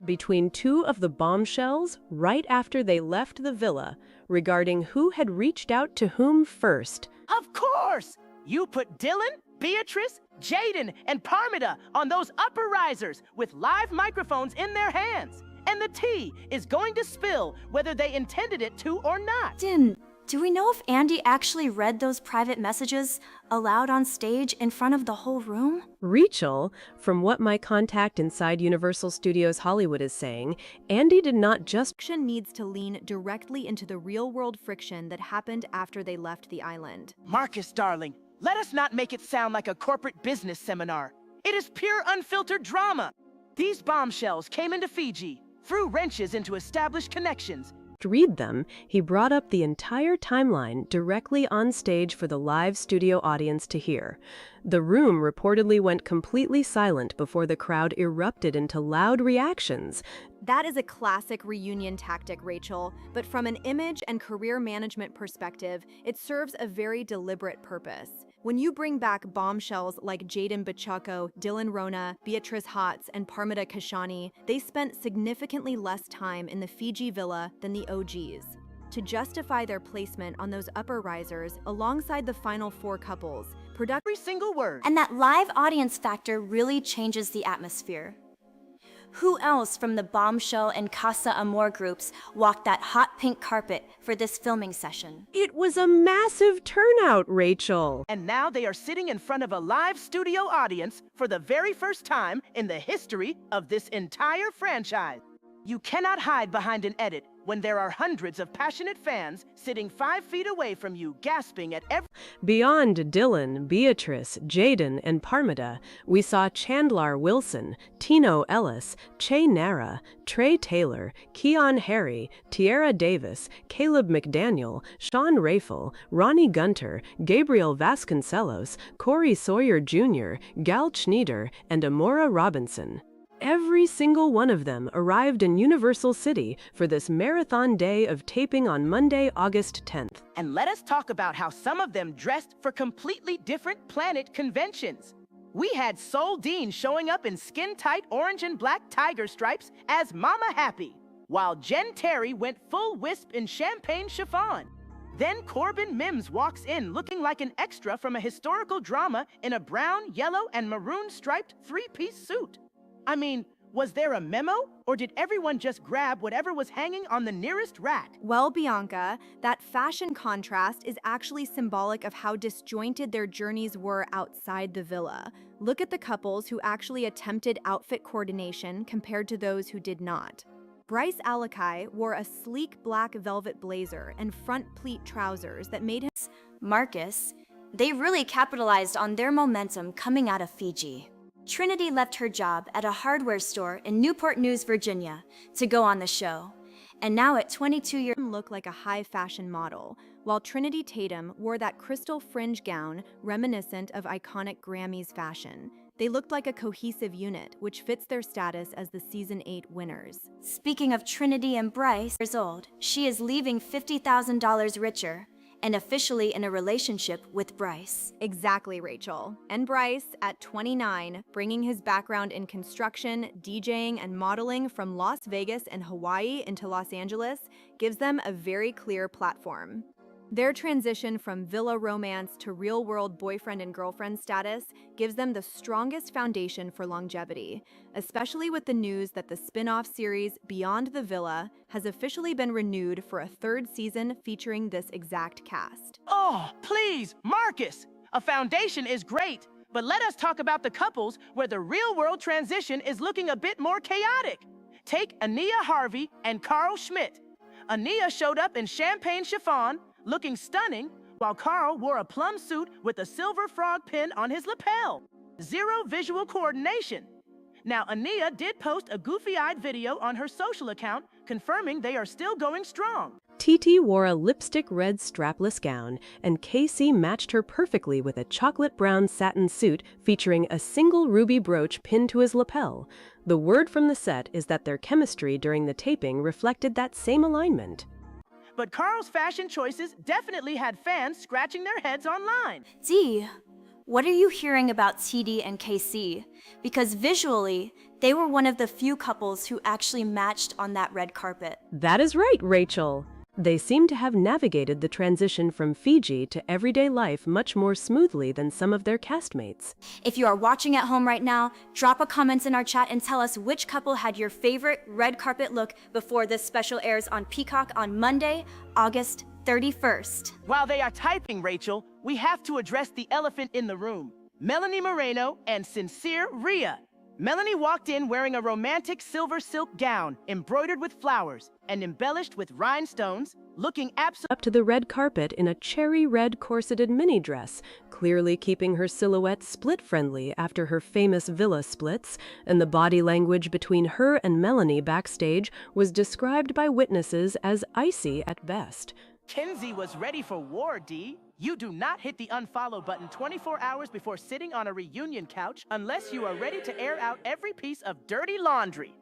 between two of the bombshells right after they left the villa regarding who had reached out to whom first. Of course! You put Dylan, Beatrice, Jaden, and Parmida on those upper risers with live microphones in their hands. And the tea is going to spill whether they intended it to or not. Do we know if Andy actually read those private messages aloud on stage in front of the whole room? Rachel, from what my contact inside Universal Studios Hollywood is saying, Andy did not just Fiction needs to lean directly into the real-world friction that happened after they left the island. Marcus, darling, let us not make it sound like a corporate business seminar. It is pure unfiltered drama. These bombshells came into Fiji, threw wrenches into established connections. read them, he brought up the entire timeline directly on stage for the live studio audience to hear. The room reportedly went completely silent before the crowd erupted into loud reactions. That is a classic reunion tactic, Rachel, but from an image and career management perspective, it serves a very deliberate purpose. When you bring back bombshells like Jaden Bachaco, Dylan Rona, Beatrice Hotz, and Parmida Kashani, they spent significantly less time in the Fiji villa than the OGs. To justify their placement on those upper risers alongside the final four couples, Every single word. And that live audience factor really changes the atmosphere. Who else from the Bombshell and Casa Amor groups walked that hot pink carpet for this filming session? It was a massive turnout, Rachel. And now they are sitting in front of a live studio audience for the very first time in the history of this entire franchise. You cannot hide behind an edit when there are hundreds of passionate fans sitting 5 feet away from you, gasping at every... Beyond Dylan, Beatrice, Jaden, and Parmida, we saw Chandler Wilson, Tino Ellis, Che Nara, Trey Taylor, Keon Harry, Tierra Davis, Caleb McDaniel, Sean Rafel, Ronnie Gunter, Gabriel Vasconcelos, Corey Sawyer Jr., Gal Schneider, and Amora Robinson. Every single one of them arrived in Universal City for this marathon day of taping on Monday, August 10th. And let us talk about how some of them dressed for completely different planet conventions. We had Soul Dean showing up in skin-tight orange and black tiger stripes as Mama Happy, while Jen Terry went full wisp in champagne chiffon. Then Corbin Mims walks in looking like an extra from a historical drama in a brown, yellow, and maroon striped three-piece suit. I mean, was there a memo, or did everyone just grab whatever was hanging on the nearest rack? Well, Bianca, that fashion contrast is actually symbolic of how disjointed their journeys were outside the villa. Look at the couples who actually attempted outfit coordination compared to those who did not. Bryce Alakai wore a sleek black velvet blazer and front pleat trousers that made him... Marcus, they really capitalized on their momentum coming out of Fiji. Trinity left her job at a hardware store in Newport News, Virginia, to go on the show. And now at 22 years old, looked like a high fashion model, while Trinity Tatum wore that crystal fringe gown reminiscent of iconic Grammys fashion. They looked like a cohesive unit, which fits their status as the Season 8 winners. Speaking of Trinity and Bryce, years old, she is leaving $50,000 richer and officially in a relationship with Bryce. Exactly, Rachel. And Bryce, at 29, bringing his background in construction, DJing, and modeling from Las Vegas and Hawaii into Los Angeles, gives them a very clear platform. Their transition from villa romance to real-world boyfriend and girlfriend status gives them the strongest foundation for longevity, especially with the news that the spin-off series Beyond the Villa has officially been renewed for a 3rd season featuring this exact cast. Oh, please, Marcus! A foundation is great, but let us talk about the couples where the real-world transition is looking a bit more chaotic. Take Ania Harvey and Carl Schmidt. Ania showed up in champagne chiffon, looking stunning, while Carl wore a plum suit with a silver frog pin on his lapel. Zero visual coordination. Now, Ania did post a goofy-eyed video on her social account confirming they are still going strong. TT wore a lipstick red strapless gown, and Casey matched her perfectly with a chocolate brown satin suit featuring a single ruby brooch pinned to his lapel. The word from the set is that their chemistry during the taping reflected that same alignment. But Carl's fashion choices definitely had fans scratching their heads online. Dee, What are you hearing about TD and KC? Because visually, they were one of the few couples who actually matched on that red carpet. That is right, Rachel. They seem to have navigated the transition from Fiji to everyday life much more smoothly than some of their castmates. If you are watching at home right now, drop a comment in our chat and tell us which couple had your favorite red carpet look before this special airs on Peacock on Monday, August 31st. While they are typing, Rachel, we have to address the elephant in the room. Melanie Moreno and Sincere Rhea. Melanie walked in wearing a romantic silver silk gown embroidered with flowers and embellished with rhinestones, looking absolutely Up to the red carpet in a cherry red corseted mini dress, clearly keeping her silhouette split-friendly after her famous villa splits, and the body language between her and Melanie backstage was described by witnesses as icy at best. Kenzie was ready for war, D. You do not hit the unfollow button 24 hours before sitting on a reunion couch unless you are ready to air out every piece of dirty laundry.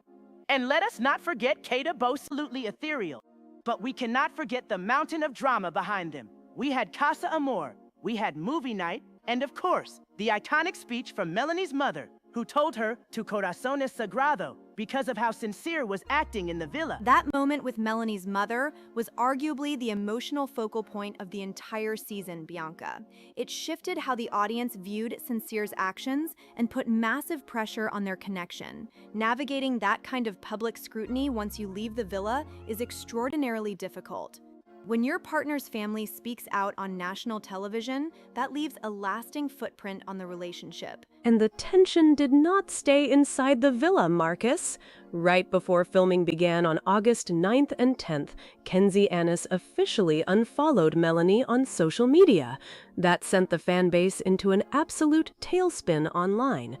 And let us not forget Kata absolutely ethereal. But we cannot forget the mountain of drama behind them. We had Casa Amor, we had movie night, and of course, the iconic speech from Melanie's mother, who told her tu corazón es sagrado because of how Sincere was acting in the villa. That moment with Melanie's mother was arguably the emotional focal point of the entire season, Bianca. It shifted how the audience viewed Sincere's actions and put massive pressure on their connection. Navigating that kind of public scrutiny once you leave the villa is extraordinarily difficult. When your partner's family speaks out on national television, that leaves a lasting footprint on the relationship. And the tension did not stay inside the villa, Marcus. Right before filming began on August 9th and 10th, Kenzie Annis officially unfollowed Melanie on social media. That sent the fan base into an absolute tailspin online.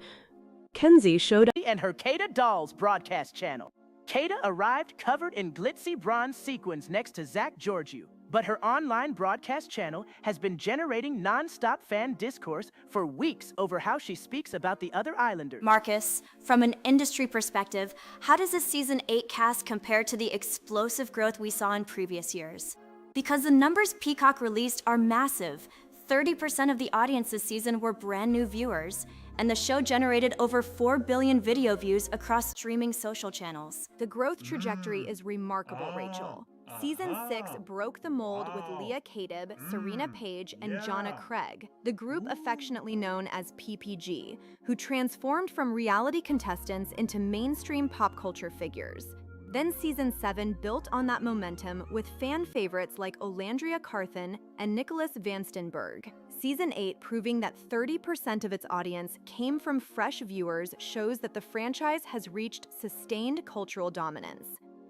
Kenzie showed up And her Kata Dolls broadcast channel. Kata arrived covered in glitzy bronze sequins next to Zach Georgiou, but her online broadcast channel has been generating non-stop fan discourse for weeks over how she speaks about the other Islanders. Marcus, from an industry perspective, how does the season 8 cast compare to the explosive growth we saw in previous years? Because the numbers Peacock released are massive. 30% of the audience this season were brand new viewers, and the show generated over 4 billion video views across streaming social channels. The growth trajectory is remarkable, Rachel. Season 6 broke the mold with Leah Kadib, Serena Page, and Jonna Craig, the group affectionately known as PPG, who transformed from reality contestants into mainstream pop culture figures. Then Season 7 built on that momentum with fan favorites like Olandria Carthen and Nicholas Vanstenberg. Season 8, proving that 30% of its audience came from fresh viewers, shows that the franchise has reached sustained cultural dominance.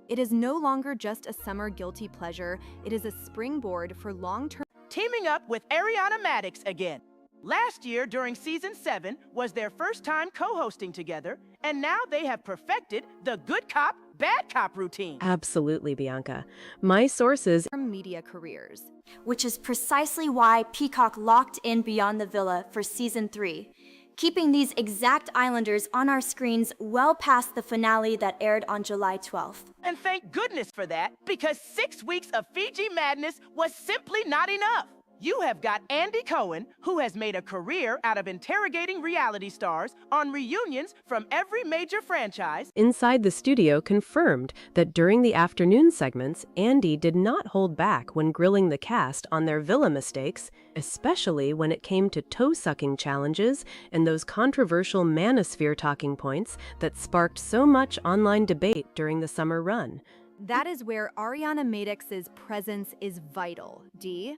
It is no longer just a summer guilty pleasure, it is a springboard for long-term. Teaming up with Ariana Maddox again. Last year during Season 7 was their first time co-hosting together, and now they have perfected the good cop, bad cop routine. Absolutely, Bianca. My sources media careers. Which is precisely why Peacock locked in Beyond the Villa for Season 3, keeping these exact Islanders on our screens well past the finale that aired on July 12th. And thank goodness for that, because 6 weeks of Fiji madness was simply not enough. You have got Andy Cohen, who has made a career out of interrogating reality stars on reunions from every major franchise. inside the studio confirmed that during the afternoon segments, Andy did not hold back when grilling the cast on their villa mistakes, especially when it came to toe-sucking challenges and those controversial manosphere talking points that sparked so much online debate during the summer run. That is where Ariana Madix's presence is vital, D.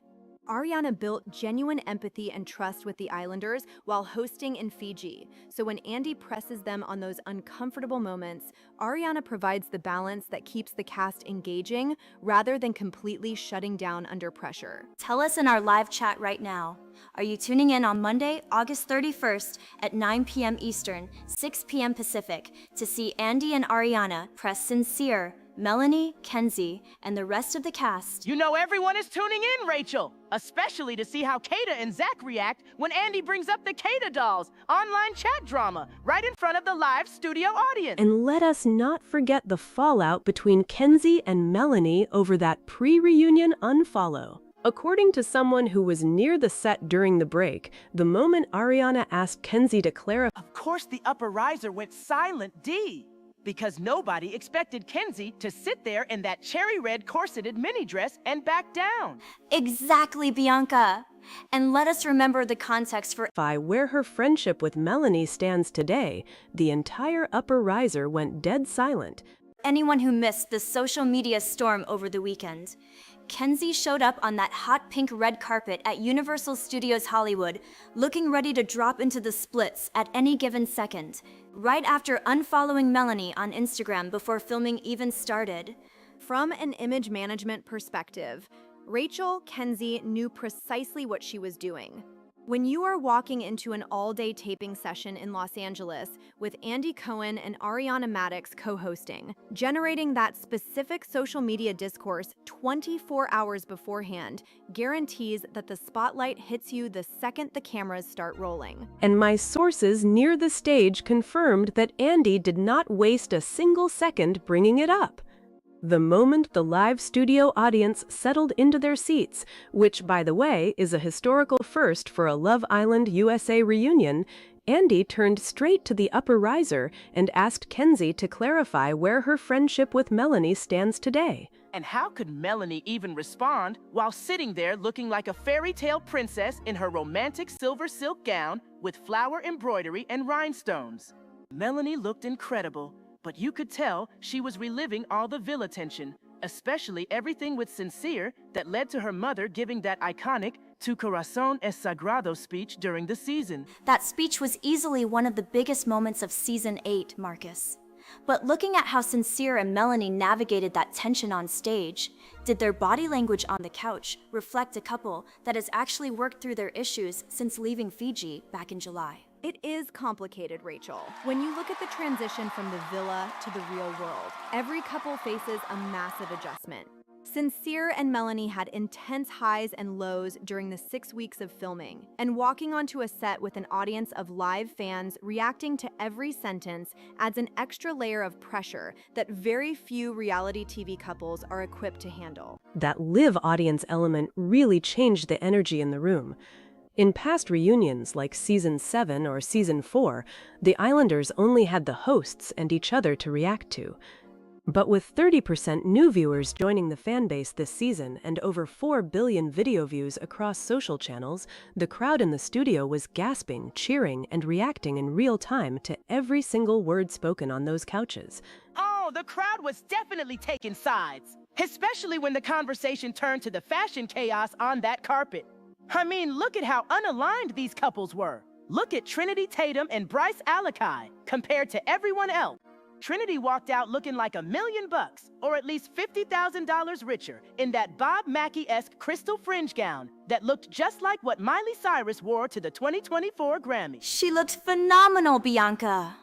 Ariana built genuine empathy and trust with the Islanders while hosting in Fiji. So when Andy presses them on those uncomfortable moments, Ariana provides the balance that keeps the cast engaging rather than completely shutting down under pressure. Tell us in our live chat right now. Are you tuning in on Monday, August 31st at 9 p.m. Eastern, 6 p.m. Pacific to see Andy and Ariana press Sincere, Melanie, Kenzie, and the rest of the cast? You know everyone is tuning in, Rachel, especially to see how Kata and Zach react when Andy brings up the Kata Dolls online chat drama right in front of the live studio audience. And let us not forget the fallout between Kenzie and Melanie over that pre-reunion unfollow. According to someone who was near the set during the break, the moment Ariana asked Kenzie to clarify. Of course, the upper riser went silent D, because nobody expected Kenzie to sit there in that cherry red corseted mini dress and back down. Exactly, Bianca. And let us remember the context for Where her friendship with Melanie stands today, the entire upper riser went dead silent. anyone who missed the social media storm over the weekend. Kenzie showed up on that hot pink red carpet at Universal Studios Hollywood, looking ready to drop into the splits at any given second, right after unfollowing Melanie on Instagram before filming even started. From an image management perspective, Rachel Kenzie knew precisely what she was doing. When you are walking into an all-day taping session in Los Angeles with Andy Cohen and Ariana Madix co-hosting, generating that specific social media discourse 24 hours beforehand guarantees that the spotlight hits you the second the cameras start rolling. And my sources near the stage confirmed that Andy did not waste a single second bringing it up. The moment the live studio audience settled into their seats, which, by the way, is a historical first for a Love Island USA reunion, Andy turned straight to the upper riser and asked Kenzie to clarify where her friendship with Melanie stands today. And how could Melanie even respond while sitting there looking like a fairy tale princess in her romantic silver silk gown with flower embroidery and rhinestones? Melanie looked incredible, but you could tell she was reliving all the Villa tension, especially everything with Sincere that led to her mother giving that iconic "Tu corazón es sagrado" speech during the season. That speech was easily one of the biggest moments of Season 8, Marcus. But looking at how Sincere and Melanie navigated that tension on stage, did their body language on the couch reflect a couple that has actually worked through their issues since leaving Fiji back in July? It is complicated, Rachel. When you look at the transition from the villa to the real world, every couple faces a massive adjustment. Sincere and Melanie had intense highs and lows during the 6 weeks of filming, and walking onto a set with an audience of live fans reacting to every sentence adds an extra layer of pressure that very few reality TV couples are equipped to handle. That live audience element really changed the energy in the room. In past reunions like Season 7 or Season 4, the Islanders only had the hosts and each other to react to. But with 30% new viewers joining the fanbase this season and over 4 billion video views across social channels, the crowd in the studio was gasping, cheering, and reacting in real time to every single word spoken on those couches. Oh, the crowd was definitely taking sides, especially when the conversation turned to the fashion chaos on that carpet. I mean, look at how unaligned these couples were. Look at Trinity Tatum and Bryce Alakai compared to everyone else. Trinity walked out looking like $1 million, or at least $50,000 richer, in that Bob Mackie-esque crystal fringe gown that looked just like what Miley Cyrus wore to the 2024 Grammy. She looked phenomenal, Bianca.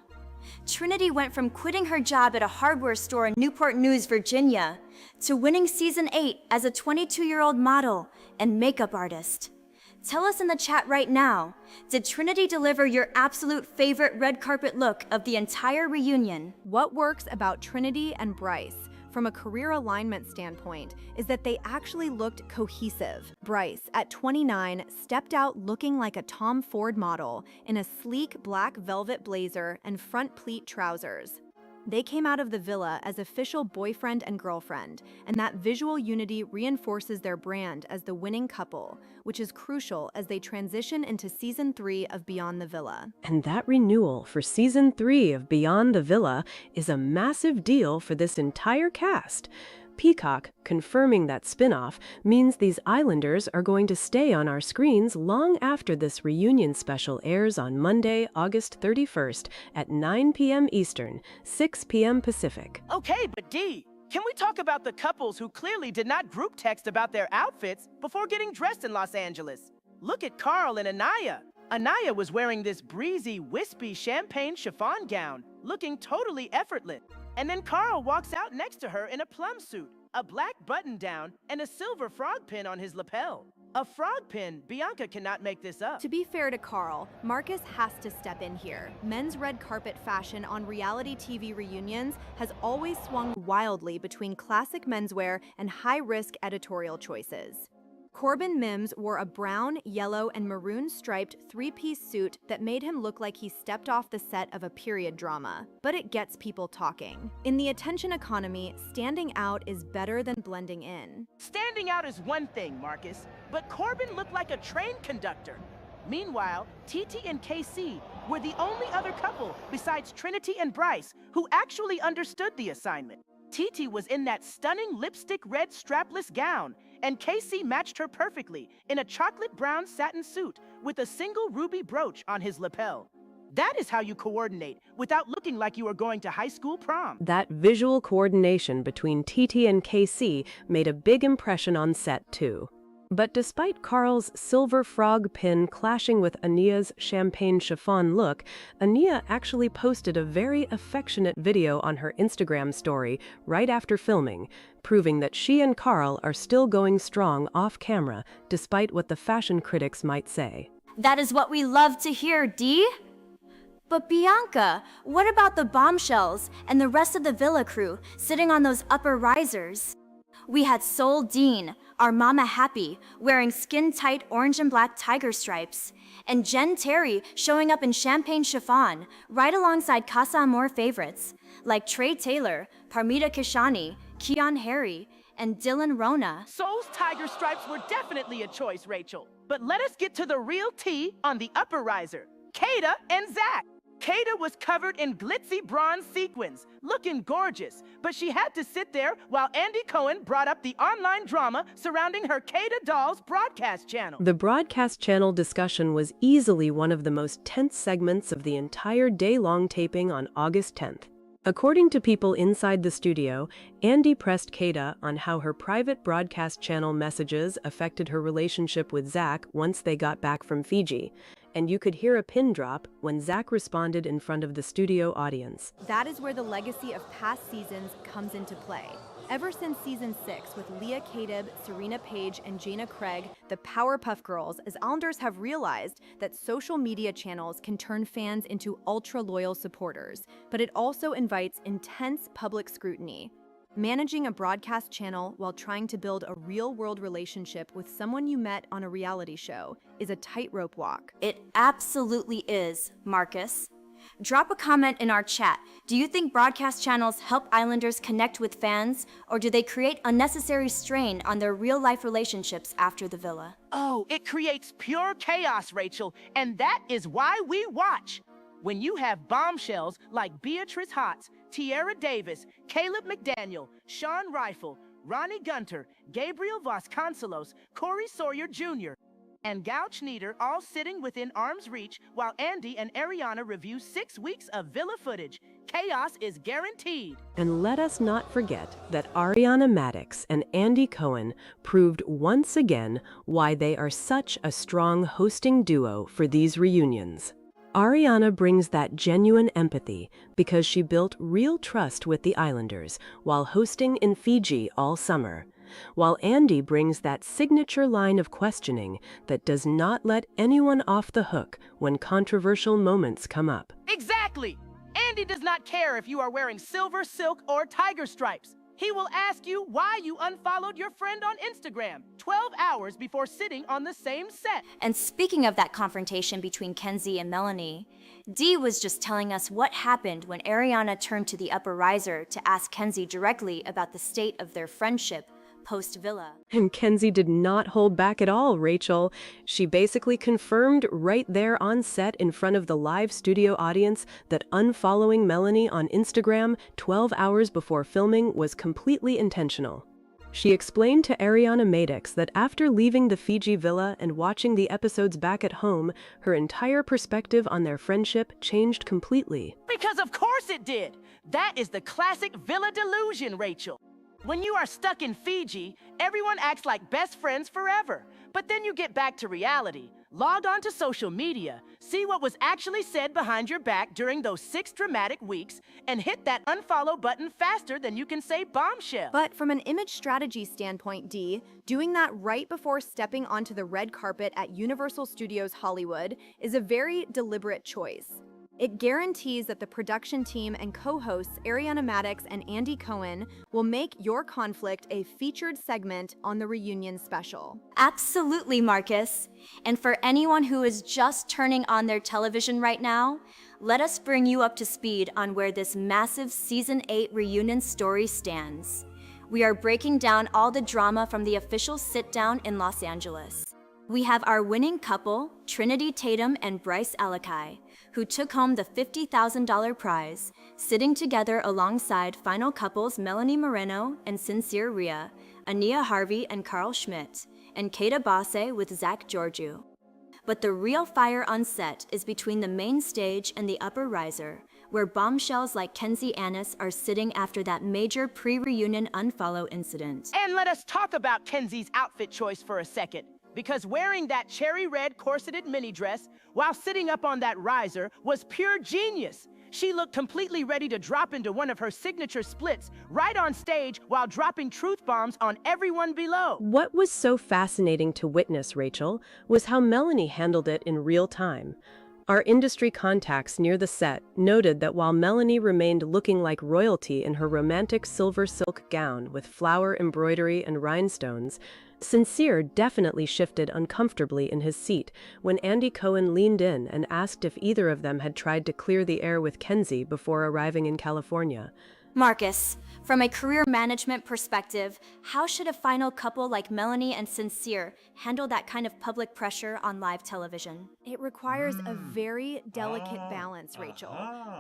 Trinity went from quitting her job at a hardware store in Newport News, Virginia, to winning Season 8 as a 22-year-old model and makeup artist. Tell us in the chat right now, did Trinity deliver your absolute favorite red carpet look of the entire reunion? What works about Trinity and Bryce from a career alignment standpoint is that they actually looked cohesive. Bryce, at 29, stepped out looking like a Tom Ford model in a sleek black velvet blazer and front pleat trousers. They came out of the villa as official boyfriend and girlfriend, and that visual unity reinforces their brand as the winning couple, which is crucial as they transition into Season 3 of Beyond the Villa. And that renewal for Season 3 of Beyond the Villa is a massive deal for this entire cast. Peacock confirming that spin-off means these Islanders are going to stay on our screens long after this reunion special airs on Monday, August 31st at 9 p.m. Eastern, 6 p.m. Pacific. Okay, but D, can we talk about the couples who clearly did not group text about their outfits before getting dressed in Los Angeles? Look at Carl and Anaya. Anaya was wearing this breezy, wispy champagne chiffon gown, looking totally effortless. And then Carl walks out next to her in a plum suit, a black button-down, and a silver frog pin on his lapel. A frog pin? Bianca cannot make this up. To be fair to Carl, Marcus has to step in here. Men's red carpet fashion on reality TV reunions has always swung wildly between classic menswear and high-risk editorial choices. Corbin Mims wore a brown, yellow, and maroon striped three-piece suit that made him look like he stepped off the set of a period drama. But it gets people talking. In the attention economy, standing out is better than blending in. Standing out is one thing, Marcus, but Corbin looked like a train conductor. Meanwhile, TT and KC were the only other couple besides Trinity and Bryce who actually understood the assignment. TT was in that stunning lipstick red strapless gown, and KC matched her perfectly in a chocolate brown satin suit with a single ruby brooch on his lapel. That is how you coordinate without looking like you are going to high school prom. That visual coordination between TT and KC made a big impression on set too. But despite Carl's silver frog pin clashing with Ania's champagne chiffon look, Ania actually posted a very affectionate video on her Instagram story right after filming, proving that she and Carl are still going strong off camera, despite what the fashion critics might say. That is what we love to hear, Dee. But Bianca, what about the bombshells and the rest of the villa crew sitting on those upper risers? We had Sol Dean, our Mama Happy, wearing skin-tight orange and black tiger stripes, and Jen Terry showing up in champagne chiffon, right alongside Casa Amor favorites, like Trey Taylor, Parmita Kishani, Keon Harry, and Dylan Rona. Sol's tiger stripes were definitely a choice, Rachel. But let us get to the real tea on the upper riser, Kada and Zach. Kada was covered in glitzy bronze sequins, looking gorgeous, but she had to sit there while Andy Cohen brought up the online drama surrounding her Kada Dolls broadcast channel. The broadcast channel discussion was easily one of the most tense segments of the entire day-long taping on August 10th. According to people inside the studio, Andy pressed Kada on how her private broadcast channel messages affected her relationship with Zach once they got back from Fiji. And you could hear a pin drop when Zach responded in front of the studio audience. That is where the legacy of past seasons comes into play. Ever since season 6, with Leah Kadib, Serena Page, and Jana Craig, the Powerpuff Girls, as Islanders have realized that social media channels can turn fans into ultra-loyal supporters, but it also invites intense public scrutiny. Managing a broadcast channel while trying to build a real-world relationship with someone you met on a reality show is a tightrope walk. It absolutely is, Marcus. Drop a comment in our chat. Do you think broadcast channels help Islanders connect with fans, or do they create unnecessary strain on their real-life relationships after the villa? Oh, it creates pure chaos, Rachel, and that is why we watch. When you have bombshells like Beatrice Hotz, Tierra Davis, Caleb McDaniel, Sean Rifle, Ronnie Gunter, Gabriel Vasconcelos, Corey Sawyer Jr., and Gouch Nieder all sitting within arm's reach while Andy and Ariana review 6 weeks of villa footage, chaos is guaranteed. And let us not forget that Ariana Madix and Andy Cohen proved once again why they are such a strong hosting duo for these reunions. Ariana brings that genuine empathy because she built real trust with the Islanders while hosting in Fiji all summer, while Andy brings that signature line of questioning that does not let anyone off the hook when controversial moments come up. Exactly! Andy does not care if you are wearing silver, silk, or tiger stripes. He will ask you why you unfollowed your friend on Instagram 12 hours before sitting on the same set. And speaking of that confrontation between Kenzie and Melanie, Dee was just telling us what happened when Ariana turned to the upper riser to ask Kenzie directly about the state of their friendship post-villa. And Kenzie did not hold back at all, Rachel. She basically confirmed right there on set in front of the live studio audience that unfollowing Melanie on Instagram 12 hours before filming was completely intentional. She explained to Ariana Madix that after leaving the Fiji villa and watching the episodes back at home, her entire perspective on their friendship changed completely. Because of course it did! That is the classic villa delusion, Rachel. When you are stuck in Fiji, everyone acts like best friends forever. But then you get back to reality, log on to social media, see what was actually said behind your back during those 6 dramatic weeks, and hit that unfollow button faster than you can say bombshell. But from an image strategy standpoint, Dee, doing that right before stepping onto the red carpet at Universal Studios Hollywood is a very deliberate choice. It guarantees that the production team and co-hosts Ariana Madix and Andy Cohen will make your conflict a featured segment on the reunion special. Absolutely, Marcus. And for anyone who is just turning on their television right now, let us bring you up to speed on where this massive Season 8 reunion story stands. We are breaking down all the drama from the official sit-down in Los Angeles. We have our winning couple, Trinity Tatum and Bryce Alakai, who took home the $50,000 prize, sitting together alongside final couples Melanie Moreno and Sincere Rhea, Ania Harvey and Carl Schmidt, and Kata Basse with Zach Georgiou. But the real fire on set is between the main stage and the upper riser, where bombshells like Kenzie Annis are sitting after that major pre-reunion unfollow incident. And let us talk about Kenzie's outfit choice for a second. Because wearing that cherry red corseted mini dress while sitting up on that riser was pure genius. She looked completely ready to drop into one of her signature splits right on stage while dropping truth bombs on everyone below. What was so fascinating to witness, Rachel, was how Melanie handled it in real time. Our industry contacts near the set noted that while Melanie remained looking like royalty in her romantic silver silk gown with flower embroidery and rhinestones, Sincere definitely shifted uncomfortably in his seat when Andy Cohen leaned in and asked if either of them had tried to clear the air with Kenzie before arriving in California. Marcus, from a career management perspective, how should a final couple like Melanie and Sincere handle that kind of public pressure on live television? It requires a very delicate balance, Rachel.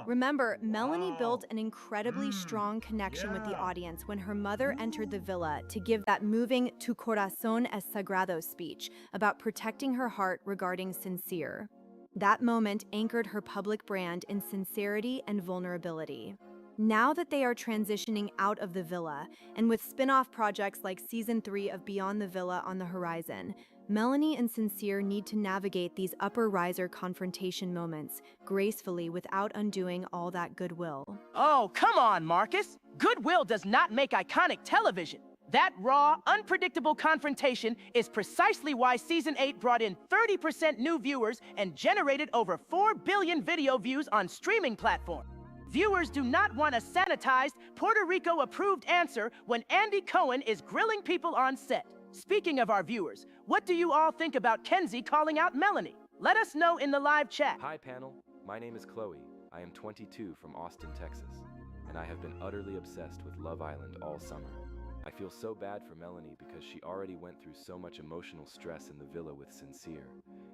Remember, Melanie built an incredibly strong connection with the audience when her mother entered the villa to give that moving Tu corazón es sagrado speech about protecting her heart regarding Sincere. That moment anchored her public brand in sincerity and vulnerability. Now that they are transitioning out of the villa, and with spin-off projects like Season 3 of Beyond the Villa on the horizon, Melanie and Sincere need to navigate these upper riser confrontation moments gracefully without undoing all that goodwill. Oh, come on, Marcus. Goodwill does not make iconic television. That raw, unpredictable confrontation is precisely why Season 8 brought in 30% new viewers and generated over 4 billion video views on streaming platforms. Viewers do not want a sanitized, Puerto Rico-approved answer when Andy Cohen is grilling people on set. Speaking of our viewers, what do you all think about Kenzie calling out Melanie? Let us know in the live chat. Hi panel, my name is Chloe. I am 22 from Austin, Texas, and I have been utterly obsessed with Love Island all summer. I feel so bad for Melanie because she already went through so much emotional stress in the villa with Sincere,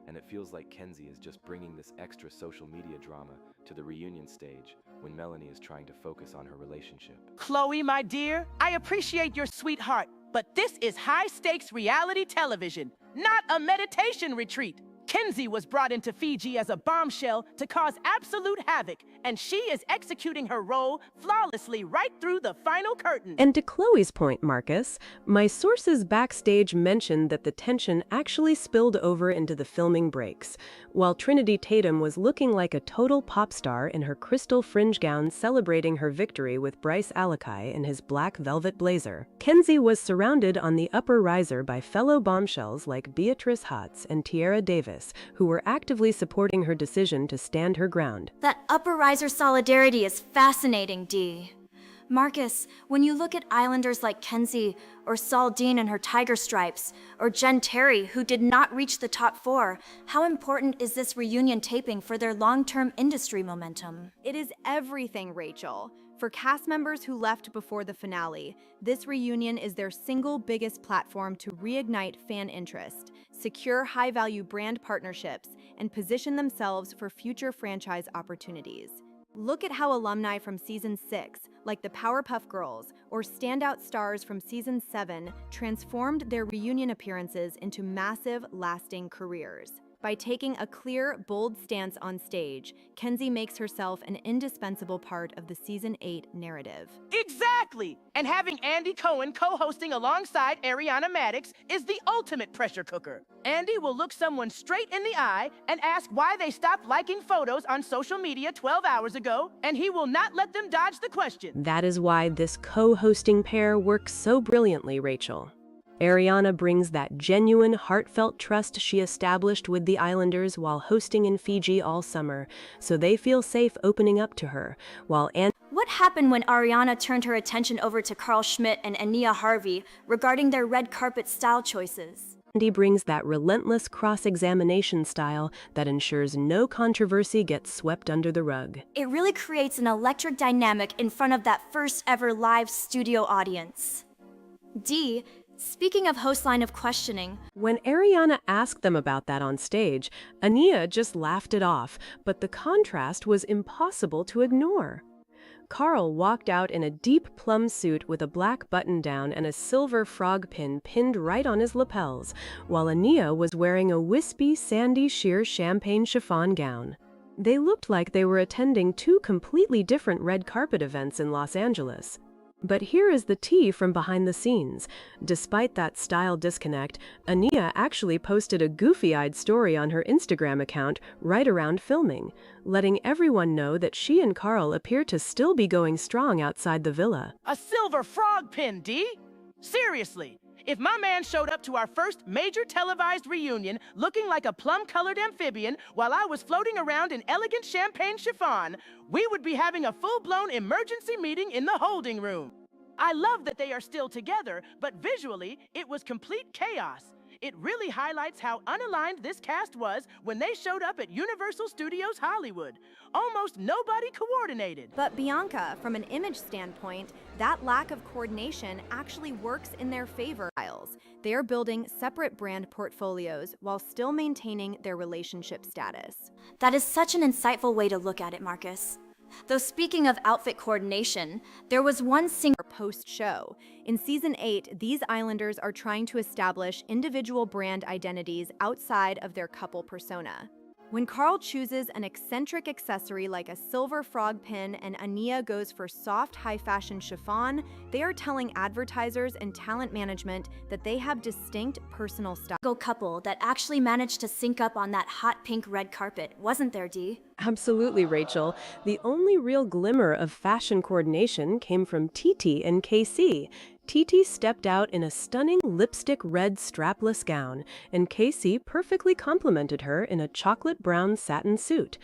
and it feels like Kenzie is just bringing this extra social media drama to the reunion stage when Melanie is trying to focus on her relationship. Chloe, my dear, I appreciate your sweetheart, but this is high-stakes reality television, not a meditation retreat. Kenzie was brought into Fiji as a bombshell to cause absolute havoc, and she is executing her role flawlessly right through the final curtain. And to Chloe's point, Marcus, my sources backstage mentioned that the tension actually spilled over into the filming breaks. While Trinity Tatum was looking like a total pop star in her crystal fringe gown celebrating her victory with Bryce Alakai in his black velvet blazer, Kenzie was surrounded on the upper riser by fellow bombshells like Beatrice Hatz and Tierra Davis, who were actively supporting her decision to stand her ground. That upper riser solidarity is fascinating, Dee. Marcus, when you look at Islanders like Kenzie, or Saul Dean and her tiger stripes, or Jen Terry, who did not reach the top 4, how important is this reunion taping for their long-term industry momentum? It is everything, Rachel. For cast members who left before the finale, this reunion is their single biggest platform to reignite fan interest, secure high-value brand partnerships, and position themselves for future franchise opportunities. Look at how alumni from Season 6, like the Powerpuff Girls, or standout stars from Season 7, transformed their reunion appearances into massive, lasting careers. By taking a clear, bold stance on stage, Kenzie makes herself an indispensable part of the Season 8 narrative. Exactly! And having Andy Cohen co-hosting alongside Ariana Madix is the ultimate pressure cooker. Andy will look someone straight in the eye and ask why they stopped liking photos on social media 12 hours ago, and he will not let them dodge the question. That is why this co-hosting pair works so brilliantly, Rachel. Ariana brings that genuine, heartfelt trust she established with the Islanders while hosting in Fiji all summer, so they feel safe opening up to her, while What happened when Ariana turned her attention over to Carl Schmidt and Ania Harvey regarding their red carpet style choices? Andy brings that relentless cross-examination style that ensures no controversy gets swept under the rug. It really creates an electric dynamic in front of that first ever live studio audience. D. Speaking of host line of questioning, When Ariana asked them about that on stage, Ania just laughed it off, but the contrast was impossible to ignore. Carl walked out in a deep plum suit with a black button-down and a silver frog pin pinned right on his lapels, while Ania was wearing a wispy, sandy sheer champagne chiffon gown. They looked like they were attending two completely different red carpet events in Los Angeles. But here is the tea from behind the scenes. Despite that style disconnect, Ania actually posted a goofy-eyed story on her Instagram account right around filming, letting everyone know that she and Carl appear to still be going strong outside the villa. A silver frog pin, D? Seriously, if my man showed up to our first major televised reunion looking like a plum-colored amphibian while I was floating around in elegant champagne chiffon, we would be having a full-blown emergency meeting in the holding room. I love that they are still together, but visually, it was complete chaos. It really highlights how unaligned this cast was when they showed up at Universal Studios Hollywood. Almost nobody coordinated. But Bianca, from an image standpoint, that lack of coordination actually works in their favor. They are building separate brand portfolios while still maintaining their relationship status. That is such an insightful way to look at it, Marcus. Though speaking of outfit coordination, there was one single post-show. In Season 8, these Islanders are trying to establish individual brand identities outside of their couple persona. When Carl chooses an eccentric accessory like a silver frog pin and Ania goes for soft high-fashion chiffon, they are telling advertisers and talent management that they have distinct personal style. couple that actually managed to sync up on that hot pink red carpet, wasn't there, Dee? Absolutely, Rachel. The only real glimmer of fashion coordination came from TT and KC. TT stepped out in a stunning lipstick red strapless gown, and Casey perfectly complemented her in a chocolate brown satin suit.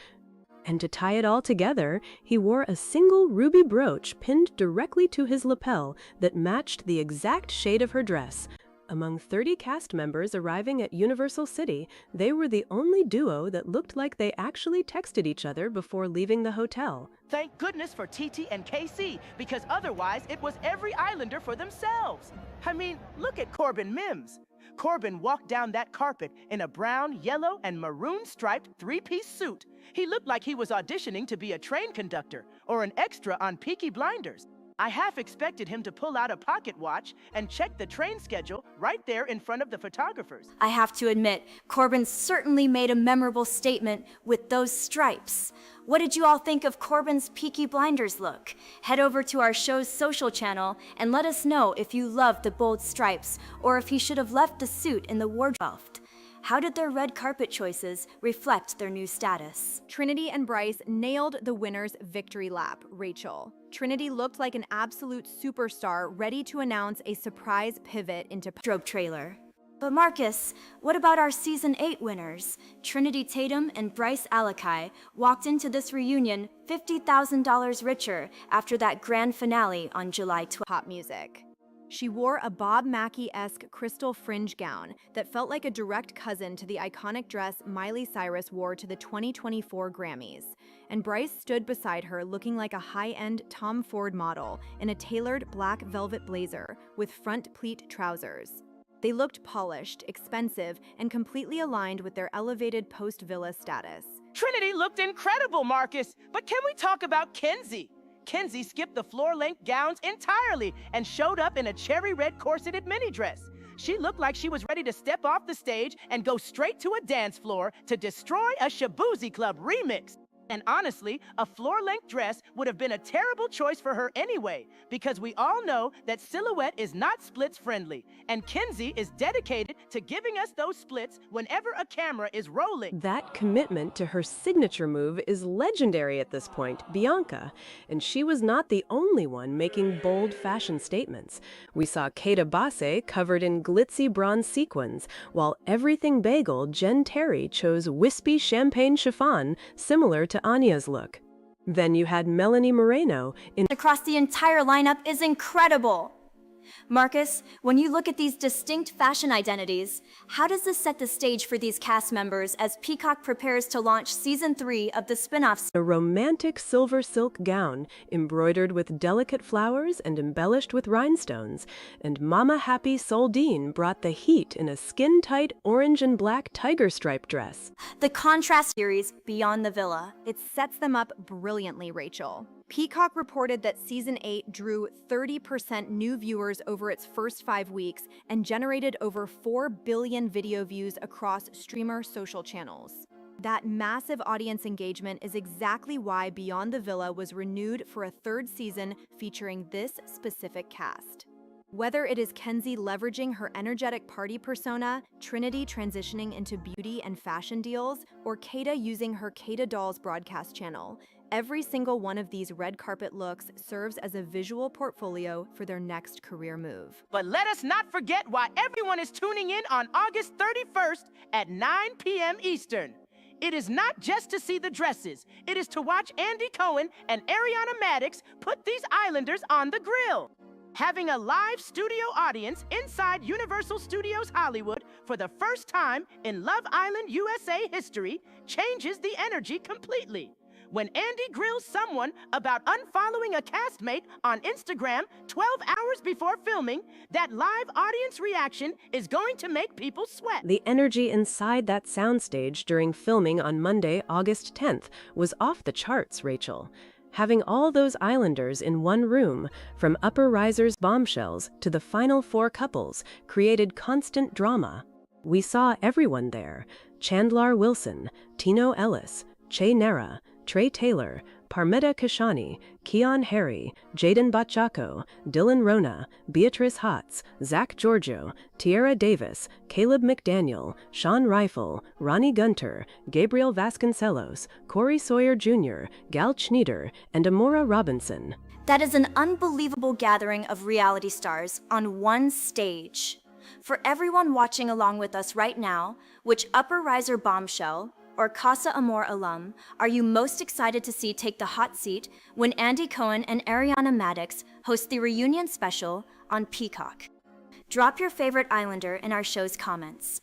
And to tie it all together, he wore a single ruby brooch pinned directly to his lapel that matched the exact shade of her dress. Among 30 cast members arriving at Universal City, they were the only duo that looked like they actually texted each other before leaving the hotel. Thank goodness for TT and KC, because otherwise it was every Islander for themselves. I mean, look at Corbin Mims. Corbin walked down that carpet in a brown, yellow, and maroon striped three-piece suit. He looked like he was auditioning to be a train conductor or an extra on Peaky Blinders. I half expected him to pull out a pocket watch and check the train schedule right there in front of the photographers. I have to admit, Corbin certainly made a memorable statement with those stripes. What did you all think of Corbin's Peaky Blinders look? Head over to our show's social channel and let us know if you loved the bold stripes or if he should have left the suit in the wardrobe. How did their red carpet choices reflect their new status? Trinity and Bryce nailed the winner's victory lap, Rachel. Trinity looked like an absolute superstar ready to announce a surprise pivot into wardrobe trailer. But Marcus, what about our Season 8 winners? Trinity Tatum and Bryce Alakai walked into this reunion $50,000 richer after that grand finale on July 12th. Pop music. She wore a Bob Mackie-esque crystal fringe gown that felt like a direct cousin to the iconic dress Miley Cyrus wore to the 2024 Grammys. And Bryce stood beside her looking like a high-end Tom Ford model in a tailored black velvet blazer with front pleat trousers. They looked polished, expensive, and completely aligned with their elevated post-villa status. Trinity looked incredible, Marcus, but can we talk about Kenzie? Kenzie skipped the floor-length gowns entirely and showed up in a cherry red corseted mini dress. She looked like she was ready to step off the stage and go straight to a dance floor to destroy a Shaboozey Club remix. And honestly, a floor-length dress would have been a terrible choice for her anyway, because we all know that silhouette is not splits-friendly, and Kenzie is dedicated to giving us those splits whenever a camera is rolling. That commitment to her signature move is legendary at this point, Bianca, and she was not the only one making bold fashion statements. We saw Kata Basse covered in glitzy bronze sequins, while Everything Bagel Jen Terry chose wispy champagne chiffon similar to Anya's look. Then you had Melanie Moreno in Across the entire lineup is incredible. Marcus, when you look at these distinct fashion identities, how does this set the stage for these cast members as Peacock prepares to launch season 3 of the spin-off? a romantic silver silk gown embroidered with delicate flowers and embellished with rhinestones, and Mama Happy Soldine brought the heat in a skin-tight orange and black tiger stripe dress. The contrast series Beyond the Villa. It sets them up brilliantly, Rachel. Peacock reported that Season 8 drew 30% new viewers over its first 5 weeks and generated over 4 billion video views across streamer social channels. That massive audience engagement is exactly why Beyond the Villa was renewed for a 3rd season featuring this specific cast. Whether it is Kenzie leveraging her energetic party persona, Trinity transitioning into beauty and fashion deals, or Kata using her Kata Dolls broadcast channel, every single one of these red carpet looks serves as a visual portfolio for their next career move. But let us not forget why everyone is tuning in on August 31st at 9 p.m. Eastern. It is not just to see the dresses. It is to watch Andy Cohen and Ariana Madix put these Islanders on the grill. Having a live studio audience inside Universal Studios Hollywood for the first time in Love Island USA history changes the energy completely. When Andy grills someone about unfollowing a castmate on Instagram 12 hours before filming, that live audience reaction is going to make people sweat. The energy inside that soundstage during filming on Monday, August 10th, was off the charts, Rachel. Having all those Islanders in one room, from Upper Risers bombshells to the final 4 couples, created constant drama. We saw everyone there: Chandler Wilson, Tino Ellis, Che Nera, Trey Taylor, Parmetta Kashani, Keon Harry, Jaden Bachako, Dylan Rona, Beatrice Hotz, Zach Giorgio, Tierra Davis, Caleb McDaniel, Sean Rifle, Ronnie Gunter, Gabriel Vasconcelos, Corey Sawyer Jr., Gal Schneider, and Amora Robinson. That is an unbelievable gathering of reality stars on one stage. For everyone watching along with us right now, which Upper Riser bombshell or Casa Amor alum are you most excited to see take the hot seat when Andy Cohen and Ariana Madix host the reunion special on Peacock? Drop your favorite Islander in our show's comments.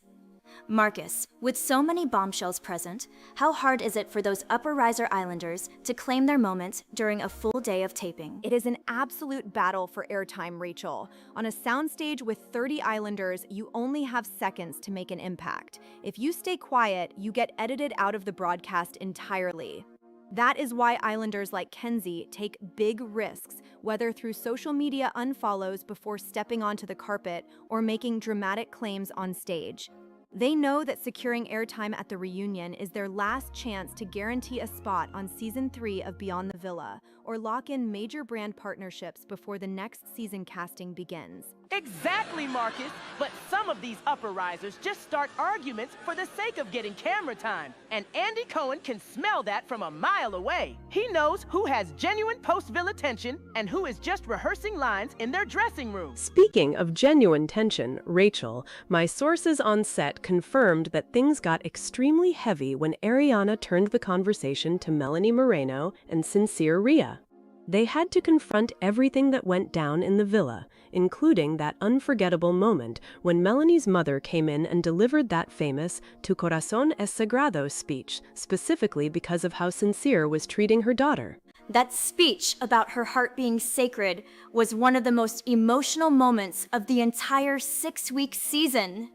Marcus, with so many bombshells present, how hard is it for those Upper Riser Islanders to claim their moment during a full day of taping? It is an absolute battle for airtime, Rachel. On a soundstage with 30 Islanders, you only have seconds to make an impact. If you stay quiet, you get edited out of the broadcast entirely. That is why Islanders like Kenzie take big risks, whether through social media unfollows before stepping onto the carpet or making dramatic claims on stage. They know that securing airtime at the reunion is their last chance to guarantee a spot on Season 3 of Beyond the Villa, or lock in major brand partnerships before the next season casting begins. Exactly, Marcus. But some of these Upper Risers just start arguments for the sake of getting camera time. And Andy Cohen can smell that from a mile away. He knows who has genuine post-Villa tension and who is just rehearsing lines in their dressing room. Speaking of genuine tension, Rachel, my sources on set confirmed that things got extremely heavy when Ariana turned the conversation to Melanie Moreno and Sincere Rhea. They had to confront everything that went down in the villa, including that unforgettable moment when Melanie's mother came in and delivered that famous "Tu corazón es sagrado" speech, specifically because of how Sincere was treating her daughter. That speech about her heart being sacred was one of the most emotional moments of the entire 6-week season.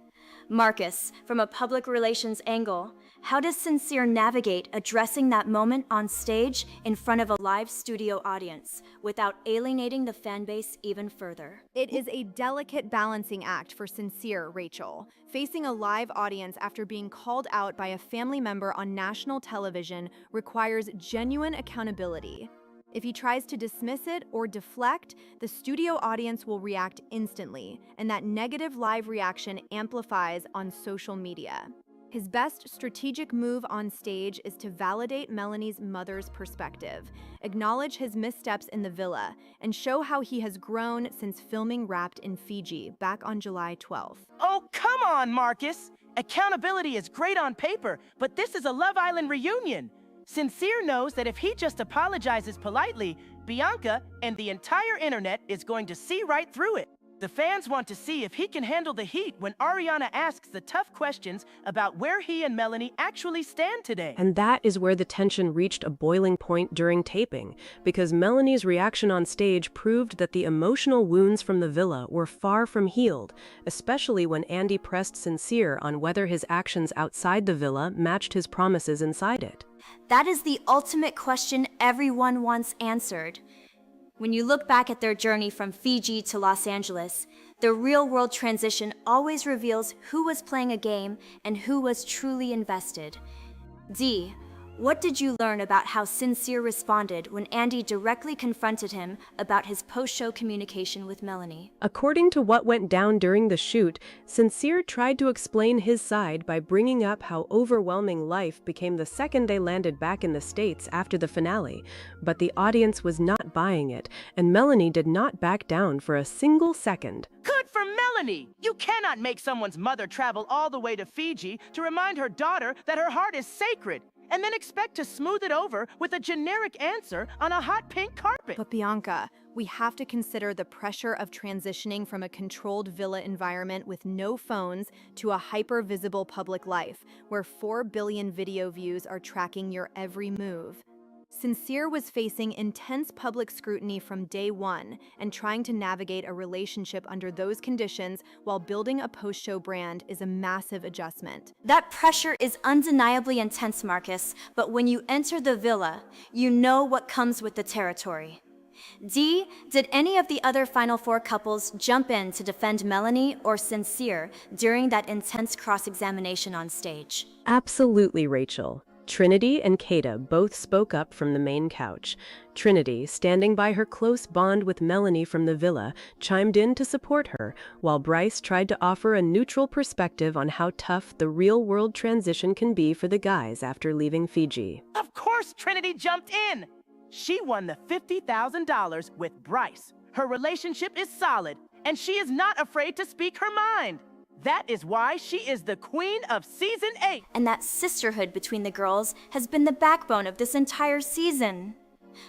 Marcus, from a public relations angle, How does Sincere navigate addressing that moment on stage in front of a live studio audience without alienating the fanbase even further? It is a delicate balancing act for Sincere, Rachel. Facing a live audience after being called out by a family member on national television requires genuine accountability. If he tries to dismiss it or deflect, the studio audience will react instantly, and that negative live reaction amplifies on social media. His best strategic move on stage is to validate Melanie's mother's perspective, acknowledge his missteps in the villa, and show how he has grown since filming Wrapped in Fiji back on July 12th. Oh, come on, Marcus! Accountability is great on paper, but this is a Love Island reunion. Sincere knows that if he just apologizes politely, Bianca and the entire internet is going to see right through it. The fans want to see if he can handle the heat when Ariana asks the tough questions about where he and Melanie actually stand today. And that is where the tension reached a boiling point during taping, because Melanie's reaction on stage proved that the emotional wounds from the villa were far from healed, especially when Andy pressed Sincere on whether his actions outside the villa matched his promises inside it. That is the ultimate question everyone wants answered. When you look back at their journey from Fiji to Los Angeles, the real-world transition always reveals who was playing a game and who was truly invested. D, what did you learn about how Sincere responded when Andy directly confronted him about his post-show communication with Melanie? According to what went down during the shoot, Sincere tried to explain his side by bringing up how overwhelming life became the second they landed back in the States after the finale, but the audience was not buying it, and Melanie did not back down for a single second. Good for Melanie! You cannot make someone's mother travel all the way to Fiji to remind her daughter that her heart is sacred, and then expect to smooth it over with a generic answer on a hot pink carpet. But Bianca, we have to consider the pressure of transitioning from a controlled villa environment with no phones to a hyper-visible public life, where 4 billion video views are tracking your every move. Sincere was facing intense public scrutiny from day one, and trying to navigate a relationship under those conditions while building a post-show brand is a massive adjustment. That pressure is undeniably intense, Marcus, but when you enter the villa, you know what comes with the territory. D, did any of the other Final Four couples jump in to defend Melanie or Sincere during that intense cross-examination on stage? Absolutely, Rachel. Trinity and Kata both spoke up from the main couch. Trinity, standing by her close bond with Melanie from the villa, chimed in to support her, while Bryce tried to offer a neutral perspective on how tough the real-world transition can be for the guys after leaving Fiji. Of course Trinity jumped in! She won the $50,000 with Bryce. Her relationship is solid, and she is not afraid to speak her mind. That is why she is the queen of season 8. And that sisterhood between the girls has been the backbone of this entire season.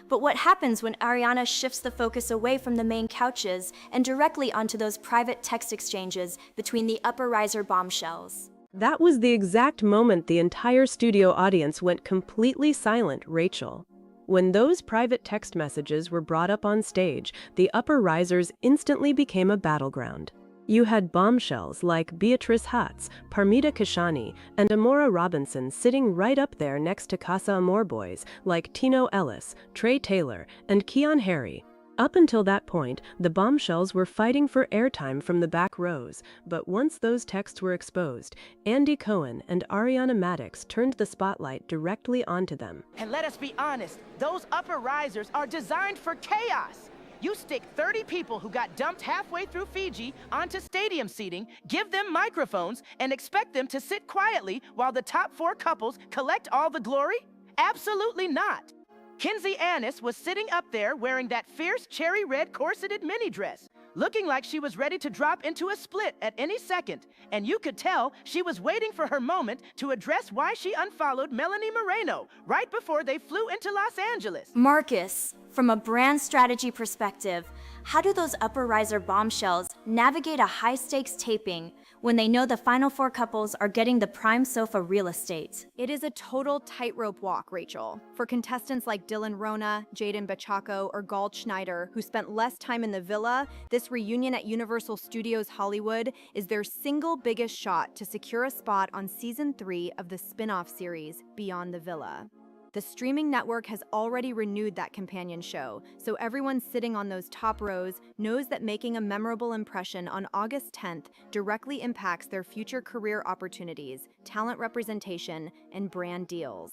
But what happens when Ariana shifts the focus away from the main couches and directly onto those private text exchanges between the upper riser bombshells? That was the exact moment the entire studio audience went completely silent, Rachel. When those private text messages were brought up on stage, the upper risers instantly became a battleground. You had bombshells like Beatrice Hatz, Parmita Kashani, and Amora Robinson sitting right up there next to Casa Amor boys like Tino Ellis, Trey Taylor, and Keon Harry. Up until that point, the bombshells were fighting for airtime from the back rows, but once those texts were exposed, Andy Cohen and Ariana Maddox turned the spotlight directly onto them. And let us be honest, those upper risers are designed for chaos. You stick 30 people who got dumped halfway through Fiji onto stadium seating, give them microphones, and expect them to sit quietly while the top 4 couples collect all the glory? Absolutely not. Kinsey Annis was sitting up there wearing that fierce cherry red corseted mini dress, looking like she was ready to drop into a split at any second, and you could tell she was waiting for her moment to address why she unfollowed Melanie Moreno right before they flew into Los Angeles. Marcus, From a brand strategy perspective, how do those upper riser bombshells navigate a high-stakes taping when they know the final four couples are getting the prime sofa real estate? It is a total tightrope walk, Rachel. For contestants like Dylan Rona, Jaden Bachako, or Galt Schneider, who spent less time in the villa, this reunion at Universal Studios Hollywood is their single biggest shot to secure a spot on Season 3 of the spin-off series Beyond the Villa. The streaming network has already renewed that companion show, so everyone sitting on those top rows knows that making a memorable impression on August 10th directly impacts their future career opportunities, talent representation, and brand deals.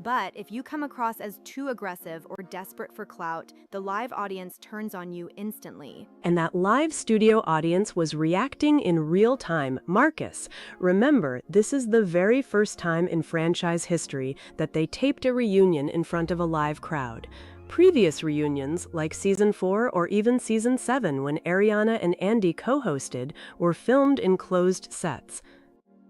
But if you come across as too aggressive or desperate for clout, the live audience turns on you instantly. And that live studio audience was reacting in real time. Marcus, remember, this is the very first time in franchise history that they taped a reunion in front of a live crowd. Previous reunions, like Season 4 or even Season 7 when Ariana and Andy co-hosted, were filmed in closed sets.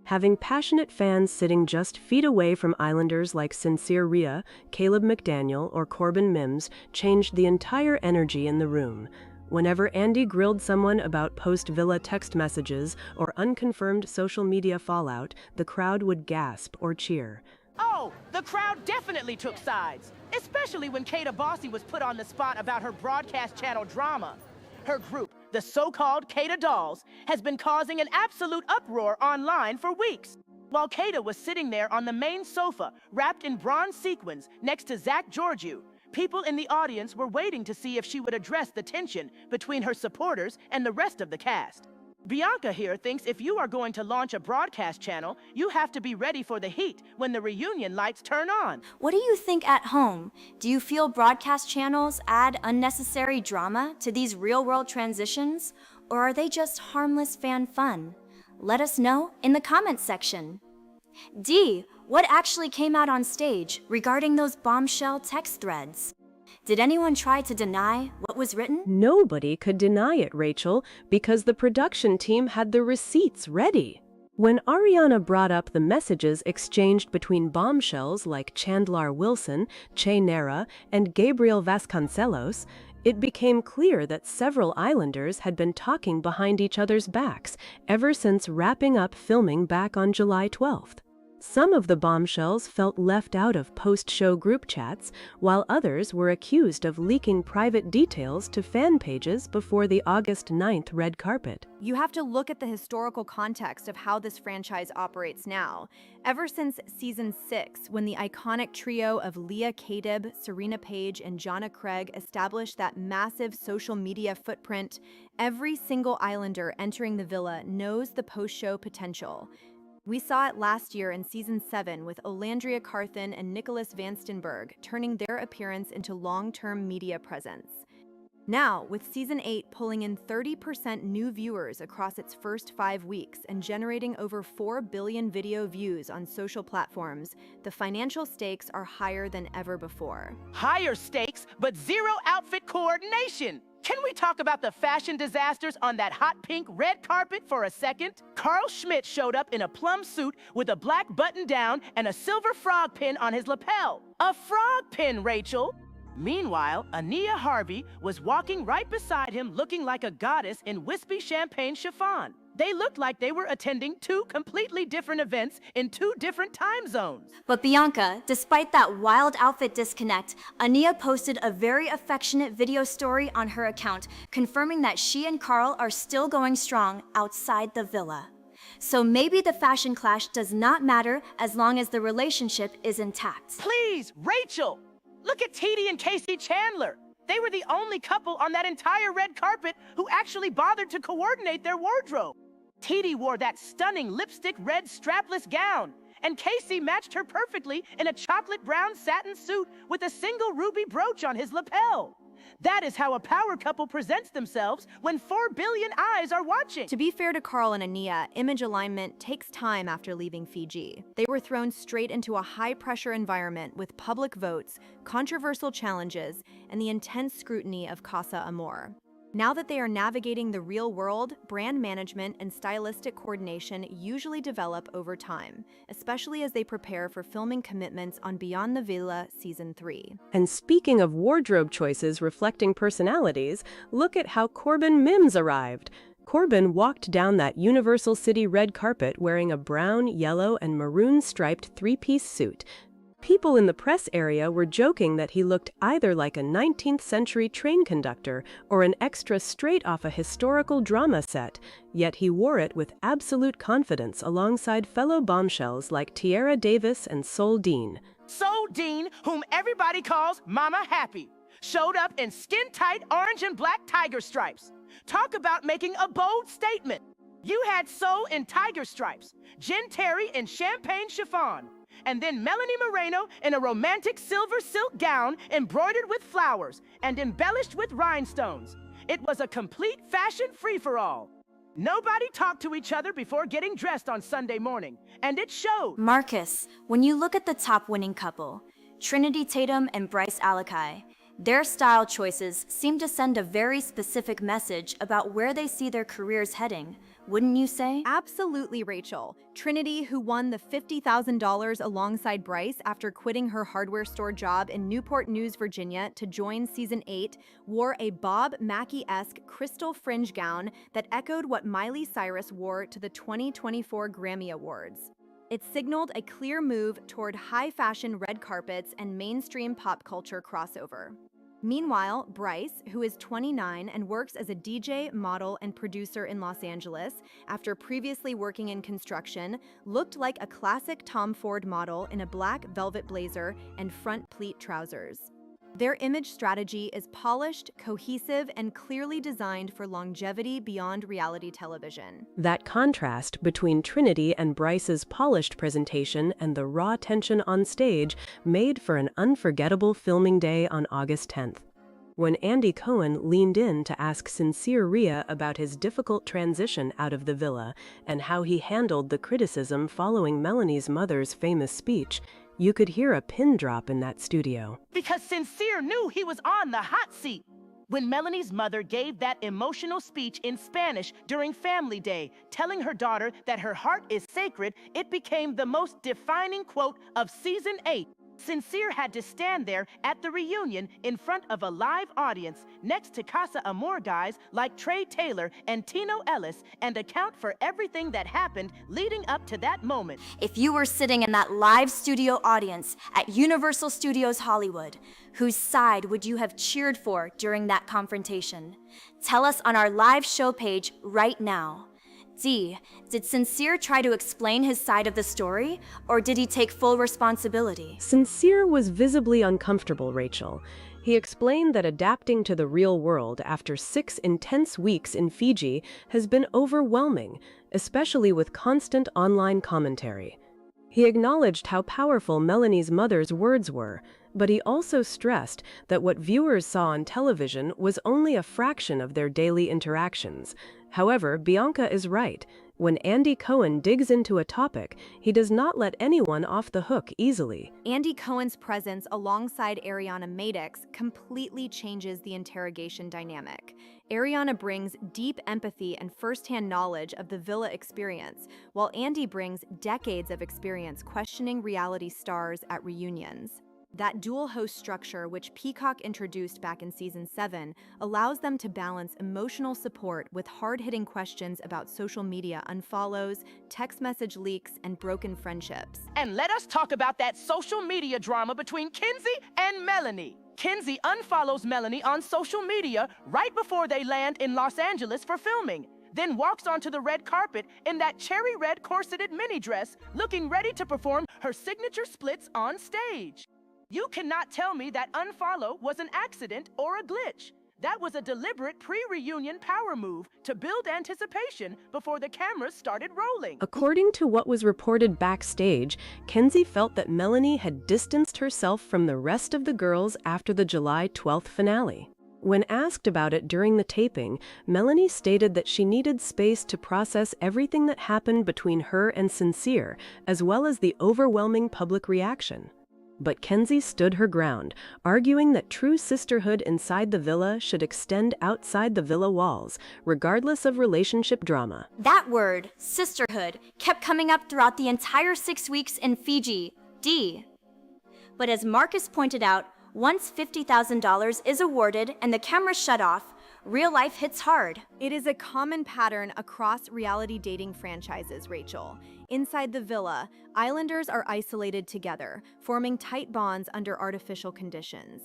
Having passionate fans sitting just feet away from Islanders like Sincere Rhea, Caleb McDaniel, or Corbin Mims changed the entire energy in the room. Whenever Andy grilled someone about post-villa text messages or unconfirmed social media fallout, the crowd would gasp or cheer. Oh, the crowd definitely took sides, especially when Kata Bossy was put on the spot about her broadcast channel drama. Her group, the so-called Kata Dolls, has been causing an absolute uproar online for weeks. While Kata was sitting there on the main sofa, wrapped in bronze sequins, next to Zach Georgiou, people in the audience were waiting to see if she would address the tension between her supporters and the rest of the cast. Bianca here thinks if you are going to launch a broadcast channel, you have to be ready for the heat when the reunion lights turn on. What do you think at home? Do you feel broadcast channels add unnecessary drama to these real-world transitions? Or are they just harmless fan fun? Let us know in the comments section. D, what actually came out on stage regarding those bombshell text threads? Did anyone try to deny what was written? Nobody could deny it, Rachel, because the production team had the receipts ready. When Ariana brought up the messages exchanged between bombshells like Chandler Wilson, Che Nera, and Gabriel Vasconcelos, it became clear that several Islanders had been talking behind each other's backs ever since wrapping up filming back on July 12th. Some of the bombshells felt left out of post-show group chats, while others were accused of leaking private details to fan pages before the August 9th red carpet. You have to look at the historical context of how this franchise operates now. Ever since Season 6, when the iconic trio of Leah Kadeb, Serena Page, and Jonna Craig established that massive social media footprint, every single Islander entering the villa knows the post-show potential. We saw it last year in Season 7 with Olandria Carthen and Nicholas Van Stenberg turning their appearance into long-term media presence. Now, with Season 8 pulling in 30% new viewers across its first 5 weeks and generating over 4 billion video views on social platforms, the financial stakes are higher than ever before. Higher stakes, but zero outfit coordination. Can we talk about the fashion disasters on that hot pink red carpet for a second? Carl Schmidt showed up in a plum suit with a black button down and a silver frog pin on his lapel. A frog pin, Rachel! Meanwhile, Ania Harvey was walking right beside him looking like a goddess in wispy champagne chiffon. They looked like they were attending 2 completely different events in 2 different time zones. But Bianca, despite that wild outfit disconnect, Ania posted a very affectionate video story on her account, confirming that she and Carl are still going strong outside the villa. So maybe the fashion clash does not matter as long as the relationship is intact. Please, Rachel! Look at TD and Casey Chandler. They were the only couple on that entire red carpet who actually bothered to coordinate their wardrobe. TD wore that stunning lipstick red strapless gown, and Casey matched her perfectly in a chocolate brown satin suit with a single ruby brooch on his lapel. That is how a power couple presents themselves when 4 billion eyes are watching. To be fair to Carl and Ania, image alignment takes time after leaving Fiji. They were thrown straight into a high-pressure environment with public votes, controversial challenges, and the intense scrutiny of Casa Amor. Now that they are navigating the real world, brand management and stylistic coordination usually develop over time, especially as they prepare for filming commitments on Beyond the Villa Season 3. And speaking of wardrobe choices reflecting personalities, look at how Corbin Mims arrived. Corbin walked down that Universal City red carpet wearing a brown, yellow, and maroon striped three-piece suit. People in the press area were joking that he looked either like a 19th century train conductor or an extra straight off a historical drama set, yet he wore it with absolute confidence alongside fellow bombshells like Tiara Davis and Sol Dean. Sol Dean, whom everybody calls Mama Happy, showed up in skin-tight orange and black tiger stripes. Talk about making a bold statement. You had Sol in tiger stripes, Jen Terry in champagne chiffon, and then Melanie Moreno in a romantic silver silk gown embroidered with flowers and embellished with rhinestones. It was a complete fashion free-for-all. Nobody talked to each other before getting dressed on Sunday morning, and it showed. Marcus, when you look at the top winning couple, Trinity Tatum and Bryce Alakai, their style choices seem to send a very specific message about where they see their careers heading, wouldn't you say? Absolutely, Rachel. Trinity, who won the $50,000 alongside Bryce after quitting her hardware store job in Newport News, Virginia to join Season 8, wore a Bob Mackie-esque crystal fringe gown that echoed what Miley Cyrus wore to the 2024 Grammy Awards. It signaled a clear move toward high-fashion red carpets and mainstream pop culture crossover. Meanwhile, Bryce, who is 29 and works as a DJ, model, and producer in Los Angeles after previously working in construction, looked like a classic Tom Ford model in a black velvet blazer and front pleat trousers. Their image strategy is polished, cohesive, and clearly designed for longevity beyond reality television. That contrast between Trinity and Bryce's polished presentation and the raw tension on stage made for an unforgettable filming day on August 10th. When Andy Cohen leaned in to ask sincere Rhea about his difficult transition out of the villa and how he handled the criticism following Melanie's mother's famous speech, you could hear a pin drop in that studio. Because Sincere knew he was on the hot seat. When Melanie's mother gave that emotional speech in Spanish during Family Day, telling her daughter that her heart is sacred, it became the most defining quote of Season 8. Sincere had to stand there at the reunion in front of a live audience next to Casa Amor guys like Trey Taylor and Tino Ellis and account for everything that happened leading up to that moment. If you were sitting in that live studio audience at Universal Studios Hollywood, whose side would you have cheered for during that confrontation? Tell us on our live show page right now. D, did Sincere try to explain his side of the story, or did he take full responsibility? Sincere was visibly uncomfortable, Rachel. He explained that adapting to the real world after 6 intense weeks in Fiji has been overwhelming, especially with constant online commentary. He acknowledged how powerful Melanie's mother's words were, but he also stressed that what viewers saw on television was only a fraction of their daily interactions. However, Bianca is right. When Andy Cohen digs into a topic, he does not let anyone off the hook easily. Andy Cohen's presence alongside Ariana Madix completely changes the interrogation dynamic. Ariana brings deep empathy and firsthand knowledge of the villa experience, while Andy brings decades of experience questioning reality stars at reunions. That dual host structure, which Peacock introduced back in Season 7, allows them to balance emotional support with hard-hitting questions about social media unfollows, text message leaks, and broken friendships. And let us talk about that social media drama between Kenzie and Melanie. Kenzie unfollows Melanie on social media right before they land in Los Angeles for filming, then walks onto the red carpet in that cherry red corseted mini dress, looking ready to perform her signature splits on stage. You cannot tell me that unfollow was an accident or a glitch. That was a deliberate pre-reunion power move to build anticipation before the cameras started rolling. According to what was reported backstage, Kenzie felt that Melanie had distanced herself from the rest of the girls after the July 12th finale. When asked about it during the taping, Melanie stated that she needed space to process everything that happened between her and Sincere, as well as the overwhelming public reaction. But Kenzie stood her ground, arguing that true sisterhood inside the villa should extend outside the villa walls, regardless of relationship drama. That word, sisterhood, kept coming up throughout the entire 6 weeks in Fiji. But as Marcus pointed out, once $50,000 is awarded and the cameras shut off, real life hits hard. It is a common pattern across reality dating franchises, Rachel. Inside the villa, islanders are isolated together, forming tight bonds under artificial conditions.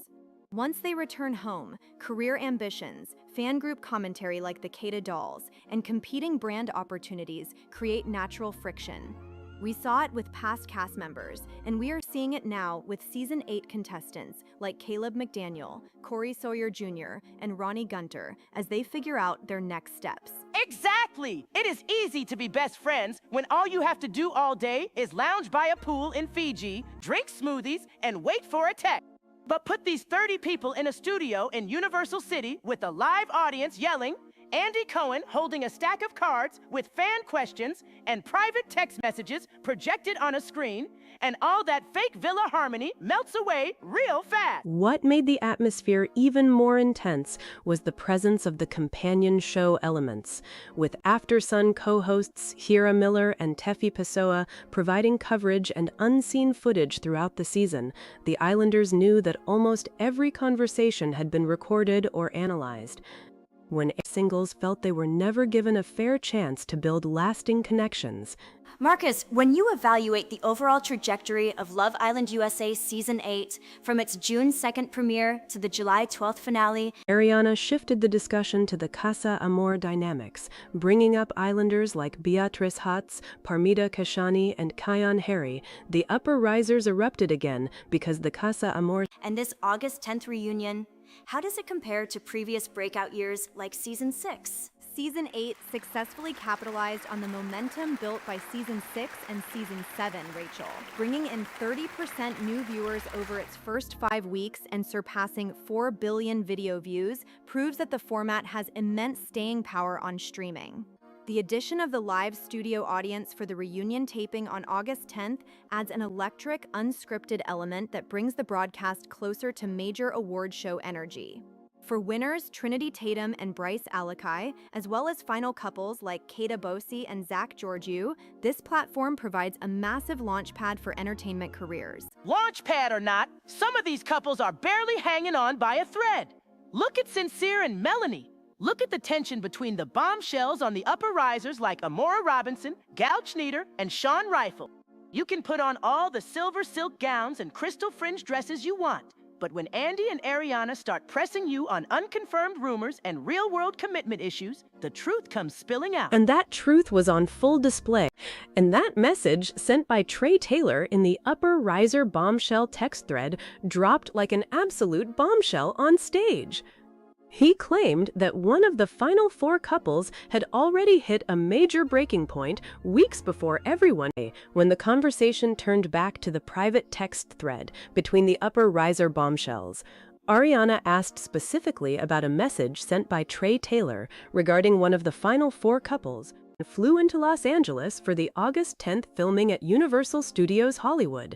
Once they return home, career ambitions, fan group commentary like the Kata dolls, and competing brand opportunities create natural friction. We saw it with past cast members, and we are seeing it now with Season 8 contestants like Caleb McDaniel, Corey Sawyer Jr., and Ronnie Gunter as they figure out their next steps. Exactly! It is easy to be best friends when all you have to do all day is lounge by a pool in Fiji, drink smoothies, and wait for a text. But put these 30 people in a studio in Universal City with a live audience yelling, Andy Cohen holding a stack of cards with fan questions and private text messages projected on a screen, and all that fake villa harmony melts away real fast. What made the atmosphere even more intense was the presence of the companion show elements, with After Sun co-hosts Hira Miller and Tefi Pessoa providing coverage and unseen footage throughout the season. The Islanders knew that almost every conversation had been recorded or analyzed. When singles felt they were never given a fair chance to build lasting connections. Marcus, when you evaluate the overall trajectory of Love Island USA Season 8, from its June 2nd premiere to the July 12th finale, Ariana shifted the discussion to the Casa Amor dynamics, bringing up islanders like Beatrice Hatz, Parmita Kashani, and Kian Harry. The upper risers erupted again because the Casa Amor and this August 10th reunion, how does it compare to previous breakout years like Season 6? Season 8 successfully capitalized on the momentum built by Season 6 and Season 7, Rachel, bringing in 30% new viewers over its first 5 weeks and surpassing 4 billion video views proves that the format has immense staying power on streaming. The addition of the live studio audience for the reunion taping on August 10th adds an electric, unscripted element that brings the broadcast closer to major award show energy. For winners Trinity Tatum and Bryce Alakai, as well as final couples like Kata Bosi and Zach Georgiou, this platform provides a massive launchpad for entertainment careers. Launchpad or not, some of these couples are barely hanging on by a thread. Look at Sincere and Melanie. Look at the tension between the bombshells on the upper risers like Amora Robinson, Gal Schneider, and Sean Rifle. You can put on all the silver silk gowns and crystal fringe dresses you want, but when Andy and Ariana start pressing you on unconfirmed rumors and real-world commitment issues, the truth comes spilling out. And that truth was on full display. And that message, sent by Trey Taylor in the upper riser bombshell text thread, dropped like an absolute bombshell on stage. He claimed that one of the final 4 couples had already hit a major breaking point weeks before everyone, when the conversation turned back to the private text thread between the upper riser bombshells. Ariana asked specifically about a message sent by Trey Taylor regarding one of the final 4 couples and flew into Los Angeles for the August 10th filming at Universal Studios Hollywood.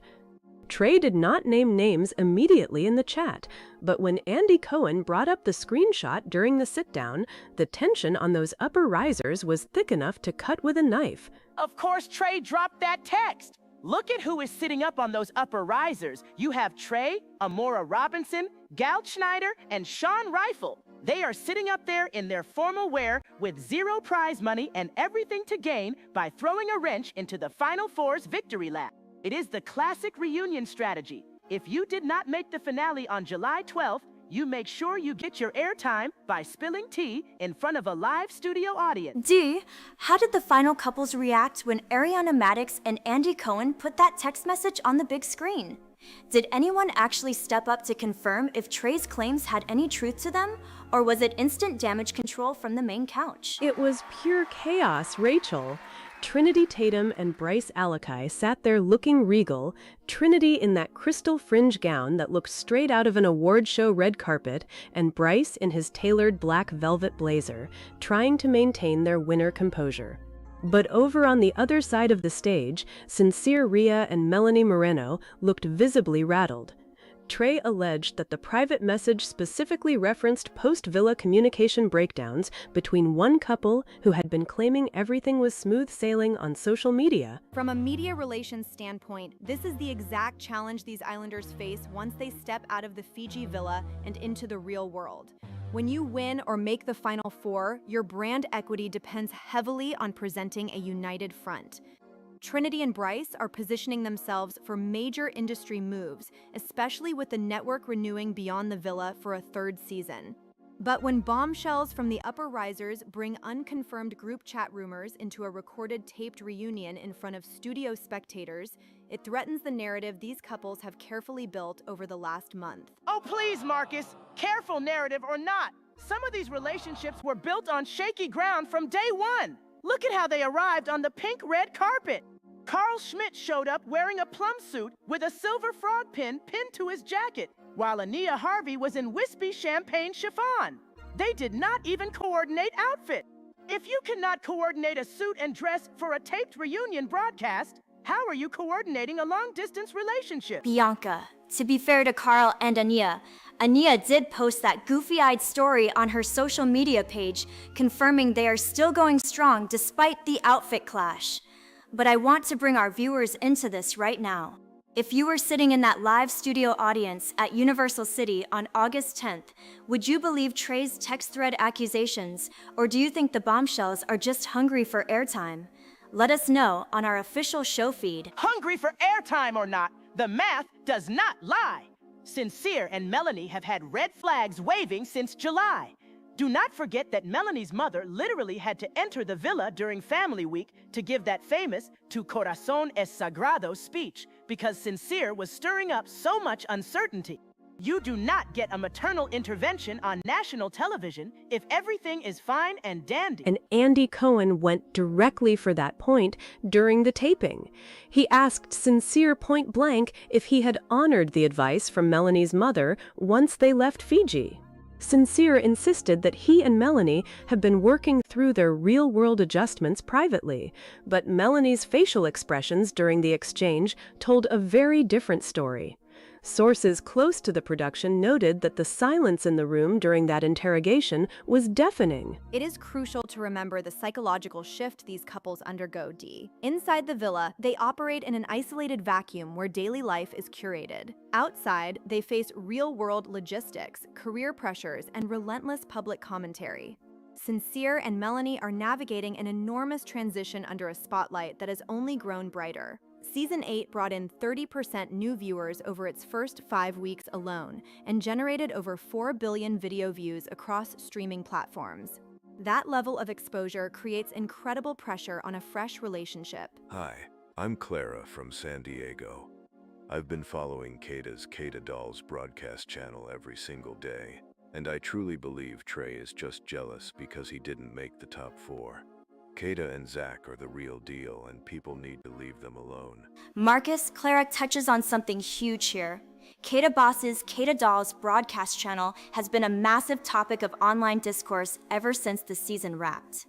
Trey did not name names immediately in the chat, but when Andy Cohen brought up the screenshot during the sit-down, the tension on those upper risers was thick enough to cut with a knife. Of course, Trey dropped that text. Look at who is sitting up on those upper risers. You have Trey, Amora Robinson, Gal Schneider, and Sean Rifle. They are sitting up there in their formal wear with 0 prize money and everything to gain by throwing a wrench into the Final Four's victory lap. It is the classic reunion strategy. If you did not make the finale on July 12th, you make sure you get your airtime by spilling tea in front of a live studio audience. How did the final couples react when Ariana Madix and Andy Cohen put that text message on the big screen? Did anyone actually step up to confirm if Trey's claims had any truth to them, or was it instant damage control from the main couch? It was pure chaos, Rachel. Trinity Tatum and Bryce Alakai sat there looking regal, Trinity in that crystal fringe gown that looked straight out of an award show red carpet, and Bryce in his tailored black velvet blazer, trying to maintain their winner composure. But over on the other side of the stage, Sincere Rhea and Melanie Moreno looked visibly rattled. Trey alleged that the private message specifically referenced post-villa communication breakdowns between one couple who had been claiming everything was smooth sailing on social media. From a media relations standpoint, this is the exact challenge these Islanders face once they step out of the Fiji villa and into the real world. When you win or make the Final Four, your brand equity depends heavily on presenting a united front. Trinity and Bryce are positioning themselves for major industry moves, especially with the network renewing Beyond the Villa for a third season. But when bombshells from the upper risers bring unconfirmed group chat rumors into a recorded taped reunion in front of studio spectators, it threatens the narrative these couples have carefully built over the last month. Oh, please, Marcus. Careful narrative or not, some of these relationships were built on shaky ground from day one. Look at how they arrived on the pink red carpet. Carl Schmidt showed up wearing a plum suit with a silver frog pin pinned to his jacket, while Ania Harvey was in wispy champagne chiffon. They did not even coordinate outfit. If you cannot coordinate a suit and dress for a taped reunion broadcast, how are you coordinating a long-distance relationship? Bianca, to be fair to Carl and Ania did post that goofy-eyed story on her social media page, confirming they are still going strong despite the outfit clash. But I want to bring our viewers into this right now. If you were sitting in that live studio audience at Universal City on August 10th, would you believe Trey's text thread accusations, or do you think the bombshells are just hungry for airtime? Let us know on our official show feed. Hungry for airtime or not, the math does not lie. Sincere and Melanie have had red flags waving since July. Do not forget that Melanie's mother literally had to enter the villa during Family Week to give that famous "Tu corazón es sagrado" speech because Sincere was stirring up so much uncertainty. You do not get a maternal intervention on national television if everything is fine and dandy. And Andy Cohen went directly for that point during the taping. He asked Sincere point blank if he had honored the advice from Melanie's mother once they left Fiji. Sincere insisted that he and Melanie have been working through their real-world adjustments privately, but Melanie's facial expressions during the exchange told a very different story. Sources close to the production noted that the silence in the room during that interrogation was deafening. It is crucial to remember the psychological shift these couples undergo, Dee. Inside the villa, they operate in an isolated vacuum where daily life is curated. Outside, they face real-world logistics, career pressures, and relentless public commentary. Sincere and Melanie are navigating an enormous transition under a spotlight that has only grown brighter. Season 8 brought in 30% new viewers over its first 5 weeks alone and generated over 4 billion video views across streaming platforms. That level of exposure creates incredible pressure on a fresh relationship. Hi, I'm Clara from San Diego. I've been following Kata's Kata Dolls broadcast channel every single day, and I truly believe Trey is just jealous because he didn't make the top 4. Kata and Zach are the real deal, and people need to leave them alone. Marcus, Clara touches on something huge here. Kata Boss's Kata Dolls broadcast channel has been a massive topic of online discourse ever since the season wrapped.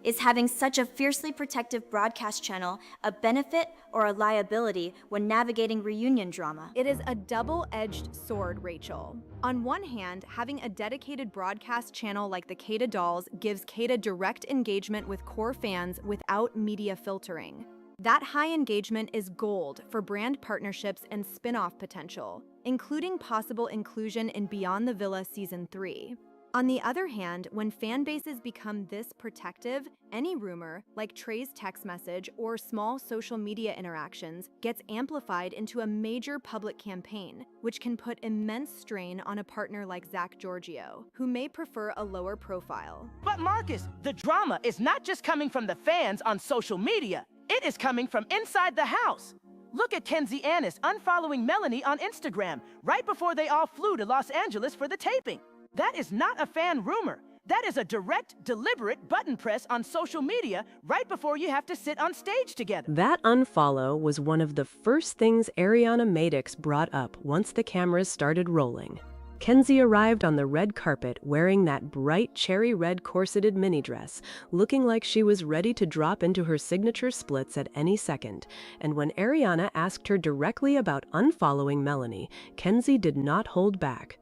Is having such a fiercely protective broadcast channel a benefit or a liability when navigating reunion drama? It is a double-edged sword, Rachel. On one hand, having a dedicated broadcast channel like the Kata Dolls gives Kata direct engagement with core fans without media filtering. That high engagement is gold for brand partnerships and spin-off potential, including possible inclusion in Beyond the Villa Season 3. On the other hand, when fan bases become this protective, any rumor, like Trey's text message or small social media interactions, gets amplified into a major public campaign, which can put immense strain on a partner like Zach Giorgio, who may prefer a lower profile. But Marcus, the drama is not just coming from the fans on social media. It is coming from inside the house. Look at Kenzie Annis unfollowing Melanie on Instagram right before they all flew to Los Angeles for the taping. That is not a fan rumor. That is a direct, deliberate button press on social media right before you have to sit on stage together. That unfollow was one of the first things Ariana Madix brought up once the cameras started rolling. Kenzie arrived on the red carpet wearing that bright cherry red corseted mini dress, looking like she was ready to drop into her signature splits at any second. And when Ariana asked her directly about unfollowing Melanie, Kenzie did not hold back.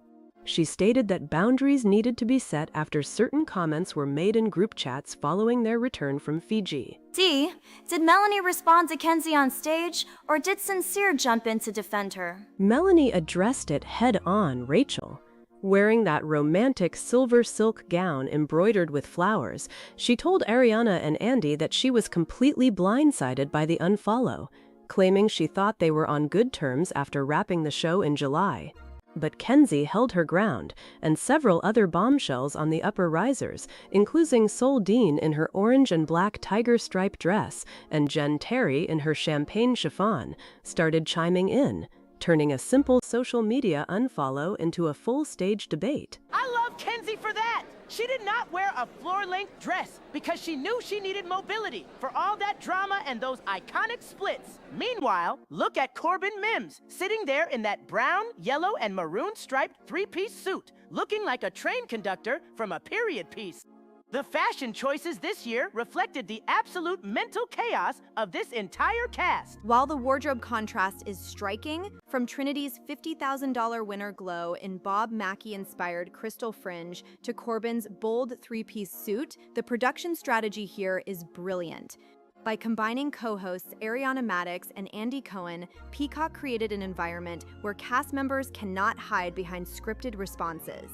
She stated that boundaries needed to be set after certain comments were made in group chats following their return from Fiji. D, did Melanie respond to Kenzie on stage, or did Sincere jump in to defend her? Melanie addressed it head-on, Rachel. Wearing that romantic silver silk gown embroidered with flowers, she told Ariana and Andy that she was completely blindsided by the unfollow, claiming she thought they were on good terms after wrapping the show in July. But Kenzie held her ground, and several other bombshells on the upper risers, including Sol Dean in her orange and black tiger stripe dress and Jen Terry in her champagne chiffon, started chiming in, turning a simple social media unfollow into a full-stage debate. I love Kenzie for that. She did not wear a floor-length dress because she knew she needed mobility for all that drama and those iconic splits. Meanwhile, look at Corbin Mims sitting there in that brown, yellow, and maroon striped three-piece suit, looking like a train conductor from a period piece. The fashion choices this year reflected the absolute mental chaos of this entire cast. While the wardrobe contrast is striking, from Trinity's $50,000 winner glow in Bob Mackie-inspired crystal fringe to Corbin's bold three-piece suit, the production strategy here is brilliant. By combining co-hosts Ariana Madix and Andy Cohen, Peacock created an environment where cast members cannot hide behind scripted responses.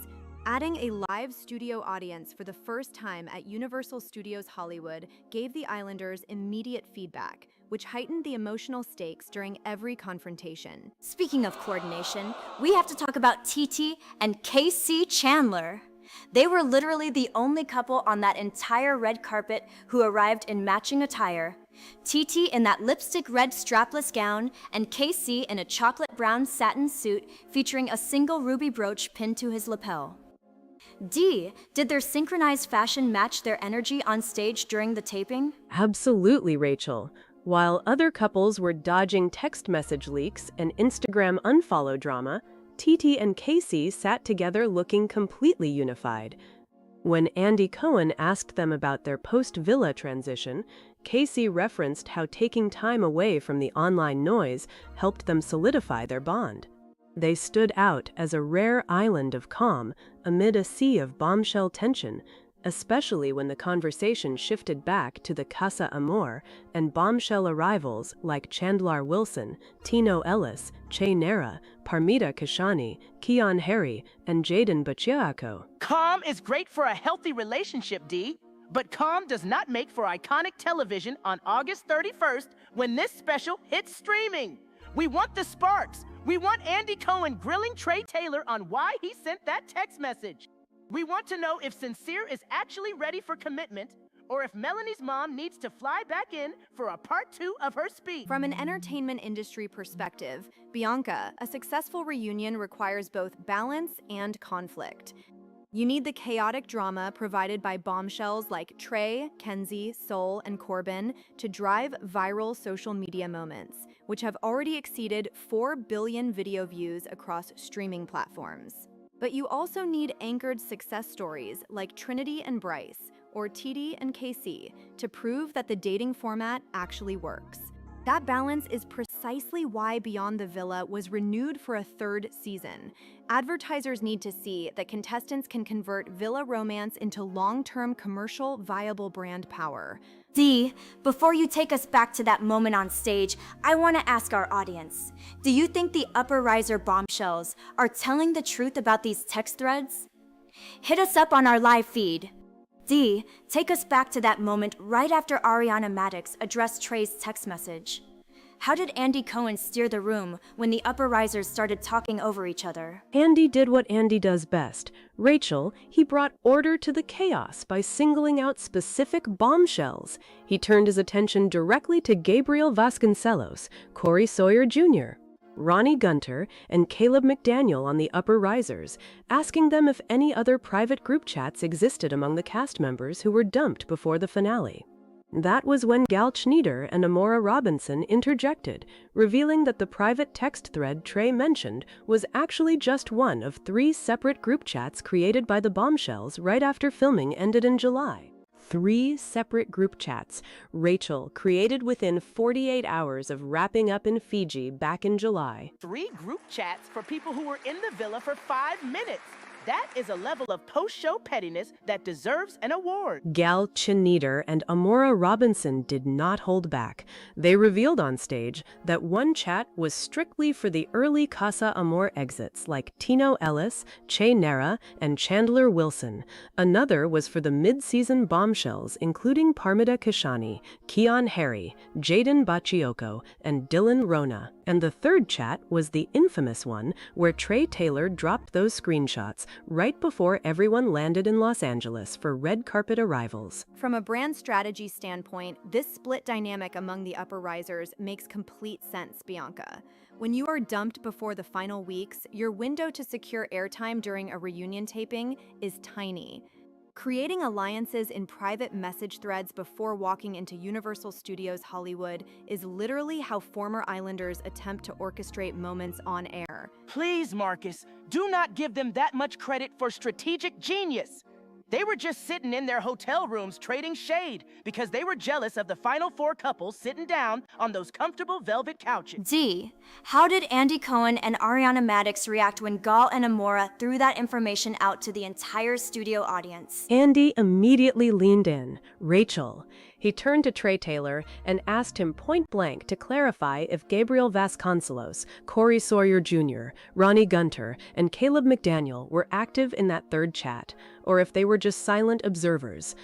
Adding a live studio audience for the first time at Universal Studios Hollywood gave the Islanders immediate feedback, which heightened the emotional stakes during every confrontation. Speaking of coordination, we have to talk about TT and KC Chandler. They were literally the only couple on that entire red carpet who arrived in matching attire. TT in that lipstick red strapless gown, and KC in a chocolate brown satin suit featuring a single ruby brooch pinned to his lapel. D, did their synchronized fashion match their energy on stage during the taping? Absolutely, Rachel. While other couples were dodging text message leaks and Instagram unfollow drama, TT and Casey sat together looking completely unified. When Andy Cohen asked them about their post-villa transition, Casey referenced how taking time away from the online noise helped them solidify their bond. They stood out as a rare island of calm amid a sea of bombshell tension, especially when the conversation shifted back to the Casa Amor and bombshell arrivals like Chandler Wilson, Tino Ellis, Che Nera, Parmita Kashani, Keon Harry, and Jaden Bachiako. Calm is great for a healthy relationship, D. But calm does not make for iconic television on August 31st when this special hits streaming. We want the sparks. We want Andy Cohen grilling Trey Taylor on why he sent that text message. We want to know if Sincere is actually ready for commitment, or if Melanie's mom needs to fly back in for a part 2 of her speech. From an entertainment industry perspective, Bianca, a successful reunion requires both balance and conflict. You need the chaotic drama provided by bombshells like Trey, Kenzie, Sol, and Corbin to drive viral social media moments, which have already exceeded 4 billion video views across streaming platforms. But you also need anchored success stories like Trinity and Bryce, or TD and KC, to prove that the dating format actually works. That balance is precisely why Beyond the Villa was renewed for a 3rd season. Advertisers need to see that contestants can convert villa romance into long-term commercial viable brand power. D, before you take us back to that moment on stage, I want to ask our audience, do you think the upper riser bombshells are telling the truth about these text threads? Hit us up on our live feed. D, take us back to that moment right after Ariana Madix addressed Trey's text message. How did Andy Cohen steer the room when the upper risers started talking over each other? Andy did what Andy does best. Rachel, he brought order to the chaos by singling out specific bombshells. He turned his attention directly to Gabriel Vasconcelos, Corey Sawyer Jr., Ronnie Gunter, and Caleb McDaniel on the upper risers, asking them if any other private group chats existed among the cast members who were dumped before the finale. That was when Gal Schneider and Amora Robinson interjected, revealing that the private text thread Trey mentioned was actually just one of 3 separate group chats created by the Bombshells right after filming ended in July. 3 separate group chats, Rachel, created within 48 hours of wrapping up in Fiji back in July. 3 group chats for people who were in the villa for 5 minutes. That is a level of post-show pettiness that deserves an award. Gal Schneider and Amora Robinson did not hold back. They revealed on stage that one chat was strictly for the early Casa Amor exits like Tino Ellis, Che Nara, and Chandler Wilson. Another was for the mid-season bombshells including Parmida Kashani, Keon Harry, Jaden Bachioko, and Dylan Rona. And the third chat was the infamous one where Trey Taylor dropped those screenshots right before everyone landed in Los Angeles for red carpet arrivals. From a brand strategy standpoint, this split dynamic among the upper risers makes complete sense, Bianca. When you are dumped before the final weeks, your window to secure airtime during a reunion taping is tiny. Creating alliances in private message threads before walking into Universal Studios Hollywood is literally how former Islanders attempt to orchestrate moments on air. Please, Marcus, do not give them that much credit for strategic genius. They were just sitting in their hotel rooms trading shade because they were jealous of the final 4 couples sitting down on those comfortable velvet couches. D. How did Andy Cohen and Ariana Madix react when Gal and Amora threw that information out to the entire studio audience? Andy immediately leaned in. Rachel. He turned to Trey Taylor and asked him point blank to clarify if Gabriel Vasconcelos, Corey Sawyer Jr., Ronnie Gunter, and Caleb McDaniel were active in that third chat, or if they were just silent observers.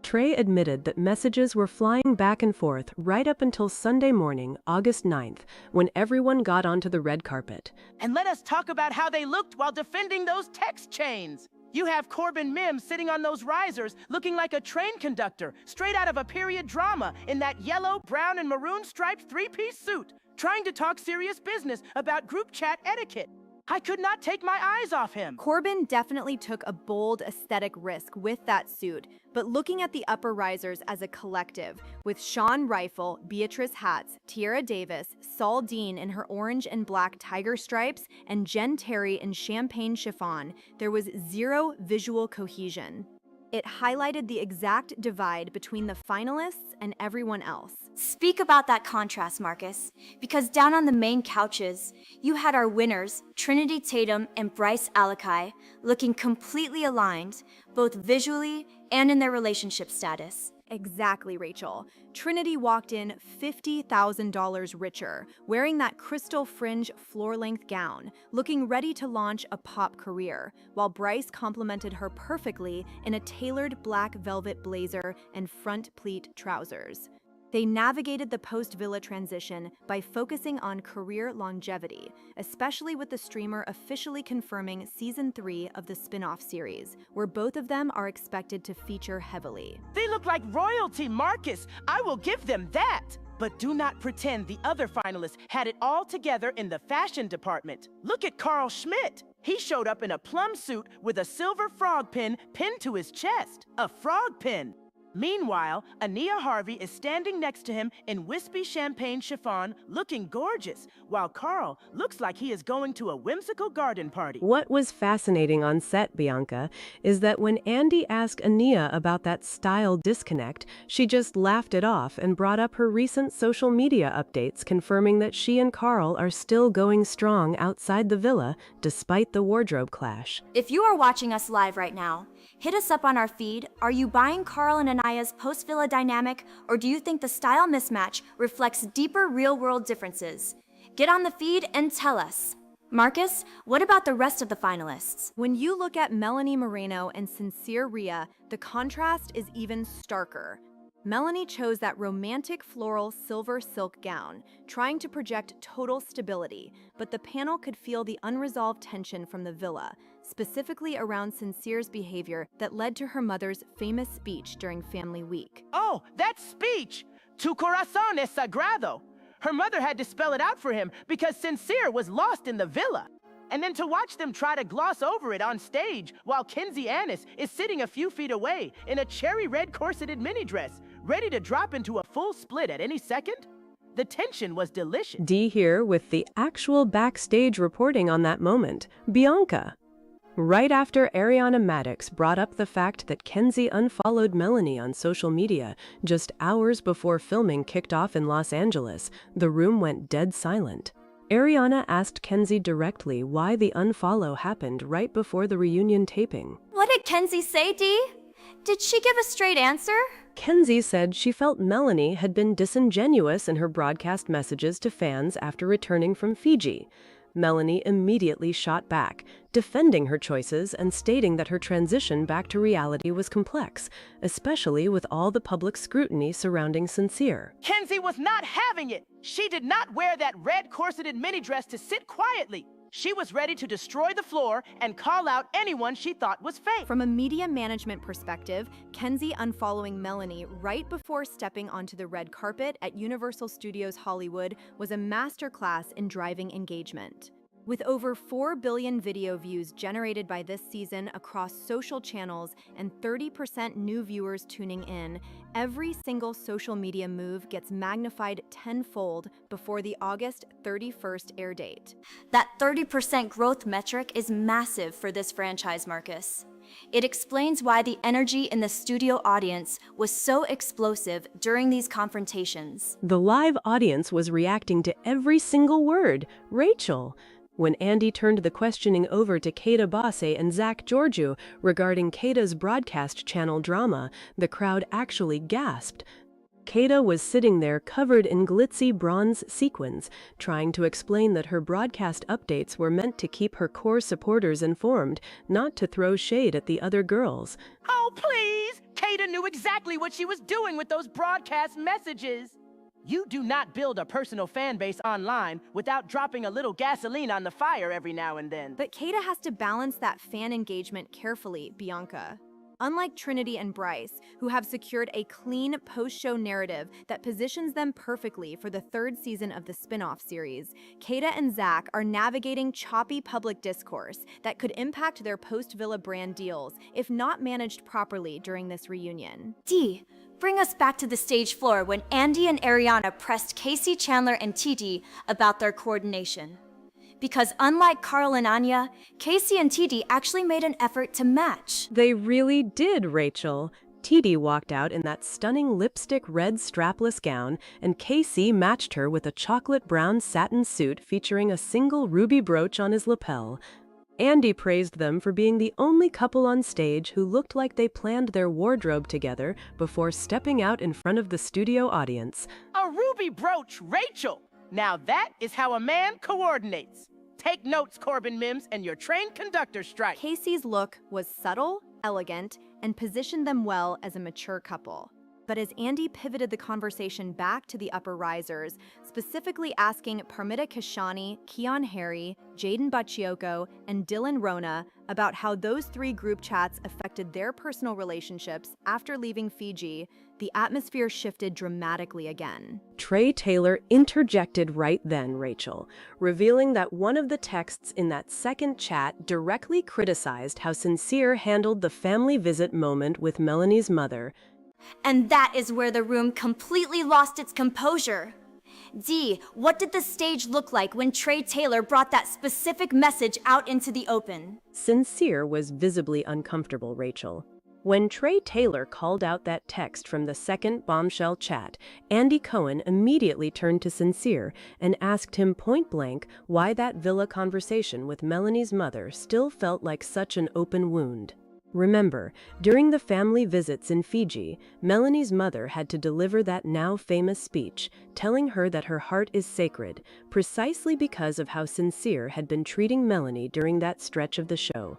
Trey admitted that messages were flying back and forth right up until Sunday morning, August 9th, when everyone got onto the red carpet. And let us talk about how they looked while defending those text chains. You have Corbin Mims sitting on those risers looking like a train conductor straight out of a period drama in that yellow, brown, and maroon striped 3-piece suit, trying to talk serious business about group chat etiquette. I could not take my eyes off him. Corbin definitely took a bold aesthetic risk with that suit, but looking at the upper risers as a collective, with Sean Rifle, Beatrice Hatz, Tierra Davis, Saul Dean in her orange and black tiger stripes, and Jen Terry in champagne chiffon, there was zero visual cohesion. It highlighted the exact divide between the finalists and everyone else. Speak about that contrast, Marcus, because down on the main couches, you had our winners, Trinity Tatum and Bryce Alakai, looking completely aligned, both visually and in their relationship status. Exactly, Rachel. Trinity walked in $50,000 richer, wearing that crystal fringe floor-length gown, looking ready to launch a pop career, while Bryce complimented her perfectly in a tailored black velvet blazer and front pleat trousers. They navigated the post-Villa transition by focusing on career longevity, especially with the streamer officially confirming Season 3 of the spin-off series, where both of them are expected to feature heavily. They look like royalty, Marcus. I will give them that. But do not pretend the other finalists had it all together in the fashion department. Look at Carl Schmidt. He showed up in a plum suit with a silver frog pin pinned to his chest. A frog pin. Meanwhile, Ania Harvey is standing next to him in wispy champagne chiffon, looking gorgeous, while Carl looks like he is going to a whimsical garden party. What was fascinating on set, Bianca, is that when Andy asked Ania about that style disconnect, she just laughed it off and brought up her recent social media updates confirming that she and Carl are still going strong outside the villa, despite the wardrobe clash. If you are watching us live right now, hit us up on our feed. Are you buying Carl and Ania's post-Villa dynamic, or do you think the style mismatch reflects deeper real-world differences? Get on the feed and tell us. Marcus, what about the rest of the finalists? When you look at Melanie Moreno and Sincere Rhea, the contrast is even starker. Melanie chose that romantic floral silver silk gown, trying to project total stability, but the panel could feel the unresolved tension from the villa, specifically around Sincere's behavior that led to her mother's famous speech during Family Week. Oh, that speech! Tu corazón es sagrado! Her mother had to spell it out for him because Sincere was lost in the villa. And then to watch them try to gloss over it on stage while Kinsey Annis is sitting a few feet away in a cherry red corseted mini dress, ready to drop into a full split at any second. The tension was delicious. D here with the actual backstage reporting on that moment. Bianca. Right after Ariana Maddox brought up the fact that Kenzie unfollowed Melanie on social media just hours before filming kicked off in Los Angeles, the room went dead silent. Ariana asked Kenzie directly why the unfollow happened right before the reunion taping. What did Kenzie say, Dee? Did she give a straight answer? Kenzie said she felt Melanie had been disingenuous in her broadcast messages to fans after returning from Fiji. Melanie immediately shot back, defending her choices and stating that her transition back to reality was complex, especially with all the public scrutiny surrounding Sincere. Kenzie was not having it. She did not wear that red corseted mini dress to sit quietly. She was ready to destroy the floor and call out anyone she thought was fake. From a media management perspective, Kenzie unfollowing Melanie right before stepping onto the red carpet at Universal Studios Hollywood was a masterclass in driving engagement. With over 4 billion video views generated by this season across social channels and 30% new viewers tuning in, every single social media move gets magnified tenfold before the August 31st air date. That 30% growth metric is massive for this franchise, Marcus. It explains why the energy in the studio audience was so explosive during these confrontations. The live audience was reacting to every single word. Rachel. When Andy turned the questioning over to Kata Basse and Zach Georgiou regarding Kata's broadcast channel drama, the crowd actually gasped. Kata was sitting there covered in glitzy bronze sequins, trying to explain that her broadcast updates were meant to keep her core supporters informed, not to throw shade at the other girls. Oh, please! Kata knew exactly what she was doing with those broadcast messages. You do not build a personal fan base online without dropping a little gasoline on the fire every now and then. But Kata has to balance that fan engagement carefully, Bianca. Unlike Trinity and Bryce, who have secured a clean post-show narrative that positions them perfectly for the third season of the spin-off series, Kata and Zach are navigating choppy public discourse that could impact their post-Villa brand deals if not managed properly during this reunion. Dee, bring us back to the stage floor when Andy and Ariana pressed Casey, Chandler, and TD about their coordination. Because unlike Carl and Anya, Casey and TD actually made an effort to match. They really did, Rachel. TD walked out in that stunning lipstick red strapless gown, and Casey matched her with a chocolate brown satin suit featuring a single ruby brooch on his lapel. Andy praised them for being the only couple on stage who looked like they planned their wardrobe together before stepping out in front of the studio audience. A ruby brooch, Rachel! Now that is how a man coordinates. Take notes, Corbin Mims, and your trained conductor strike. Casey's look was subtle, elegant, and positioned them well as a mature couple. But as Andy pivoted the conversation back to the upper risers, specifically asking Parmita Kashani, Keon Harry, Jaden Bachioco, and Dylan Rona about how those three group chats affected their personal relationships after leaving Fiji, the atmosphere shifted dramatically again. Trey Taylor interjected right then, Rachel, revealing that one of the texts in that second chat directly criticized how Sincere handled the family visit moment with Melanie's mother. And that is where the room completely lost its composure. Dee, what did the stage look like when Trey Taylor brought that specific message out into the open? Sincere was visibly uncomfortable, Rachel. When Trey Taylor called out that text from the second bombshell chat, Andy Cohen immediately turned to Sincere and asked him point-blank why that villa conversation with Melanie's mother still felt like such an open wound. Remember, during the family visits in Fiji, Melanie's mother had to deliver that now famous speech, telling her that her heart is sacred, precisely because of how Sincere had been treating Melanie during that stretch of the show.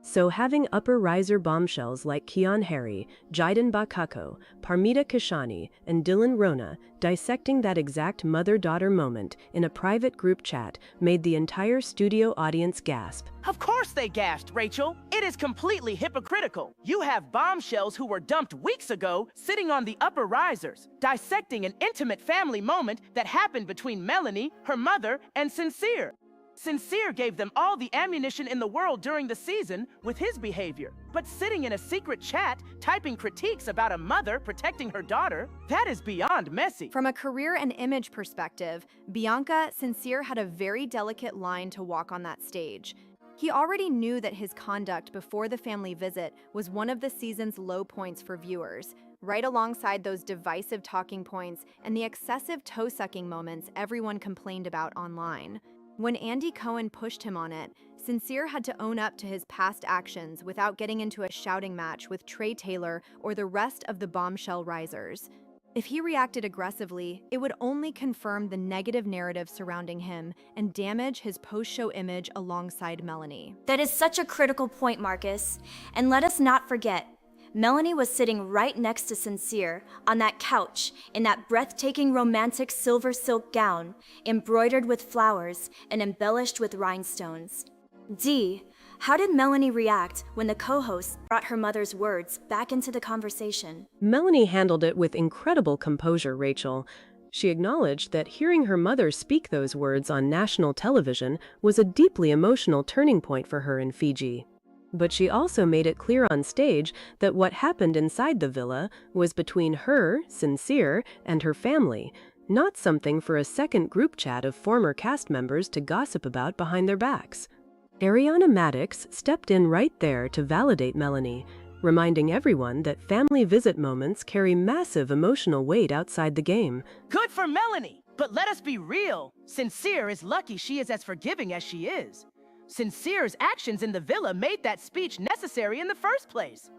So having upper riser bombshells like Keon Harry, Jaden Bakako, Parmita Kashani, and Dylan Rona dissecting that exact mother-daughter moment in a private group chat made the entire studio audience gasp. Of course they gasped, Rachel. It is completely hypocritical. You have bombshells who were dumped weeks ago sitting on the upper risers, dissecting an intimate family moment that happened between Melanie, her mother, and Sincere. Sincere gave them all the ammunition in the world during the season with his behavior. But sitting in a secret chat, typing critiques about a mother protecting her daughter, that is beyond messy. From a career and image perspective, Bianca Sincere had a very delicate line to walk on that stage. He already knew that his conduct before the family visit was one of the season's low points for viewers, right alongside those divisive talking points and the excessive toe-sucking moments everyone complained about online. When Andy Cohen pushed him on it, Sincere had to own up to his past actions without getting into a shouting match with Trey Taylor or the rest of the bombshell risers. If he reacted aggressively, it would only confirm the negative narrative surrounding him and damage his post-show image alongside Melanie. That is such a critical point, Marcus. And let us not forget, Melanie was sitting right next to Sincere on that couch in that breathtaking romantic silver silk gown, embroidered with flowers and embellished with rhinestones. D, how did Melanie react when the co-host brought her mother's words back into the conversation? Melanie handled it with incredible composure, Rachel. She acknowledged that hearing her mother speak those words on national television was a deeply emotional turning point for her in Fiji. But she also made it clear on stage that what happened inside the villa was between her, Sincere, and her family, not something for a second group chat of former cast members to gossip about behind their backs. Ariana Maddox stepped in right there to validate Melanie, reminding everyone that family visit moments carry massive emotional weight outside the game. Good for Melanie! But let us be real. Sincere is lucky she is as forgiving as she is. Sincere's actions in the villa made that speech necessary in the first place.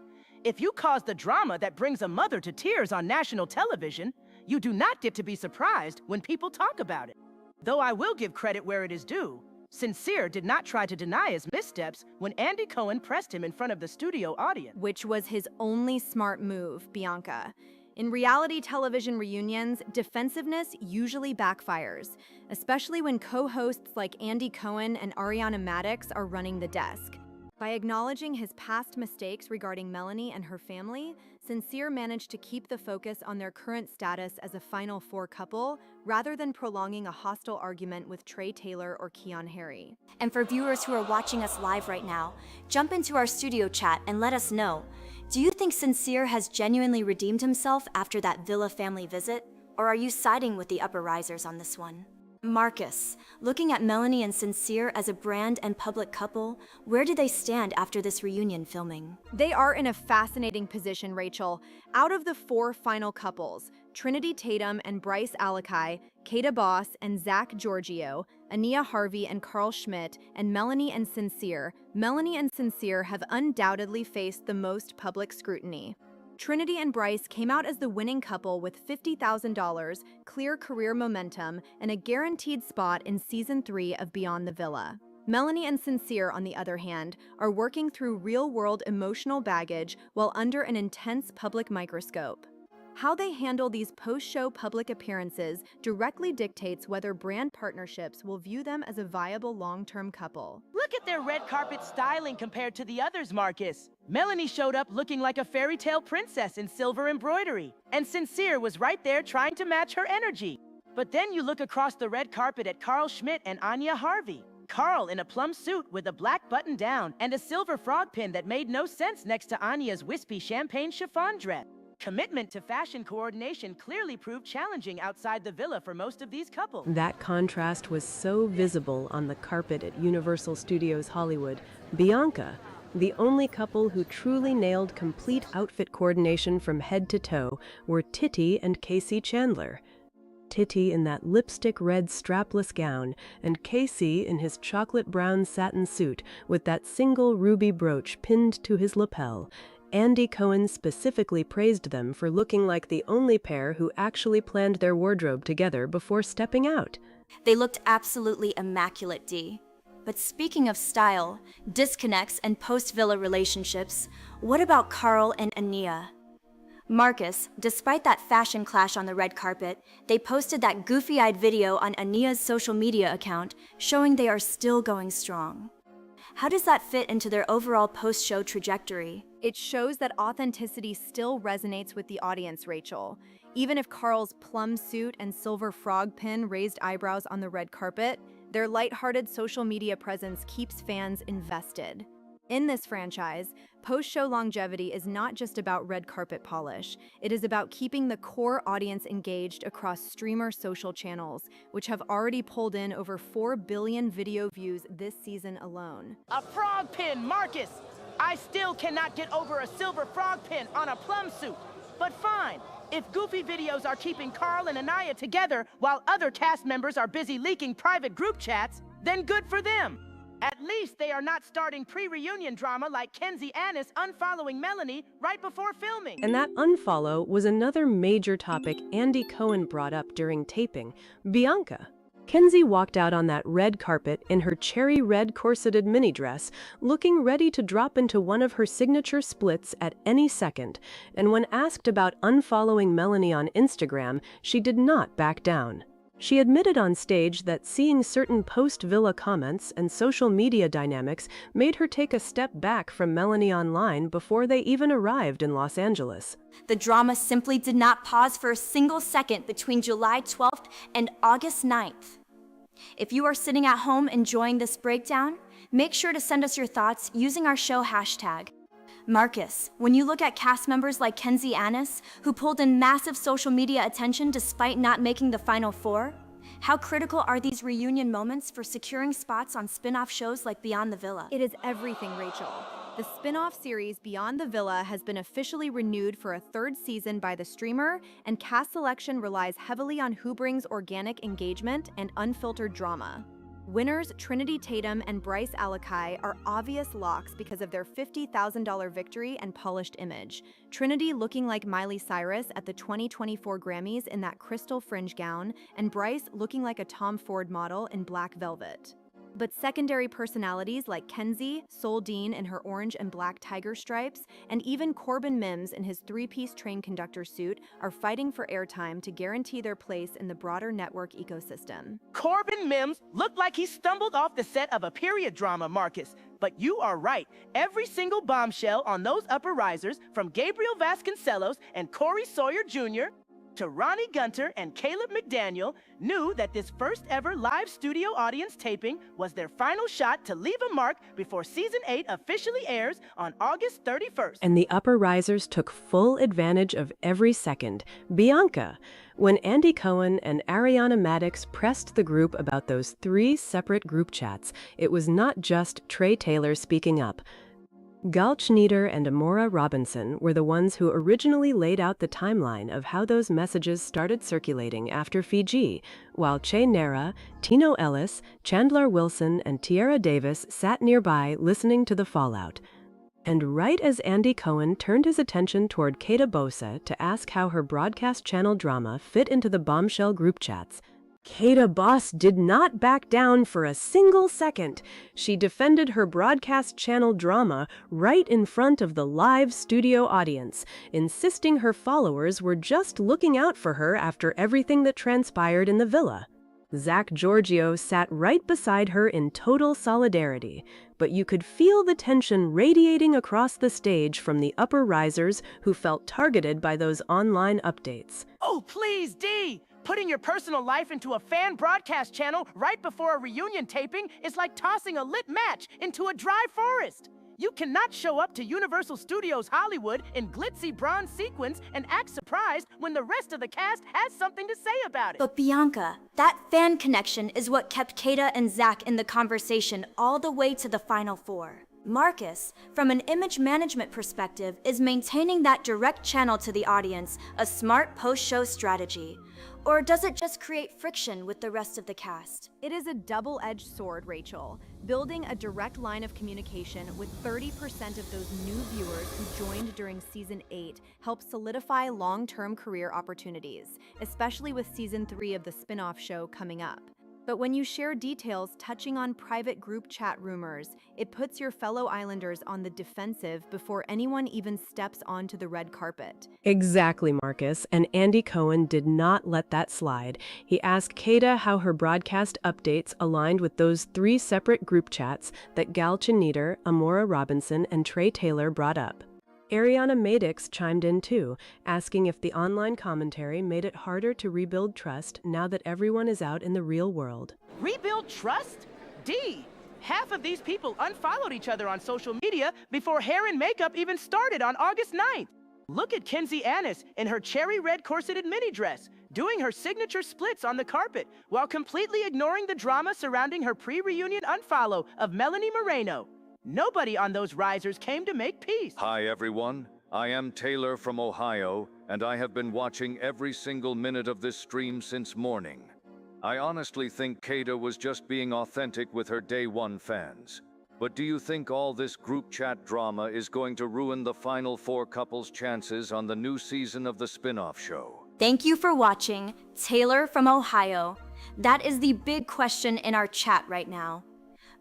If you cause the drama that brings a mother to tears on national television, you do not get to be surprised when people talk about it. Though I will give credit where it is due, Sincere did not try to deny his missteps when Andy Cohen pressed him in front of the studio audience. Which was his only smart move, Bianca. In reality television reunions, defensiveness usually backfires, especially when co-hosts like Andy Cohen and Ariana Maddox are running the desk. By acknowledging his past mistakes regarding Melanie and her family, Sincere managed to keep the focus on their current status as a Final Four couple, rather than prolonging a hostile argument with Trey Taylor or Keon Harry. And for viewers who are watching us live right now, jump into our studio chat and let us know. Do you think Sincere has genuinely redeemed himself after that Villa family visit? Or are you siding with the upper risers on this one? Marcus, looking at Melanie and Sincere as a brand and public couple, where do they stand after this reunion filming? They are in a fascinating position, Rachel. Out of the 4 final couples, Trinity Tatum and Bryce Alakai, Kata Boss and Zach Giorgio, Ania Harvey and Carl Schmidt, and Melanie and Sincere have undoubtedly faced the most public scrutiny. Trinity and Bryce came out as the winning couple with $50,000, clear career momentum, and a guaranteed spot in Season 3 of Beyond the Villa. Melanie and Sincere, on the other hand, are working through real-world emotional baggage while under an intense public microscope. How they handle these post-show public appearances directly dictates whether brand partnerships will view them as a viable long-term couple. Look at their red carpet styling compared to the others, Marcus. Melanie showed up looking like a fairy tale princess in silver embroidery, and Sincere was right there trying to match her energy. But then you look across the red carpet at Carl Schmidt and Ania Harvey. Carl in a plum suit with a black button down and a silver frog pin that made no sense next to Ania's wispy champagne chiffon dress. Commitment to fashion coordination clearly proved challenging outside the villa for most of these couples. That contrast was so visible on the carpet at Universal Studios Hollywood. Bianca, the only couple who truly nailed complete outfit coordination from head to toe, were Titty and Casey Chandler. Titty in that lipstick red strapless gown, and Casey in his chocolate brown satin suit with that single ruby brooch pinned to his lapel. Andy Cohen specifically praised them for looking like the only pair who actually planned their wardrobe together before stepping out. They looked absolutely immaculate, D. But speaking of style, disconnects, and post-villa relationships, what about Carl and Ania? Marcus, despite that fashion clash on the red carpet, they posted that goofy-eyed video on Ania's social media account showing they are still going strong. How does that fit into their overall post-show trajectory? It shows that authenticity still resonates with the audience, Rachel. Even if Carl's plum suit and silver frog pin raised eyebrows on the red carpet, Their lighthearted social media presence keeps fans invested. In this franchise, post-show longevity is not just about red carpet polish. It is about keeping the core audience engaged across streamer social channels, which have already pulled in over 4 billion video views this season alone. A frog pin, Marcus! I still cannot get over a silver frog pin on a plum suit. But fine, if Goofy videos are keeping Carl and Anaya together while other cast members are busy leaking private group chats, then good for them. At least they are not starting pre-reunion drama like Kenzie Annis unfollowing Melanie right before filming. And that unfollow was another major topic Andy Cohen brought up during taping, Bianca. Kenzie walked out on that red carpet in her cherry red corseted mini dress, looking ready to drop into one of her signature splits at any second. And when asked about unfollowing Melanie on Instagram, she did not back down. She admitted on stage that seeing certain post-Villa comments and social media dynamics made her take a step back from Melanie online before they even arrived in Los Angeles. The drama simply did not pause for a single second between July 12th and August 9th. If you are sitting at home enjoying this breakdown, make sure to send us your thoughts using our show hashtag. Marcus, when you look at cast members like Kenzie Annis, who pulled in massive social media attention despite not making the Final Four, how critical are these reunion moments for securing spots on spin-off shows like Beyond the Villa? It is everything, Rachel. The spin-off series Beyond the Villa has been officially renewed for a third season by the streamer, and cast selection relies heavily on who brings organic engagement and unfiltered drama. Winners Trinity Tatum and Bryce Alakai are obvious locks because of their $50,000 victory and polished image. Trinity looking like Miley Cyrus at the 2024 Grammys in that crystal fringe gown, and Bryce looking like a Tom Ford model in black velvet. But secondary personalities like Kenzie, Sol Dean in her orange and black tiger stripes, and even Corbin Mims in his three-piece train conductor suit are fighting for airtime to guarantee their place in the broader network ecosystem. Corbin Mims looked like he stumbled off the set of a period drama, Marcus. But you are right. Every single bombshell on those upper risers, from Gabriel Vasconcelos and Corey Sawyer Jr. to Ronnie Gunter and Caleb McDaniel, knew that this first ever live studio audience taping was their final shot to leave a mark before season 8 officially airs on August 31st. And the upper risers took full advantage of every second. Bianca. When Andy Cohen and Ariana Madix pressed the group about those 3 separate group chats, it was not just Trey Taylor speaking up. Gal Schneider and Amora Robinson were the ones who originally laid out the timeline of how those messages started circulating after Fiji, while Che Nara, Tino Ellis, Chandler Wilson, and Tierra Davis sat nearby listening to the fallout. And right as Andy Cohen turned his attention toward Kata Bosa to ask how her broadcast channel drama fit into the bombshell group chats, Kata Boss did not back down for a single second. She defended her broadcast channel drama right in front of the live studio audience, insisting her followers were just looking out for her after everything that transpired in the villa. Zach Giorgio sat right beside her in total solidarity, but you could feel the tension radiating across the stage from the upper risers who felt targeted by those online updates. Oh, please, Dee! Putting your personal life into a fan broadcast channel right before a reunion taping is like tossing a lit match into a dry forest. You cannot show up to Universal Studios Hollywood in glitzy bronze sequins and act surprised when the rest of the cast has something to say about it. But Bianca, that fan connection is what kept Kata and Zach in the conversation all the way to the Final Four. Marcus, from an image management perspective, is maintaining that direct channel to the audience a smart post-show strategy? Or does it just create friction with the rest of the cast? It is a double-edged sword, Rachel. Building a direct line of communication with 30% of those new viewers who joined during Season 8 helps solidify long-term career opportunities, especially with Season 3 of the spin-off show coming up. But when you share details touching on private group chat rumors, it puts your fellow Islanders on the defensive before anyone even steps onto the red carpet. Exactly, Marcus, and Andy Cohen did not let that slide. He asked Kata how her broadcast updates aligned with those 3 separate group chats that Gal Schneider, Amora Robinson, and Trey Taylor brought up. Ariana Madix chimed in too, asking if the online commentary made it harder to rebuild trust now that everyone is out in the real world. Rebuild trust? D. Half of these people unfollowed each other on social media before hair and makeup even started on August 9th. Look at Kenzie Annis in her cherry red corseted mini dress, doing her signature splits on the carpet while completely ignoring the drama surrounding her pre-reunion unfollow of Melanie Moreno. Nobody on those risers came to make peace. Hi everyone, I am Taylor from Ohio, and I have been watching every single minute of this stream since morning. I honestly think Kata was just being authentic with her day one fans. But do you think all this group chat drama is going to ruin the final four couples' chances on the new season of the spin-off show? Thank you for watching, Taylor from Ohio. That is the big question in our chat right now.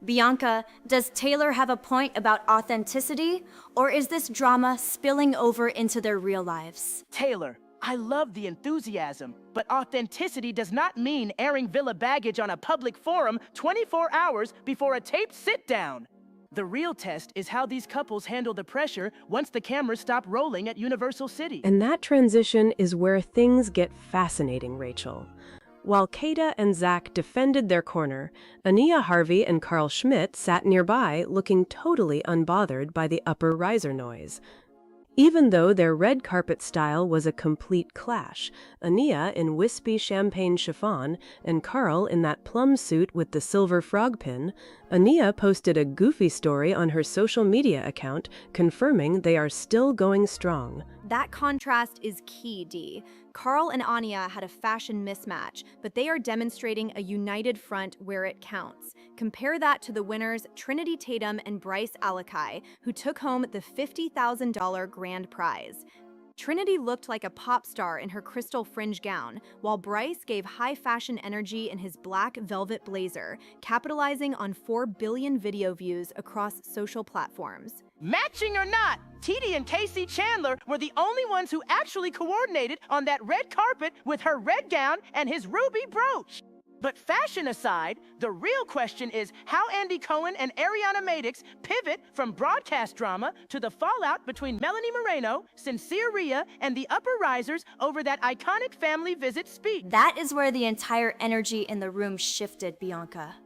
Bianca, does Taylor have a point about authenticity, or is this drama spilling over into their real lives? Taylor, I love the enthusiasm, but authenticity does not mean airing Villa baggage on a public forum 24 hours before a taped sit-down. The real test is how these couples handle the pressure once the cameras stop rolling at Universal City. And that transition is where things get fascinating, Rachel. While Kata and Zach defended their corner, Ania Harvey and Carl Schmidt sat nearby looking totally unbothered by the upper riser noise. Even though their red carpet style was a complete clash, Ania in wispy champagne chiffon and Carl in that plum suit with the silver frog pin, Ania posted a goofy story on her social media account confirming they are still going strong. That contrast is key, Dee. Carl and Anya had a fashion mismatch, but they are demonstrating a united front where it counts. Compare that to the winners Trinity Tatum and Bryce Alakai, who took home the $50,000 grand prize. Trinity looked like a pop star in her crystal fringe gown, while Bryce gave high fashion energy in his black velvet blazer, capitalizing on 4 billion video views across social platforms. Matching or not, TD and Casey Chandler were the only ones who actually coordinated on that red carpet with her red gown and his ruby brooch. But fashion aside, the real question is how Andy Cohen and Ariana Madix pivot from broadcast drama to the fallout between Melanie Moreno, Sincere Rhea, and the upper risers over that iconic family visit speech. That is where the entire energy in the room shifted, Bianca.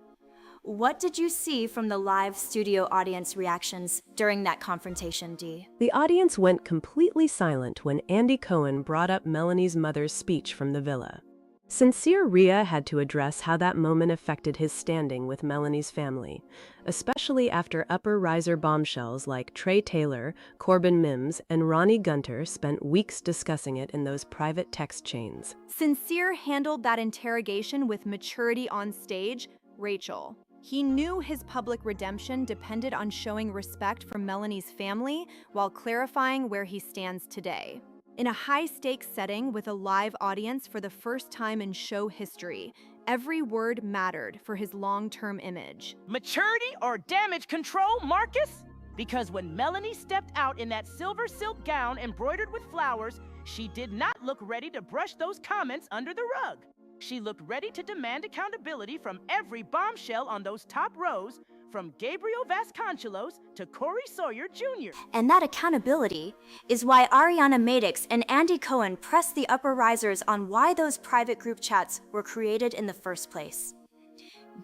What did you see from the live studio audience reactions during that confrontation, Dee? The audience went completely silent when Andy Cohen brought up Melanie's mother's speech from the villa. Sincere Rhea had to address how that moment affected his standing with Melanie's family, especially after upper riser bombshells like Trey Taylor, Corbin Mims, and Ronnie Gunter spent weeks discussing it in those private text chains. Sincere handled that interrogation with maturity on stage, Rachel. He knew his public redemption depended on showing respect for Melanie's family while clarifying where he stands today. In a high-stakes setting with a live audience for the first time in show history, every word mattered for his long-term image. Maturity or damage control, Marcus? Because when Melanie stepped out in that silver silk gown embroidered with flowers, she did not look ready to brush those comments under the rug. She looked ready to demand accountability from every bombshell on those top rows, from Gabriel Vasconcelos to Corey Sawyer Jr. And that accountability is why Ariana Madix and Andy Cohen pressed the upper risers on why those private group chats were created in the first place.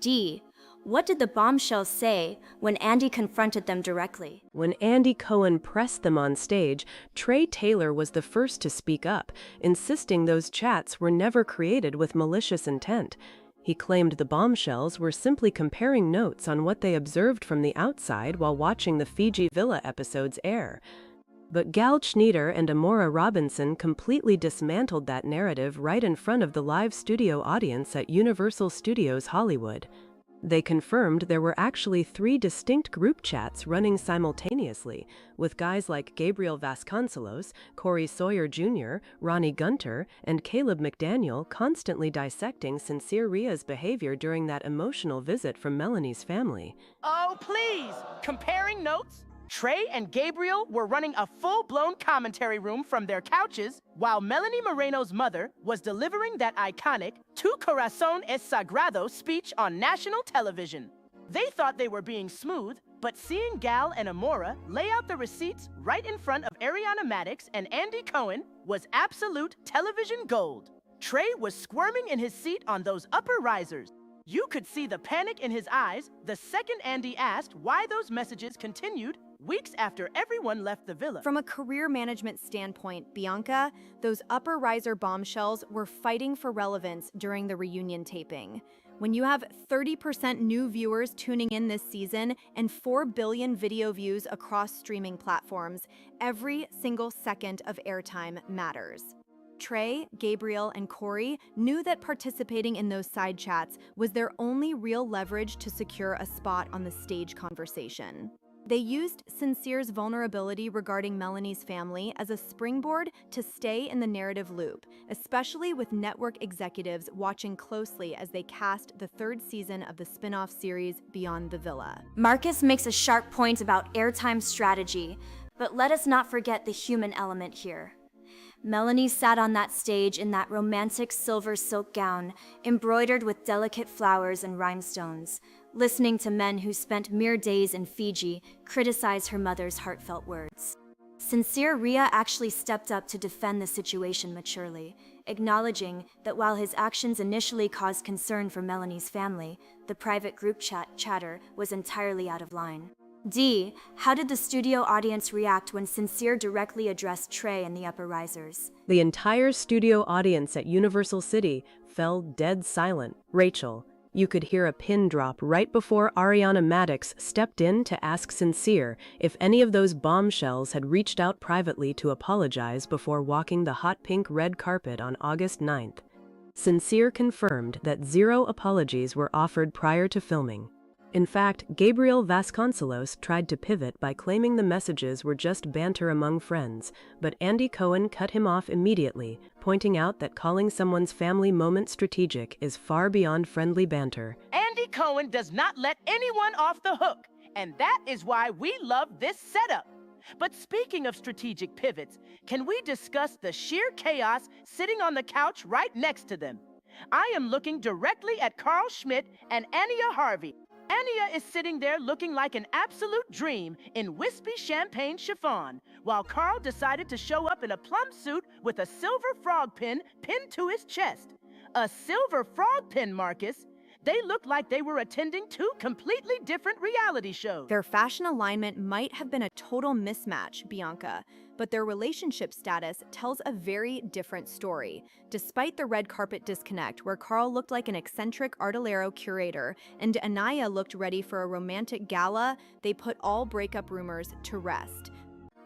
Dee, what did the bombshells say when Andy confronted them directly? When Andy Cohen pressed them on stage, Trey Taylor was the first to speak up, insisting those chats were never created with malicious intent. He claimed the bombshells were simply comparing notes on what they observed from the outside while watching the Fiji Villa episodes air. But Gal Schneider and Amora Robinson completely dismantled that narrative right in front of the live studio audience at Universal Studios Hollywood. They confirmed there were actually 3 distinct group chats running simultaneously, with guys like Gabriel Vasconcelos, Corey Sawyer Jr., Ronnie Gunter, and Caleb McDaniel constantly dissecting Sincere Rhea's behavior during that emotional visit from Melanie's family. Oh, please! Comparing notes? Trey and Gabriel were running a full-blown commentary room from their couches, while Melanie Moreno's mother was delivering that iconic Tu corazón es sagrado speech on national television. They thought they were being smooth, But seeing Gal and Amora lay out the receipts right in front of Ariana Madix and Andy Cohen was absolute television gold. Trey was squirming in his seat on those upper risers. You could see the panic in his eyes the second Andy asked why those messages continued weeks after everyone left the villa. From a career management standpoint, Bianca, those upper riser bombshells were fighting for relevance during the reunion taping. When you have 30% new viewers tuning in this season and 4 billion video views across streaming platforms, every single second of airtime matters. Trey, Gabriel, and Corey knew that participating in those side chats was their only real leverage to secure a spot on the stage conversation. They used Sincere's vulnerability regarding Melanie's family as a springboard to stay in the narrative loop, especially with network executives watching closely as they cast the 3rd season of the spin-off series Beyond the Villa. Marcus makes a sharp point about airtime strategy, but let us not forget the human element here. Melanie sat on that stage in that romantic silver silk gown, embroidered with delicate flowers and rhinestones, listening to men who spent mere days in Fiji criticize her mother's heartfelt words. Sincere Rhea actually stepped up to defend the situation maturely, acknowledging that while his actions initially caused concern for Melanie's family, the private group chatter was entirely out of line. D, how did the studio audience react when Sincere directly addressed Trey and the upper risers? The entire studio audience at Universal City fell dead silent. Rachel, you could hear a pin drop right before Ariana Madix stepped in to ask Sincere if any of those bombshells had reached out privately to apologize before walking the hot pink red carpet on August 9th. Sincere confirmed that 0 apologies were offered prior to filming. In fact, Gabriel Vasconcelos tried to pivot by claiming the messages were just banter among friends, but Andy Cohen cut him off immediately, pointing out that calling someone's family moment strategic is far beyond friendly banter. Andy Cohen does not let anyone off the hook, and that is why we love this setup. But speaking of strategic pivots, can we discuss the sheer chaos sitting on the couch right next to them? I am looking directly at Carl Schmidt and Anya Harvey. Anya is sitting there looking like an absolute dream in wispy champagne chiffon, while Carl decided to show up in a plum suit with a silver frog pin pinned to his chest. A silver frog pin, Marcus? They looked like they were attending 2 completely different reality shows. Their fashion alignment might have been a total mismatch, Bianca, but their relationship status tells a very different story. Despite the red carpet disconnect, where Carl looked like an eccentric Artilero curator and Anaya looked ready for a romantic gala, they put all breakup rumors to rest.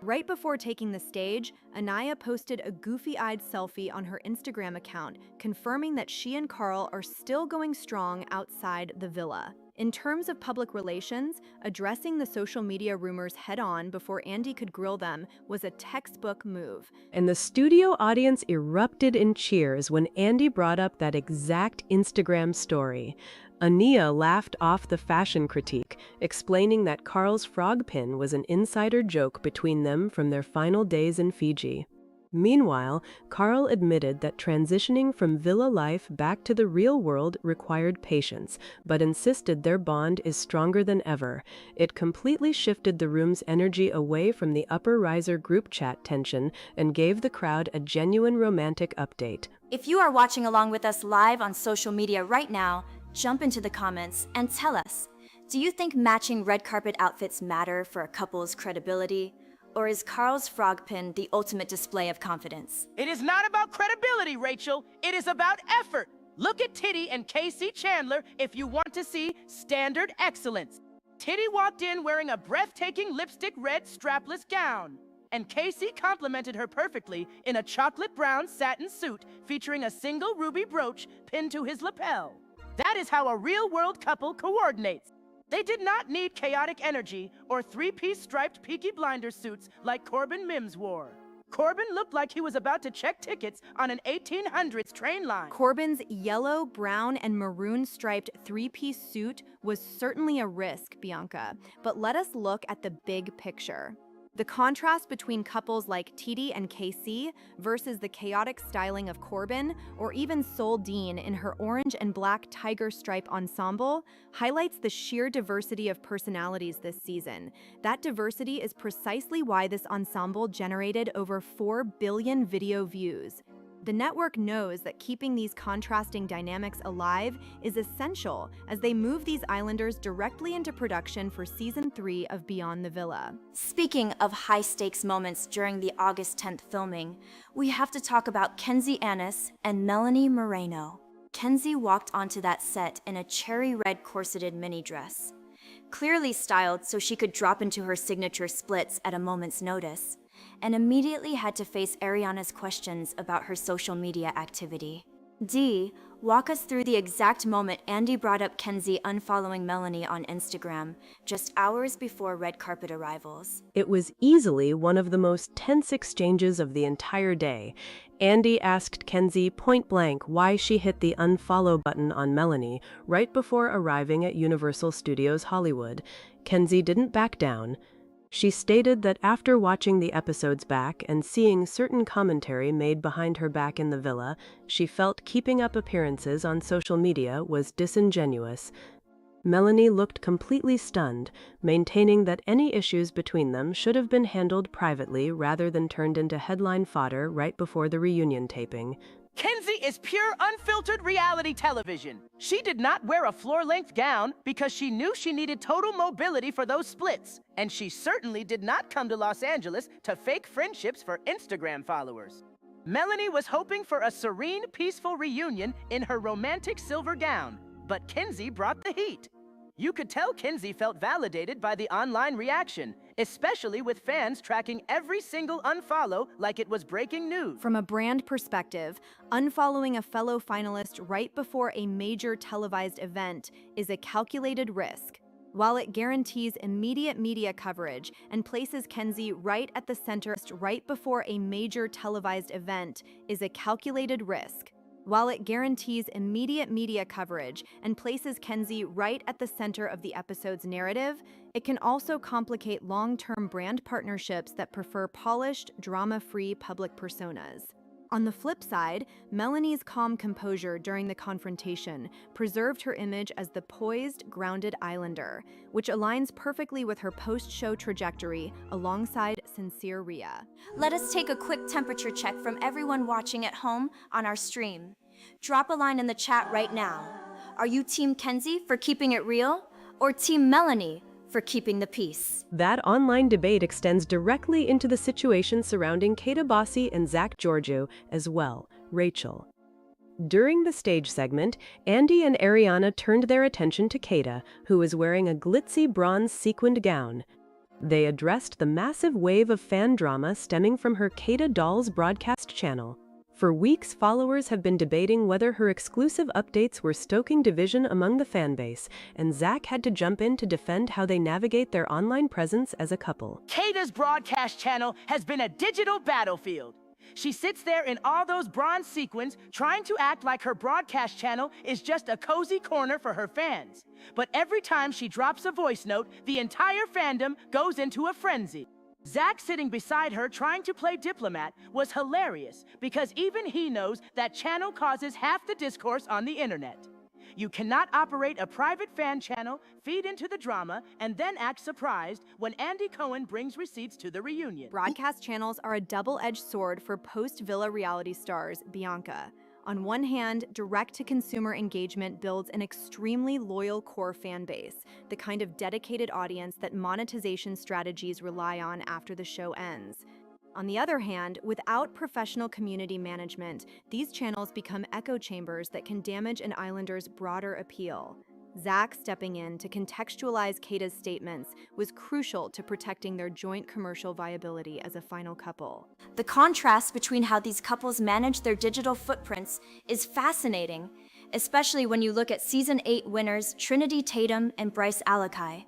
Right before taking the stage, Anaya posted a goofy-eyed selfie on her Instagram account, confirming that she and Carl are still going strong outside the villa. In terms of public relations, addressing the social media rumors head-on before Andy could grill them was a textbook move. And the studio audience erupted in cheers when Andy brought up that exact Instagram story. Ania laughed off the fashion critique, explaining that Carl's frog pin was an insider joke between them from their final days in Fiji. Meanwhile, Carl admitted that transitioning from villa life back to the real world required patience, but insisted their bond is stronger than ever. It completely shifted the room's energy away from the upper riser group chat tension and gave the crowd a genuine romantic update. If you are watching along with us live on social media right now, jump into the comments and tell us, do you think matching red carpet outfits matter for a couple's credibility? Or is Carl's frog pin the ultimate display of confidence? It is not about credibility, Rachel. It is about effort. Look at Titty and Casey Chandler if you want to see standard excellence. Titty walked in wearing a breathtaking lipstick red strapless gown, and Casey complimented her perfectly in a chocolate brown satin suit featuring a single ruby brooch pinned to his lapel. That is how a real-world couple coordinates. They did not need chaotic energy or 3-piece striped Peaky Blinders suits like Corbin Mims wore. Corbin looked like he was about to check tickets on an 1800s train line. Corbin's yellow, brown, and maroon striped 3-piece suit was certainly a risk, Bianca, but let us look at the big picture. The contrast between couples like TD and KC versus the chaotic styling of Corbin, or even Sol Dean in her orange and black tiger stripe ensemble, highlights the sheer diversity of personalities this season. That diversity is precisely why this ensemble generated over 4 billion video views. The network knows that keeping these contrasting dynamics alive is essential as they move these islanders directly into production for Season 3 of Beyond the Villa. Speaking of high-stakes moments during the August 10th filming, we have to talk about Kenzie Annis and Melanie Moreno. Kenzie walked onto that set in a cherry red corseted mini dress, clearly styled so she could drop into her signature splits at a moment's notice, and immediately had to face Ariana's questions about her social media activity. Dee, walk us through the exact moment Andy brought up Kenzie unfollowing Melanie on Instagram, just hours before red carpet arrivals. It was easily one of the most tense exchanges of the entire day. Andy asked Kenzie point-blank why she hit the unfollow button on Melanie right before arriving at Universal Studios Hollywood. Kenzie didn't back down. She stated that after watching the episodes back and seeing certain commentary made behind her back in the villa, she felt keeping up appearances on social media was disingenuous. Melanie looked completely stunned, maintaining that any issues between them should have been handled privately rather than turned into headline fodder right before the reunion taping. Kenzie is pure unfiltered reality television. She did not wear a floor-length gown because she knew she needed total mobility for those splits. And she certainly did not come to Los Angeles to fake friendships for Instagram followers. Melanie was hoping for a serene, peaceful reunion in her romantic silver gown, but Kenzie brought the heat. You could tell Kenzie felt validated by the online reaction, especially with fans tracking every single unfollow like it was breaking news. From a brand perspective, unfollowing a fellow finalist right before a major televised event is a calculated risk. While it guarantees immediate media coverage and places Kenzie right at the center right before a major televised event is a calculated risk. While it guarantees immediate media coverage and places Kenzie right at the center of the episode's narrative, it can also complicate long-term brand partnerships that prefer polished, drama-free public personas. On the flip side, Melanie's calm composure during the confrontation preserved her image as the poised, grounded islander, which aligns perfectly with her post-show trajectory alongside sincere Rhea. Let us take a quick temperature check from everyone watching at home on our stream. Drop a line in the chat right now. Are you Team Kenzie for keeping it real, or Team Melanie for keeping the peace? That online debate extends directly into the situation surrounding Kata Bossi and Zach Georgiou as well, Rachel. During the stage segment, Andy and Ariana turned their attention to Kata, who was wearing a glitzy bronze sequined gown. They addressed the massive wave of fan drama stemming from her Kata Dolls broadcast channel. For weeks, followers have been debating whether her exclusive updates were stoking division among the fanbase, and Zach had to jump in to defend how they navigate their online presence as a couple. Kata's broadcast channel has been a digital battlefield. She sits there in all those bronze sequins, trying to act like her broadcast channel is just a cozy corner for her fans. But every time she drops a voice note, the entire fandom goes into a frenzy. Zach sitting beside her trying to play diplomat was hilarious because even he knows that channel causes half the discourse on the internet. You cannot operate a private fan channel, feed into the drama, and then act surprised when Andy Cohen brings receipts to the reunion. Broadcast channels are a double-edged sword for post-Villa reality stars Bianca. On one hand, direct-to-consumer engagement builds an extremely loyal core fan base, the kind of dedicated audience that monetization strategies rely on after the show ends. On the other hand, without professional community management, these channels become echo chambers that can damage an islander's broader appeal. Zach stepping in to contextualize Kata's statements was crucial to protecting their joint commercial viability as a final couple. The contrast between how these couples manage their digital footprints is fascinating, especially when you look at Season 8 winners Trinity Tatum and Bryce Alakai.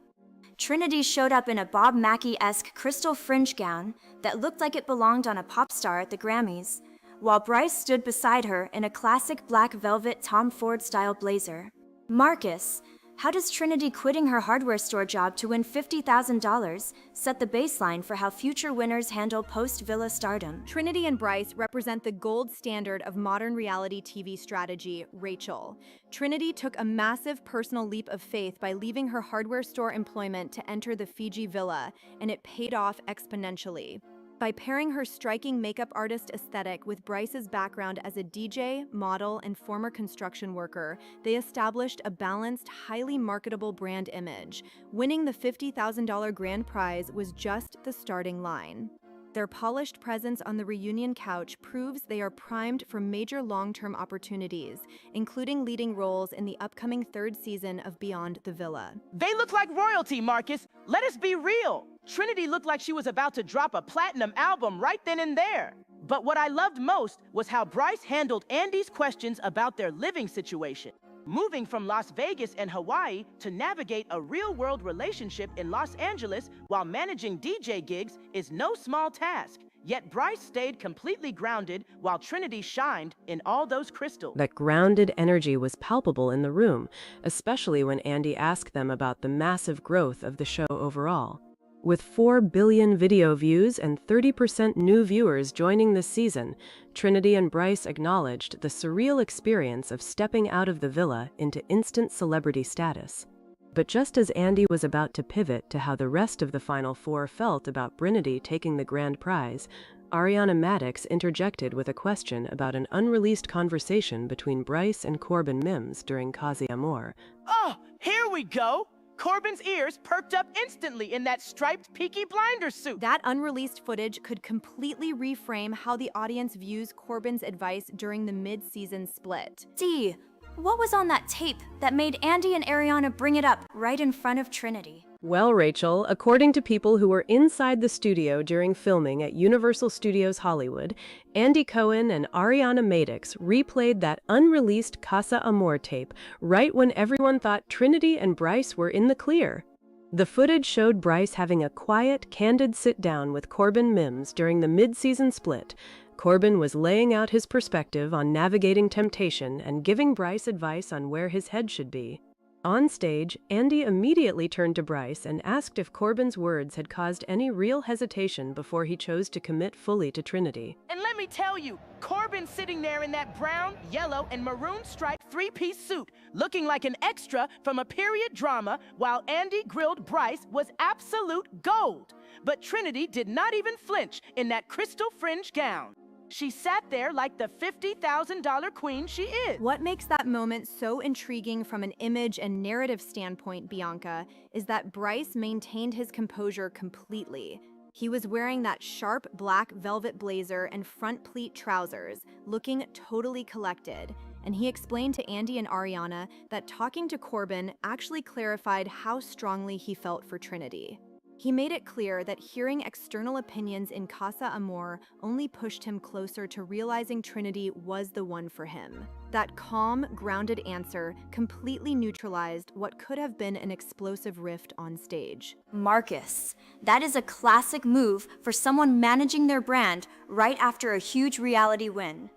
Trinity showed up in a Bob Mackie-esque crystal fringe gown that looked like it belonged on a pop star at the Grammys, while Bryce stood beside her in a classic black velvet Tom Ford-style blazer. Marcus, How does Trinity quitting her hardware store job to win $50,000 set the baseline for how future winners handle post-Villa stardom? Trinity and Bryce represent the gold standard of modern reality TV strategy, Rachel. Trinity took a massive personal leap of faith by leaving her hardware store employment to enter the Fiji villa, and it paid off exponentially. By pairing her striking makeup artist aesthetic with Bryce's background as a DJ, model, and former construction worker, they established a balanced, highly marketable brand image. Winning the $50,000 grand prize was just the starting line. Their polished presence on the reunion couch proves they are primed for major long-term opportunities, including leading roles in the upcoming third season of Beyond the Villa. They look like royalty, Marcus. Let us be real. Trinity looked like she was about to drop a platinum album right then and there. But what I loved most was how Bryce handled Andy's questions about their living situation. Moving from Las Vegas and Hawaii to navigate a real-world relationship in Los Angeles while managing DJ gigs is no small task. Yet Bryce stayed completely grounded while Trinity shined in all those crystals. That grounded energy was palpable in the room, especially when Andy asked them about the massive growth of the show overall. With 4 billion video views and 30% new viewers joining this season, Trinity and Bryce acknowledged the surreal experience of stepping out of the villa into instant celebrity status. But just as Andy was about to pivot to how the rest of the Final Four felt about Trinity taking the grand prize, Ariana Maddox interjected with a question about an unreleased conversation between Bryce and Corbin Mims during Casa Amor. Oh, here we go! Corbin's ears perked up instantly in that striped Peaky Blinders suit. That unreleased footage could completely reframe how the audience views Corbin's advice during the mid-season split. D, what was on that tape that made Andy and Ariana bring it up right in front of Trinity? Well, Rachel, according to people who were inside the studio during filming at Universal Studios Hollywood, Andy Cohen and Ariana Maddox replayed that unreleased Casa Amor tape right when everyone thought Trinity and Bryce were in the clear. The footage showed Bryce having a quiet, candid sit-down with Corbin Mims during the mid-season split. Corbin was laying out his perspective on navigating temptation and giving Bryce advice on where his head should be. On stage, Andy immediately turned to Bryce and asked if Corbin's words had caused any real hesitation before he chose to commit fully to Trinity. And let me tell you, Corbin sitting there in that brown, yellow, and maroon striped three-piece suit, looking like an extra from a period drama, while Andy grilled Bryce was absolute gold. But Trinity did not even flinch in that crystal fringe gown. She sat there like the $50,000 queen she is. What makes that moment so intriguing from an image and narrative standpoint, Bianca, is that Bryce maintained his composure completely. He was wearing that sharp black velvet blazer and front pleat trousers, looking totally collected. And he explained to Andy and Ariana that talking to Corbin actually clarified how strongly he felt for Trinity. He made it clear that hearing external opinions in Casa Amor only pushed him closer to realizing Trinity was the one for him. That calm, grounded answer completely neutralized what could have been an explosive rift on stage. Marcus, that is a classic move for someone managing their brand right after a huge reality win,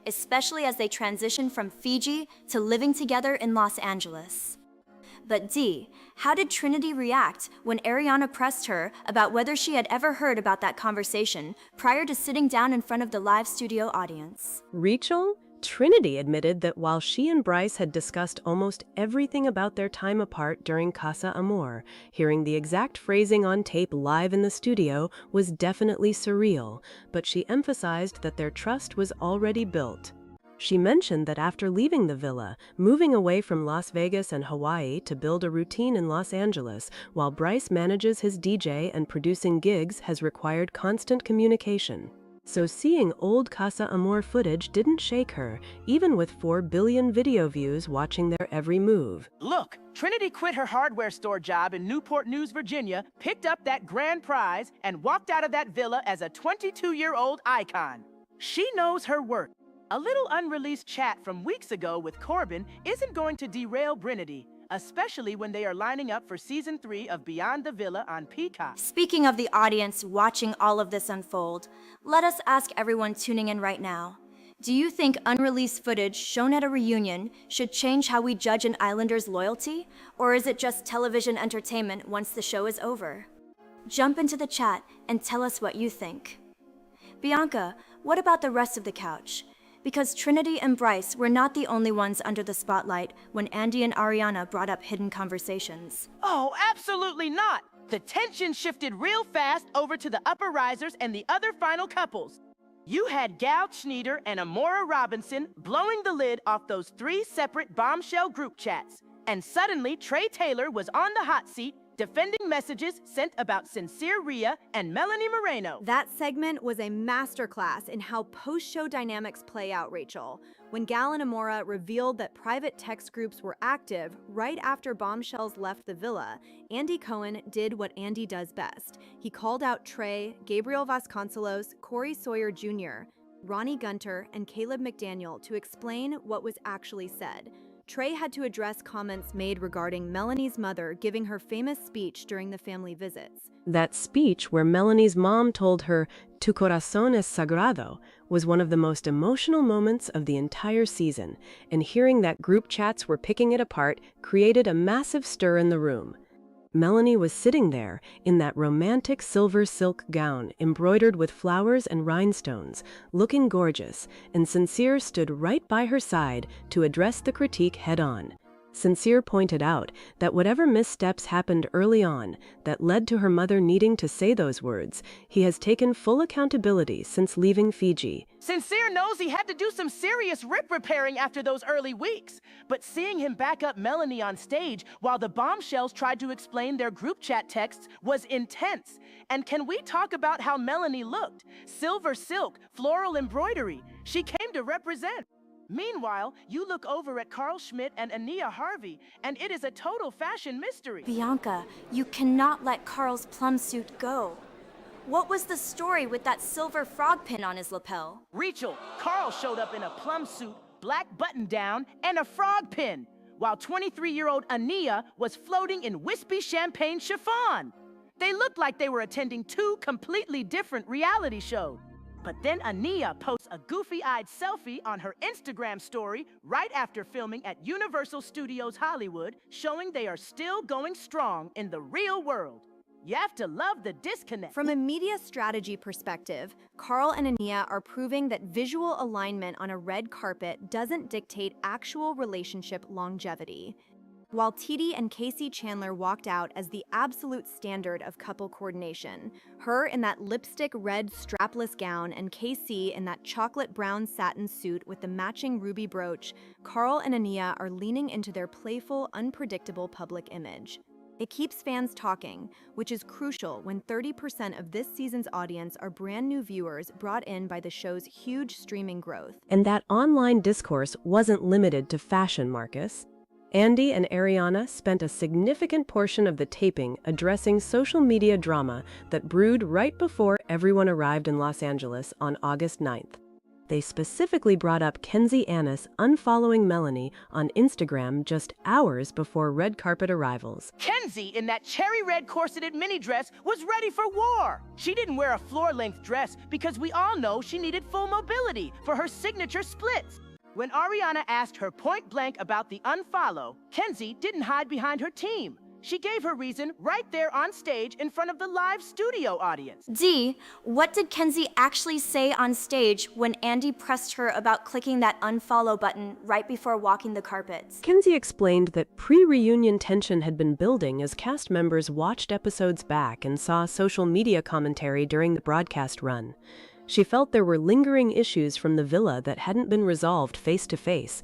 especially as they transition from Fiji to living together in Los Angeles. But D, how did Trinity react when Ariana pressed her about whether she had ever heard about that conversation prior to sitting down in front of the live studio audience? Rachel? Trinity admitted that while she and Bryce had discussed almost everything about their time apart during Casa Amor, hearing the exact phrasing on tape live in the studio was definitely surreal, but she emphasized that their trust was already built. She mentioned that after leaving the villa, moving away from Las Vegas and Hawaii to build a routine in Los Angeles, while Bryce manages his DJ and producing gigs has required constant communication. So seeing old Casa Amor footage didn't shake her, even with 4 billion video views watching their every move. Look, Trinity quit her hardware store job in Newport News, Virginia, picked up that grand prize, and walked out of that villa as a 22-year-old icon. She knows her worth. A little unreleased chat from weeks ago with Corbin isn't going to derail Trinity, especially when they are lining up for Season 3 of Beyond the Villa on Peacock. Speaking of the audience watching all of this unfold, let us ask everyone tuning in right now. Do you think unreleased footage shown at a reunion should change how we judge an Islander's loyalty? Or is it just television entertainment once the show is over? Jump into the chat and tell us what you think. Bianca, what about the rest of the couch? Because Trinity and Bryce were not the only ones under the spotlight when Andy and Ariana brought up hidden conversations. Oh, absolutely not! The tension shifted real fast over to the upper risers and the other final couples. You had Gal Schneider and Amora Robinson blowing the lid off those 3 separate bombshell group chats. And suddenly, Trey Taylor was on the hot seat defending messages sent about Sincere Rhea and Melanie Moreno. That segment was a masterclass in how post-show dynamics play out, Rachel. When Gal and Amora revealed that private text groups were active right after bombshells left the villa, Andy Cohen did what Andy does best. He called out Trey, Gabriel Vasconcelos, Corey Sawyer Jr., Ronnie Gunter, and Caleb McDaniel to explain what was actually said. Trey had to address comments made regarding Melanie's mother giving her famous speech during the family visits. That speech where Melanie's mom told her, "Tu corazón es sagrado," was one of the most emotional moments of the entire season, and hearing that group chats were picking it apart created a massive stir in the room. Melanie was sitting there in that romantic silver silk gown embroidered with flowers and rhinestones, looking gorgeous, and Sincere stood right by her side to address the critique head-on. Sincere pointed out that whatever missteps happened early on that led to her mother needing to say those words, he has taken full accountability since leaving Fiji. Sincere knows he had to do some serious rip repairing after those early weeks, but seeing him back up Melanie on stage while the bombshells tried to explain their group chat texts was intense. And can we talk about how Melanie looked? Silver silk, floral embroidery. She came to represent. Meanwhile, you look over at Carl Schmidt and Ania Harvey, and it is a total fashion mystery. Bianca, you cannot let Carl's plum suit go. What was the story with that silver frog pin on his lapel? Rachel, Carl showed up in a plum suit, black button-down, and a frog pin, while 23-year-old Ania was floating in wispy champagne chiffon. They looked like they were attending 2 completely different reality shows. But then Ania posts a goofy-eyed selfie on her Instagram story right after filming at Universal Studios Hollywood, showing they are still going strong in the real world. You have to love the disconnect. From a media strategy perspective, Carl and Ania are proving that visual alignment on a red carpet doesn't dictate actual relationship longevity. While TD and Casey Chandler walked out as the absolute standard of couple coordination, her in that lipstick red strapless gown and Casey in that chocolate brown satin suit with the matching ruby brooch, Carl and Ania are leaning into their playful, unpredictable public image. It keeps fans talking, which is crucial when 30% of this season's audience are brand new viewers brought in by the show's huge streaming growth. And that online discourse wasn't limited to fashion, Marcus. Andy and Ariana spent a significant portion of the taping addressing social media drama that brewed right before everyone arrived in Los Angeles on August 9th. They specifically brought up Kenzie Annis unfollowing Melanie on Instagram just hours before red carpet arrivals. Kenzie, in that cherry red corseted mini dress, was ready for war. She didn't wear a floor-length dress because we all know she needed full mobility for her signature splits. When Ariana asked her point blank about the unfollow, Kenzie didn't hide behind her team. She gave her reason right there on stage in front of the live studio audience. Dee, what did Kenzie actually say on stage when Andy pressed her about clicking that unfollow button right before walking the carpets? Kenzie explained that pre-reunion tension had been building as cast members watched episodes back and saw social media commentary during the broadcast run. She felt there were lingering issues from the villa that hadn't been resolved face-to-face.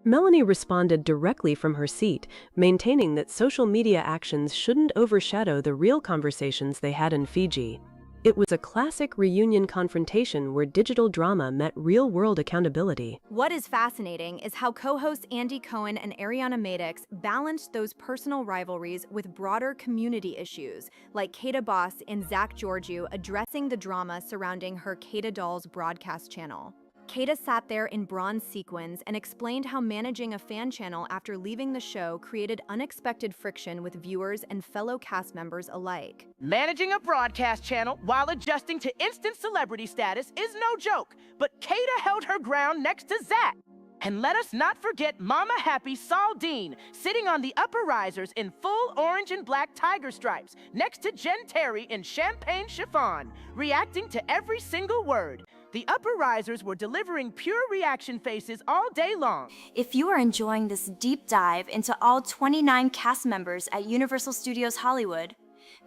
Melanie responded directly from her seat, maintaining that social media actions shouldn't overshadow the real conversations they had in Fiji. It was a classic reunion confrontation where digital drama met real-world accountability. What is fascinating is how co-hosts Andy Cohen and Ariana Madix balanced those personal rivalries with broader community issues, like Kata Boss and Zach Georgiou addressing the drama surrounding her Kata Dolls broadcast channel. Kata sat there in bronze sequins and explained how managing a fan channel after leaving the show created unexpected friction with viewers and fellow cast members alike. Managing a broadcast channel while adjusting to instant celebrity status is no joke, but Kata held her ground next to Zach. And let us not forget Mama Happy Saldine, sitting on the upper risers in full orange and black tiger stripes, next to Jen Terry in champagne chiffon, reacting to every single word. The upper risers were delivering pure reaction faces all day long. If you are enjoying this deep dive into all 29 cast members at Universal Studios Hollywood,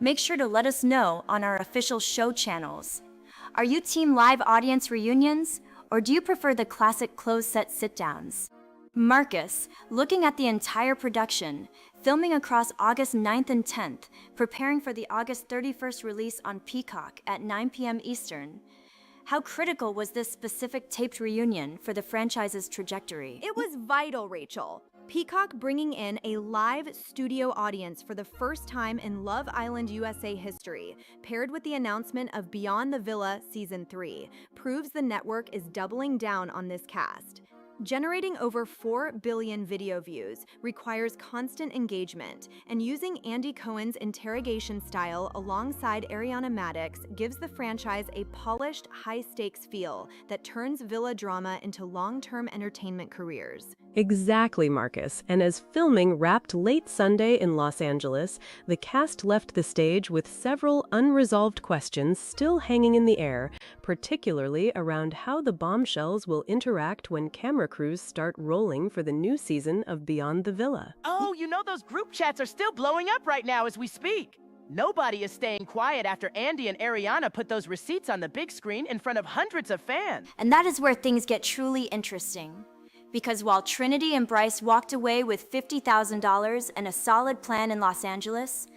make sure to let us know on our official show channels. Are you team live audience reunions, or do you prefer the classic closed-set sit-downs? Marcus, looking at the entire production, filming across August 9th and 10th, preparing for the August 31st release on Peacock at 9 p.m. Eastern. How critical was this specific taped reunion for the franchise's trajectory? It was vital, Rachel. Peacock bringing in a live studio audience for the first time in Love Island USA history, paired with the announcement of Beyond the Villa Season 3, proves the network is doubling down on this cast. Generating over 4 billion video views requires constant engagement, and using Andy Cohen's interrogation style alongside Ariana Madix gives the franchise a polished, high-stakes feel that turns villa drama into long-term entertainment careers. Exactly, Marcus. And as filming wrapped late Sunday in Los Angeles, the cast left the stage with several unresolved questions still hanging in the air, particularly around how the bombshells will interact when camera crews start rolling for the new season of Beyond the Villa. Oh, you know those group chats are still blowing up right now as we speak. Nobody is staying quiet after Andy and Ariana put those receipts on the big screen in front of hundreds of fans. And that is where things get truly interesting. Because while Trinity and Bryce walked away with $50,000 and a solid plan in Los Angeles,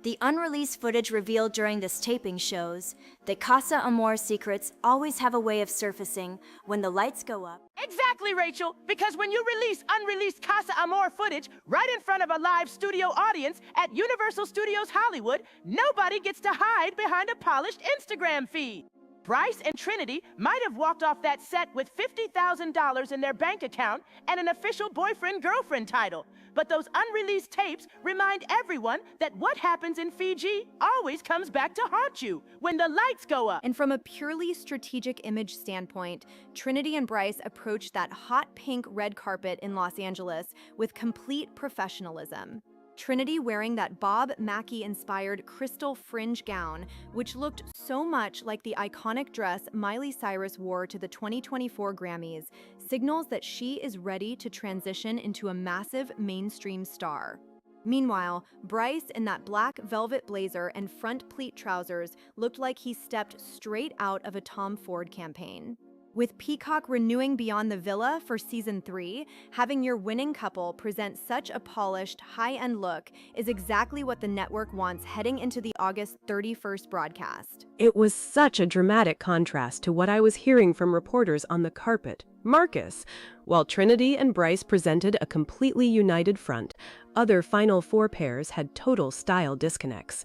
the unreleased footage revealed during this taping shows that Casa Amor secrets always have a way of surfacing when the lights go up. Exactly, Rachel, because when you release unreleased Casa Amor footage right in front of a live studio audience at Universal Studios Hollywood, nobody gets to hide behind a polished Instagram feed. Bryce and Trinity might have walked off that set with $50,000 in their bank account and an official boyfriend-girlfriend title. But those unreleased tapes remind everyone that what happens in Fiji always comes back to haunt you when the lights go up. And from a purely strategic image standpoint, Trinity and Bryce approached that hot pink red carpet in Los Angeles with complete professionalism. Trinity wearing that Bob Mackie-inspired crystal fringe gown, which looked so much like the iconic dress Miley Cyrus wore to the 2024 Grammys, signals that she is ready to transition into a massive mainstream star. Meanwhile, Bryce in that black velvet blazer and front pleat trousers looked like he stepped straight out of a Tom Ford campaign. With Peacock renewing Beyond the Villa for Season 3, having your winning couple present such a polished, high-end look is exactly what the network wants heading into the August 31st broadcast. It was such a dramatic contrast to what I was hearing from reporters on the carpet. Marcus, while Trinity and Bryce presented a completely united front, other Final Four pairs had total style disconnects.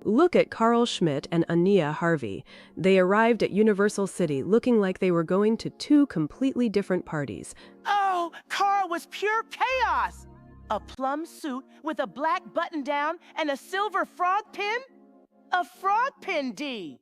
Look at Carl Schmidt and Ania Harvey. They arrived at Universal City looking like they were going to two completely different parties. Oh, Carl was pure chaos! A plum suit with a black button-down and a silver frog pin? A frog pin, D!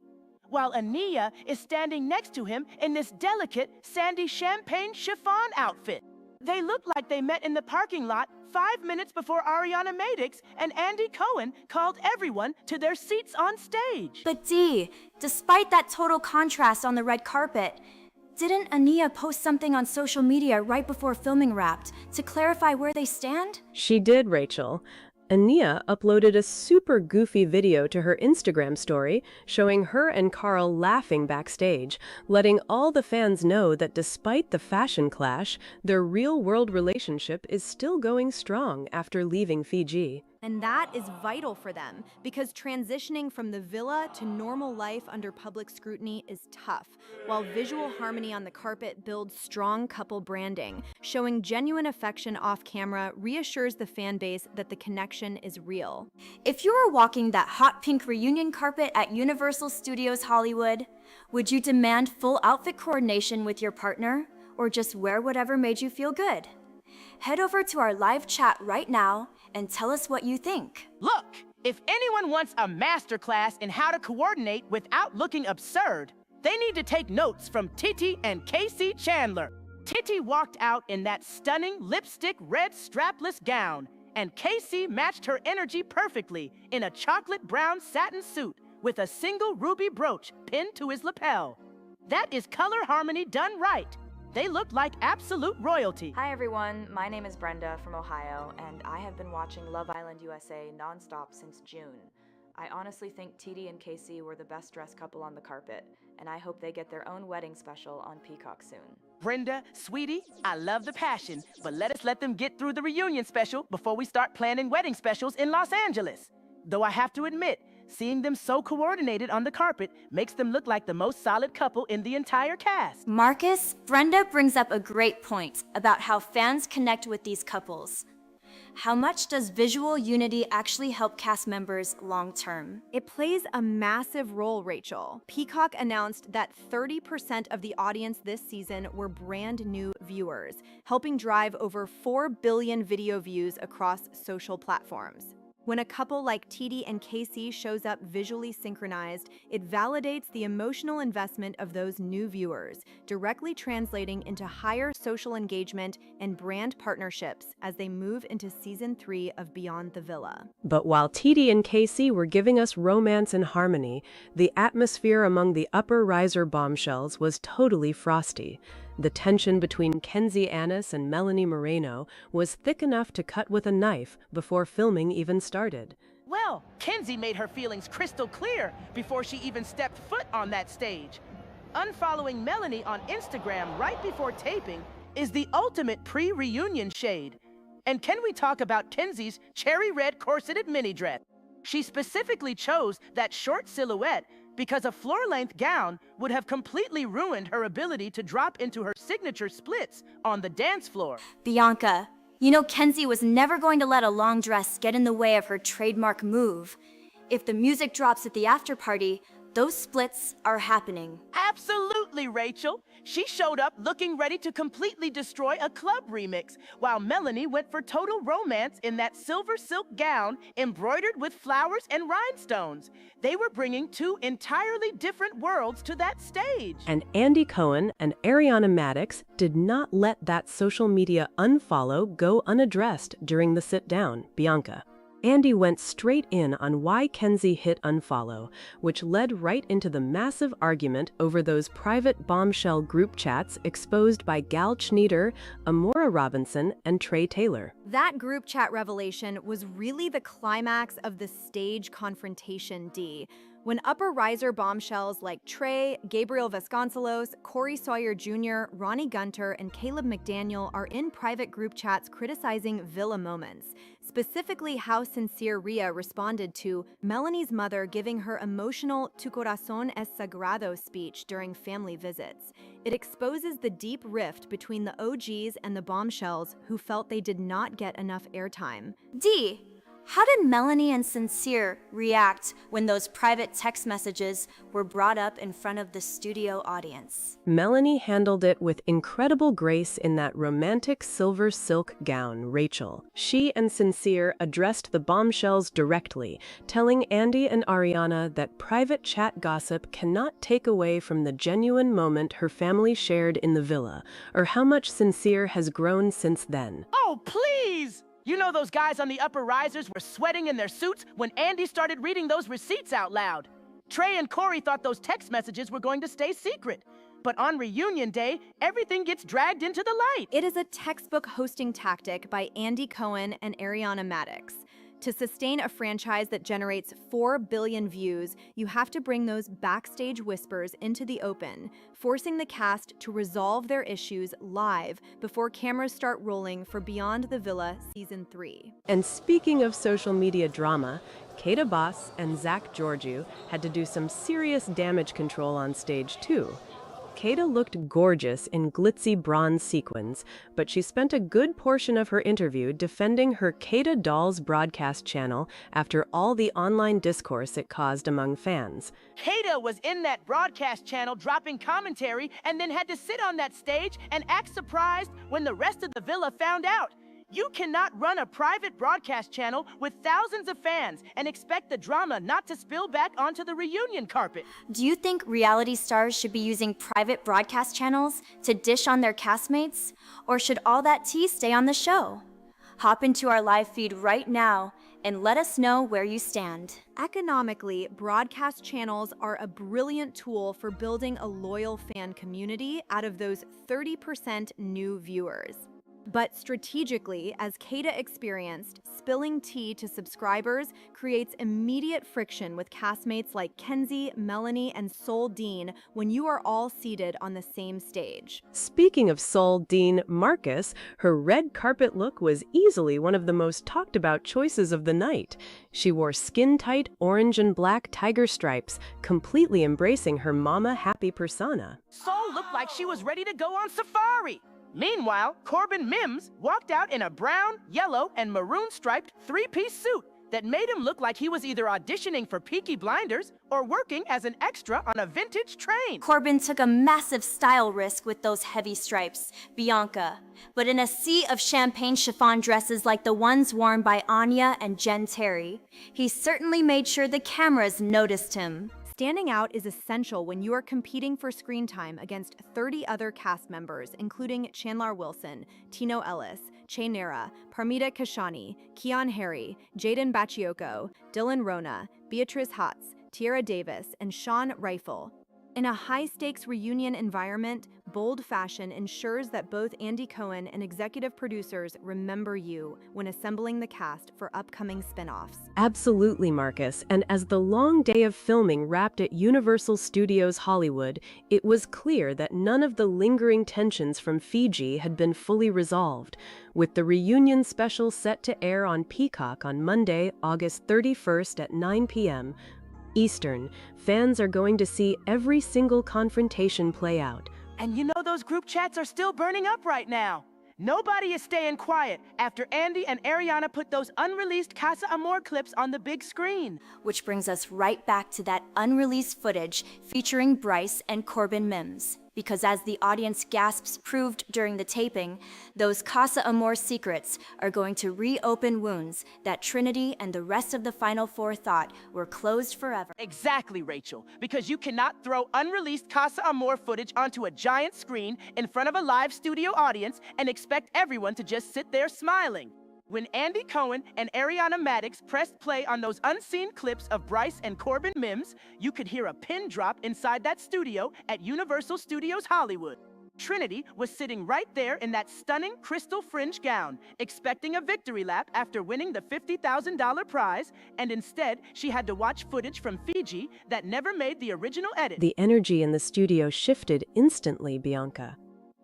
While Ania is standing next to him in this delicate sandy champagne chiffon outfit. They look like they met in the parking lot 5 minutes before Ariana Madix and Andy Cohen called everyone to their seats on stage. But Dee, despite that total contrast on the red carpet, didn't Ania post something on social media right before filming wrapped to clarify where they stand? She did, Rachel. Ania uploaded a super goofy video to her Instagram story showing her and Carl laughing backstage, letting all the fans know that despite the fashion clash, their real-world relationship is still going strong after leaving Fiji. And that is vital for them because transitioning from the villa to normal life under public scrutiny is tough, while visual harmony on the carpet builds strong couple branding. Showing genuine affection off camera reassures the fan base that the connection is real. If you were walking that hot pink reunion carpet at Universal Studios Hollywood, would you demand full outfit coordination with your partner, or just wear whatever made you feel good? Head over to our live chat right now and tell us what you think. Look, if anyone wants a masterclass in how to coordinate without looking absurd, they need to take notes from Titi and Casey Chandler. Titi walked out in that stunning lipstick red strapless gown, and Casey matched her energy perfectly in a chocolate brown satin suit with a single ruby brooch pinned to his lapel. That is color harmony done right. They looked like absolute royalty. Hi everyone, my name is Brenda from Ohio, and I have been watching Love Island USA nonstop since June. I honestly think Titi and Casey were the best dressed couple on the carpet, and I hope they get their own wedding special on Peacock soon. Brenda, sweetie, I love the passion, but let them get through the reunion special before we start planning wedding specials in Los Angeles. Though I have to admit, seeing them so coordinated on the carpet makes them look like the most solid couple in the entire cast. Marcus, Brenda brings up a great point about how fans connect with these couples. How much does visual unity actually help cast members long term? It plays a massive role, Rachel. Peacock announced that 30% of the audience this season were brand new viewers, helping drive over 4 billion video views across social platforms. When a couple like Titi and Casey shows up visually synchronized, it validates the emotional investment of those new viewers, directly translating into higher social engagement and brand partnerships as they move into season 3 of Beyond the Villa. But while Titi and Casey were giving us romance and harmony, the atmosphere among the upper riser bombshells was totally frosty. The tension between Kenzie Annis and Melanie Moreno was thick enough to cut with a knife before filming even started. Well, Kenzie made her feelings crystal clear before she even stepped foot on that stage. Unfollowing Melanie on Instagram right before taping is the ultimate pre-reunion shade. And can we talk about Kenzie's cherry red corseted mini dress? She specifically chose that short silhouette because a floor-length gown would have completely ruined her ability to drop into her signature splits on the dance floor. Bianca, you know Kenzie was never going to let a long dress get in the way of her trademark move. If the music drops at the after party, those splits are happening. Absolutely, Rachel. She showed up looking ready to completely destroy a club remix, while Melanie went for total romance in that silver silk gown embroidered with flowers and rhinestones. They were bringing two entirely different worlds to that stage. And Andy Cohen and Ariana Madix did not let that social media unfollow go unaddressed during the sit-down, Bianca. Andy went straight in on why Kenzie hit unfollow, which led right into the massive argument over those private bombshell group chats exposed by Gal Schneider, Amora Robinson, and Trey Taylor. That group chat revelation was really the climax of the stage confrontation, D. When upper riser bombshells like Trey, Gabriel Vasconcelos, Corey Sawyer Jr., Ronnie Gunter, and Caleb McDaniel are in private group chats criticizing villa moments, specifically how sincere Rhea responded to Melanie's mother giving her emotional "Tu corazón es sagrado" speech during family visits. It exposes the deep rift between the OGs and the bombshells who felt they did not get enough airtime. D, how did Melanie and Sincere react when those private text messages were brought up in front of the studio audience? Melanie handled it with incredible grace in that romantic silver silk gown, Rachel. She and Sincere addressed the bombshells directly, telling Andy and Ariana that private chat gossip cannot take away from the genuine moment her family shared in the villa, or how much Sincere has grown since then. Oh, please! You know those guys on the upper risers were sweating in their suits when Andy started reading those receipts out loud. Trey and Corey thought those text messages were going to stay secret. But on reunion day, everything gets dragged into the light. It is a textbook hosting tactic by Andy Cohen and Ariana Madix. To sustain a franchise that generates 4 billion views, you have to bring those backstage whispers into the open, forcing the cast to resolve their issues live before cameras start rolling for Beyond the Villa Season 3. And speaking of social media drama, Kata Boss and Zach Georgiou had to do some serious damage control on stage too. Kata looked gorgeous in glitzy bronze sequins, but she spent a good portion of her interview defending her Kata Dolls broadcast channel after all the online discourse it caused among fans. Kata was in that broadcast channel dropping commentary and then had to sit on that stage and act surprised when the rest of the villa found out. You cannot run a private broadcast channel with thousands of fans and expect the drama not to spill back onto the reunion carpet. Do you think reality stars should be using private broadcast channels to dish on their castmates? Or should all that tea stay on the show? Hop into our live feed right now and let us know where you stand. Economically, broadcast channels are a brilliant tool for building a loyal fan community out of those 30% new viewers. But strategically, as Kata experienced, spilling tea to subscribers creates immediate friction with castmates like Kenzie, Melanie, and Sol Dean when you are all seated on the same stage. Speaking of Sol Dean Marcus, her red carpet look was easily one of the most talked about choices of the night. She wore skin-tight orange and black tiger stripes, completely embracing her mama-happy persona. Sol looked like she was ready to go on safari. Meanwhile, Corbin Mims walked out in a brown, yellow, and maroon-striped three-piece suit that made him look like he was either auditioning for Peaky Blinders or working as an extra on a vintage train. Corbin took a massive style risk with those heavy stripes, Bianca. But in a sea of champagne chiffon dresses like the ones worn by Anya and Jen Terry, he certainly made sure the cameras noticed him. Standing out is essential when you are competing for screen time against 30 other cast members, including Chandler Wilson, Tino Ellis, Che Nera, Parmita Kashani, Keon Harry, Jaden Bachioko, Dylan Rona, Beatrice Hatz, Tierra Davis, and Sean Rifle. In a high-stakes reunion environment, bold fashion ensures that both Andy Cohen and executive producers remember you when assembling the cast for upcoming spin-offs. Absolutely, Marcus. And as the long day of filming wrapped at Universal Studios Hollywood, it was clear that none of the lingering tensions from Fiji had been fully resolved. With the reunion special set to air on Peacock on Monday, August 31st at 9 p.m. Eastern, fans are going to see every single confrontation play out. And you know those group chats are still burning up right now. Nobody is staying quiet after Andy and Ariana put those unreleased Casa Amor clips on the big screen. Which brings us right back to that unreleased footage featuring Bryce and Corbin Mims. Because as the audience gasps proved during the taping, those Casa Amor secrets are going to reopen wounds that Trinity and the rest of the Final Four thought were closed forever. Exactly, Rachel, because you cannot throw unreleased Casa Amor footage onto a giant screen in front of a live studio audience and expect everyone to just sit there smiling. When Andy Cohen and Ariana Madix pressed play on those unseen clips of Bryce and Corbin Mims, you could hear a pin drop inside that studio at Universal Studios Hollywood. Trinity was sitting right there in that stunning crystal fringe gown, expecting a victory lap after winning the $50,000 prize, and instead she had to watch footage from Fiji that never made the original edit. The energy in the studio shifted instantly, Bianca.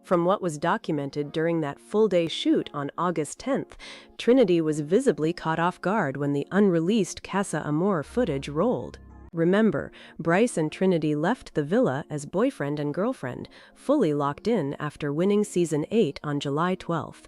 From what was documented during that full-day shoot on August 10th, Trinity was visibly caught off guard when the unreleased Casa Amor footage rolled. Remember, Bryce and Trinity left the villa as boyfriend and girlfriend, fully locked in after winning Season 8 on July 12th.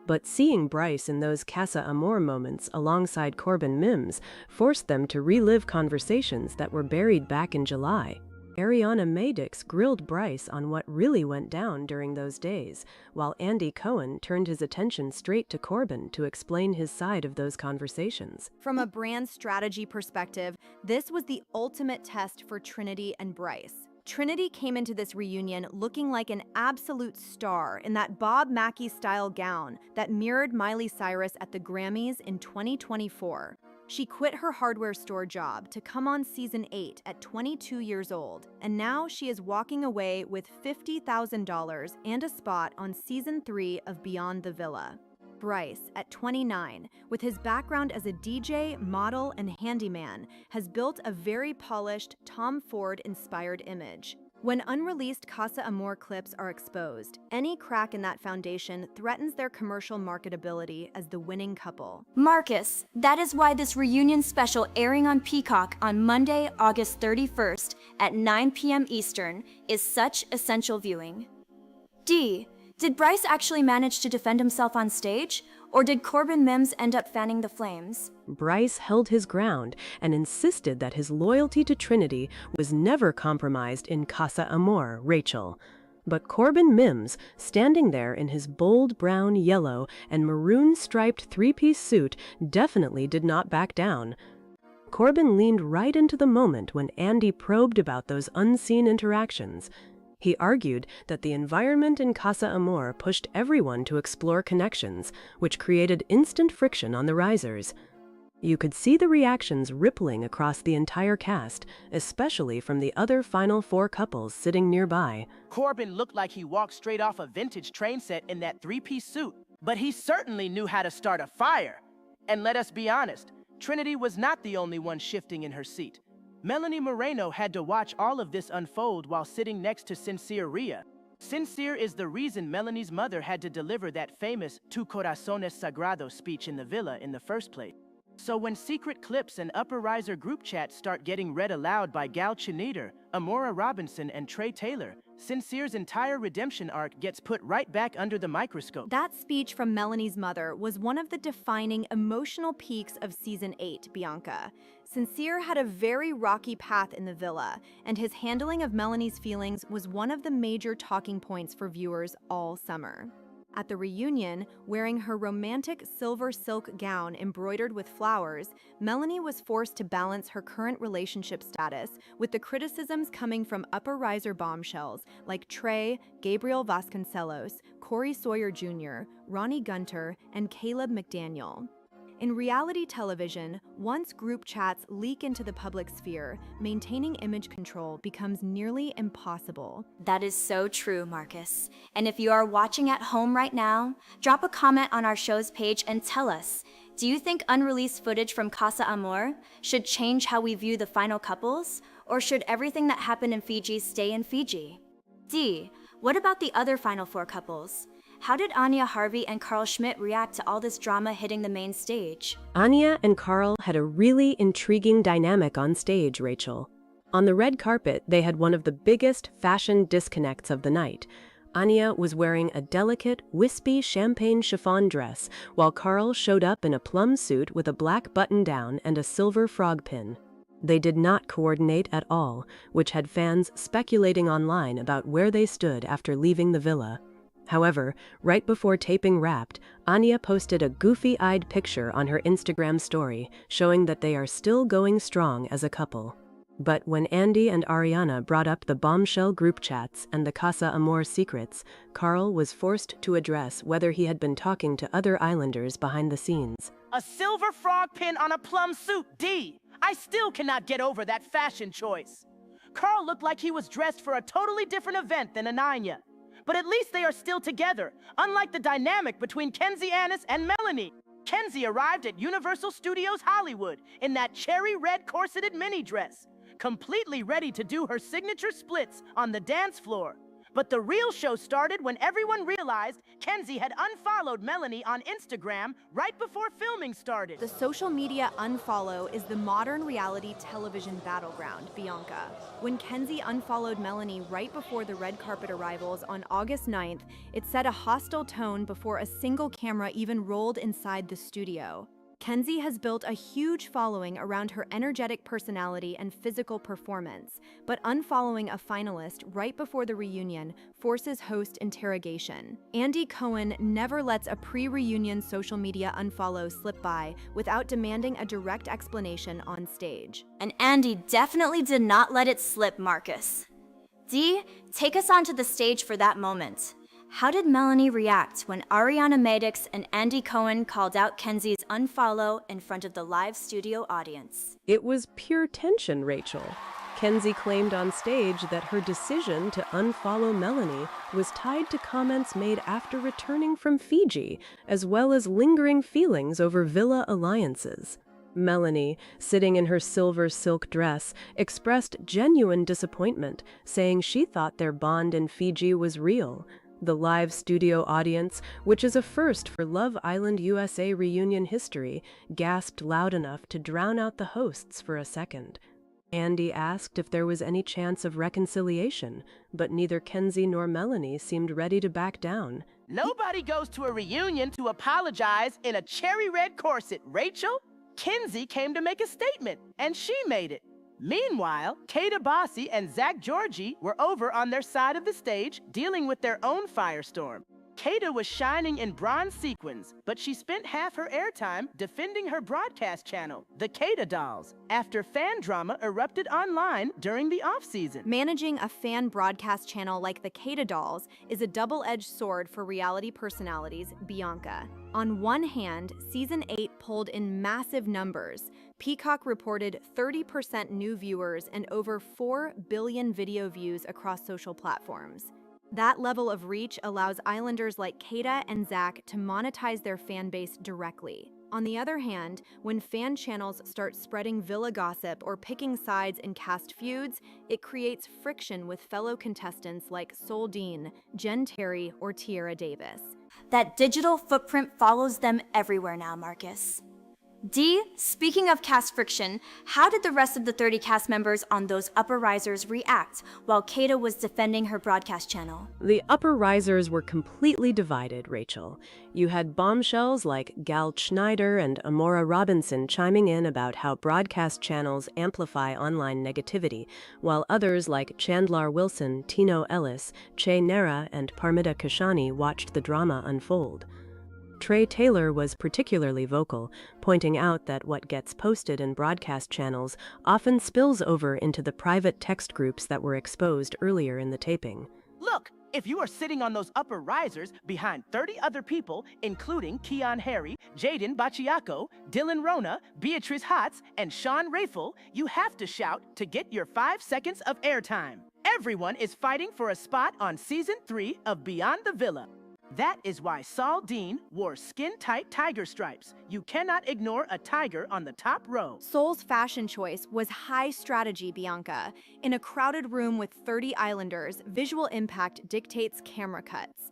But seeing Bryce in those Casa Amor moments alongside Corbin Mims forced them to relive conversations that were buried back in July. Ariana Madix grilled Bryce on what really went down during those days, while Andy Cohen turned his attention straight to Corbin to explain his side of those conversations. From a brand strategy perspective, this was the ultimate test for Trinity and Bryce. Trinity came into this reunion looking like an absolute star in that Bob Mackie-style gown that mirrored Miley Cyrus at the Grammys in 2024. She quit her hardware store job to come on Season 8 at 22 years old, and now she is walking away with $50,000 and a spot on Season 3 of Beyond the Villa. Bryce, at 29, with his background as a DJ, model, and handyman, has built a very polished, Tom Ford-inspired image. When unreleased Casa Amor clips are exposed, any crack in that foundation threatens their commercial marketability as the winning couple. Marcus, that is why this reunion special airing on Peacock on Monday, August 31st at 9 p.m. Eastern is such essential viewing. D. Did Bryce actually manage to defend himself on stage, or did Corbin Mims end up fanning the flames? Bryce held his ground and insisted that his loyalty to Trinity was never compromised in Casa Amor, Rachel. But Corbin Mims, standing there in his bold brown, yellow, and maroon-striped three-piece suit, definitely did not back down. Corbin leaned right into the moment when Andy probed about those unseen interactions. He argued that the environment in Casa Amor pushed everyone to explore connections, which created instant friction on the risers. You could see the reactions rippling across the entire cast, especially from the other Final Four couples sitting nearby. Corbin looked like he walked straight off a vintage train set in that three-piece suit, but he certainly knew how to start a fire. And let us be honest, Trinity was not the only one shifting in her seat. Melanie Moreno had to watch all of this unfold while sitting next to Sincere Rhea. Sincere is the reason Melanie's mother had to deliver that famous Tu Corazones Sagrados speech in the villa in the first place. So when secret clips and upper riser group chats start getting read aloud by Gal Chineder, Amora Robinson, and Trey Taylor, Sincere's entire redemption arc gets put right back under the microscope. That speech from Melanie's mother was one of the defining emotional peaks of Season 8, Bianca. Sincere had a very rocky path in the villa, and his handling of Melanie's feelings was one of the major talking points for viewers all summer. At the reunion, wearing her romantic silver silk gown embroidered with flowers, Melanie was forced to balance her current relationship status with the criticisms coming from upper riser bombshells like Trey, Gabriel Vasconcelos, Corey Sawyer Jr., Ronnie Gunter, and Caleb McDaniel. In reality television, once group chats leak into the public sphere, maintaining image control becomes nearly impossible. That is so true, Marcus. And if you are watching at home right now, drop a comment on our show's page and tell us, do you think unreleased footage from Casa Amor should change how we view the final couples? Or should everything that happened in Fiji stay in Fiji? D. What about the other Final Four couples? How did Anya Harvey and Carl Schmidt react to all this drama hitting the main stage? Anya and Carl had a really intriguing dynamic on stage, Rachel. On the red carpet, they had one of the biggest fashion disconnects of the night. Anya was wearing a delicate, wispy champagne chiffon dress, while Carl showed up in a plum suit with a black button-down and a silver frog pin. They did not coordinate at all, which had fans speculating online about where they stood after leaving the villa. However, right before taping wrapped, Anya posted a goofy-eyed picture on her Instagram story, showing that they are still going strong as a couple. But when Andy and Ariana brought up the bombshell group chats and the Casa Amor secrets, Carl was forced to address whether he had been talking to other islanders behind the scenes. A silver frog pin on a plum suit, D! I still cannot get over that fashion choice. Carl looked like he was dressed for a totally different event than Ananya. But at least they are still together, unlike the dynamic between Kenzie Annis and Melanie. Kenzie arrived at Universal Studios Hollywood in that cherry red corseted mini dress, completely ready to do her signature splits on the dance floor. But the real show started when everyone realized Kenzie had unfollowed Melanie on Instagram right before filming started. The social media unfollow is the modern reality television battleground, Bianca. When Kenzie unfollowed Melanie right before the red carpet arrivals on August 9th, it set a hostile tone before a single camera even rolled inside the studio. Kenzie has built a huge following around her energetic personality and physical performance, but unfollowing a finalist right before the reunion forces host interrogation. Andy Cohen never lets a pre-reunion social media unfollow slip by without demanding a direct explanation on stage. And Andy definitely did not let it slip, Marcus. D, take us onto the stage for that moment. How did Melanie react when Ariana Madix and Andy Cohen called out Kenzie's unfollow in front of the live studio audience? It was pure tension, Rachel. Kenzie claimed on stage that her decision to unfollow Melanie was tied to comments made after returning from Fiji, as well as lingering feelings over villa alliances. Melanie, sitting in her silver silk dress, expressed genuine disappointment, saying she thought their bond in Fiji was real. The live studio audience, which is a first for Love Island USA reunion history, gasped loud enough to drown out the hosts for a second. Andy asked if there was any chance of reconciliation, but neither Kenzie nor Melanie seemed ready to back down. Nobody goes to a reunion to apologize in a cherry red corset, Rachel. Kenzie came to make a statement, and she made it. Meanwhile, Kata Bossi and Zach Georgie were over on their side of the stage dealing with their own firestorm. Kata was shining in bronze sequins, but she spent half her airtime defending her broadcast channel, the Kata Dolls, after fan drama erupted online during the off-season. Managing a fan broadcast channel like the Kata Dolls is a double-edged sword for reality personalities, Bianca. On one hand, Season 8 pulled in massive numbers. Peacock reported 30% new viewers and over 4 billion video views across social platforms. That level of reach allows Islanders like Kata and Zach to monetize their fan base directly. On the other hand, when fan channels start spreading villa gossip or picking sides in cast feuds, it creates friction with fellow contestants like Sol Dean, Jen Terry, or Tierra Davis. That digital footprint follows them everywhere now, Marcus. D, speaking of cast friction, how did the rest of the 30 cast members on those upper risers react while Kata was defending her broadcast channel? The upper risers were completely divided, Rachel. You had bombshells like Gal Schneider and Amora Robinson chiming in about how broadcast channels amplify online negativity, while others like Chandler Wilson, Tino Ellis, Che Nera, and Parmita Kashani watched the drama unfold. Trey Taylor was particularly vocal, pointing out that what gets posted in broadcast channels often spills over into the private text groups that were exposed earlier in the taping. Look, if you are sitting on those upper risers behind 30 other people, including Keon Harry, Jaden Bachiako, Dylan Rona, Beatrice Hatz, and Sean Rafel, you have to shout to get your 5 seconds of airtime. Everyone is fighting for a spot on Season 3 of Beyond the Villa. That is why Sol Dean wore skin-tight tiger stripes. You cannot ignore a tiger on the top row. Sol's fashion choice was high strategy, Bianca. In a crowded room with 30 Islanders, visual impact dictates camera cuts.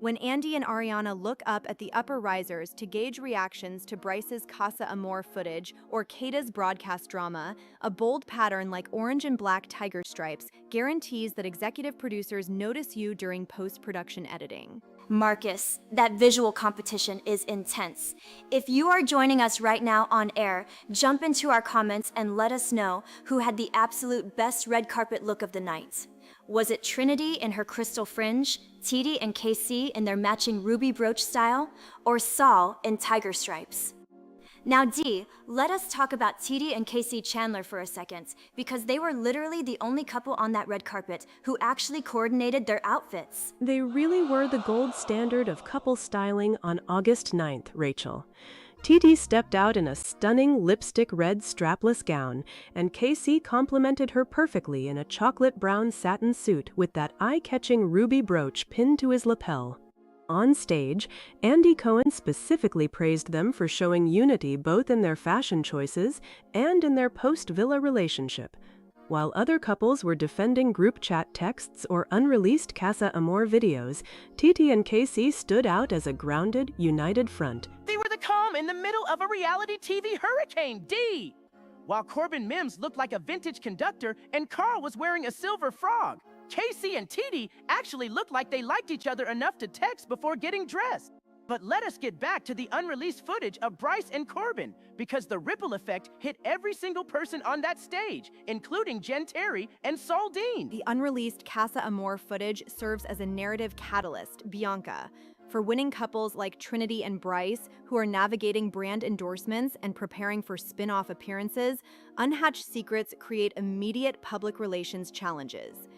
When Andy and Ariana look up at the upper risers to gauge reactions to Bryce's Casa Amor footage or Kata's broadcast drama, a bold pattern like orange and black tiger stripes guarantees that executive producers notice you during post-production editing. Marcus, that visual competition is intense. If you are joining us right now on air, jump into our comments and let us know who had the absolute best red carpet look of the night. Was it Trinity in her crystal fringe, TD and KC in their matching ruby brooch style, or Sol in tiger stripes? Now D, let us talk about TD and KC Chandler for a second, because they were literally the only couple on that red carpet who actually coordinated their outfits. They really were the gold standard of couple styling on August 9th, Rachel. TT stepped out in a stunning lipstick red strapless gown, and KC complimented her perfectly in a chocolate brown satin suit with that eye-catching ruby brooch pinned to his lapel. On stage, Andy Cohen specifically praised them for showing unity both in their fashion choices and in their post-villa relationship, while other couples were defending group chat texts or unreleased Casa Amor videos. TT and KC stood out as a grounded, united front. They were the calm in the middle of a reality TV hurricane, D! While Corbin Mims looked like a vintage conductor and Carl was wearing a silver frog. Casey and TD actually looked like they liked each other enough to text before getting dressed. But let us get back to the unreleased footage of Bryce and Corbin, because the ripple effect hit every single person on that stage, including Jen Terry and Sol Dean. The unreleased Casa Amor footage serves as a narrative catalyst, Bianca, for winning couples like Trinity and Bryce, who are navigating brand endorsements and preparing for spin-off appearances. Unhatched secrets create immediate public relations challenges.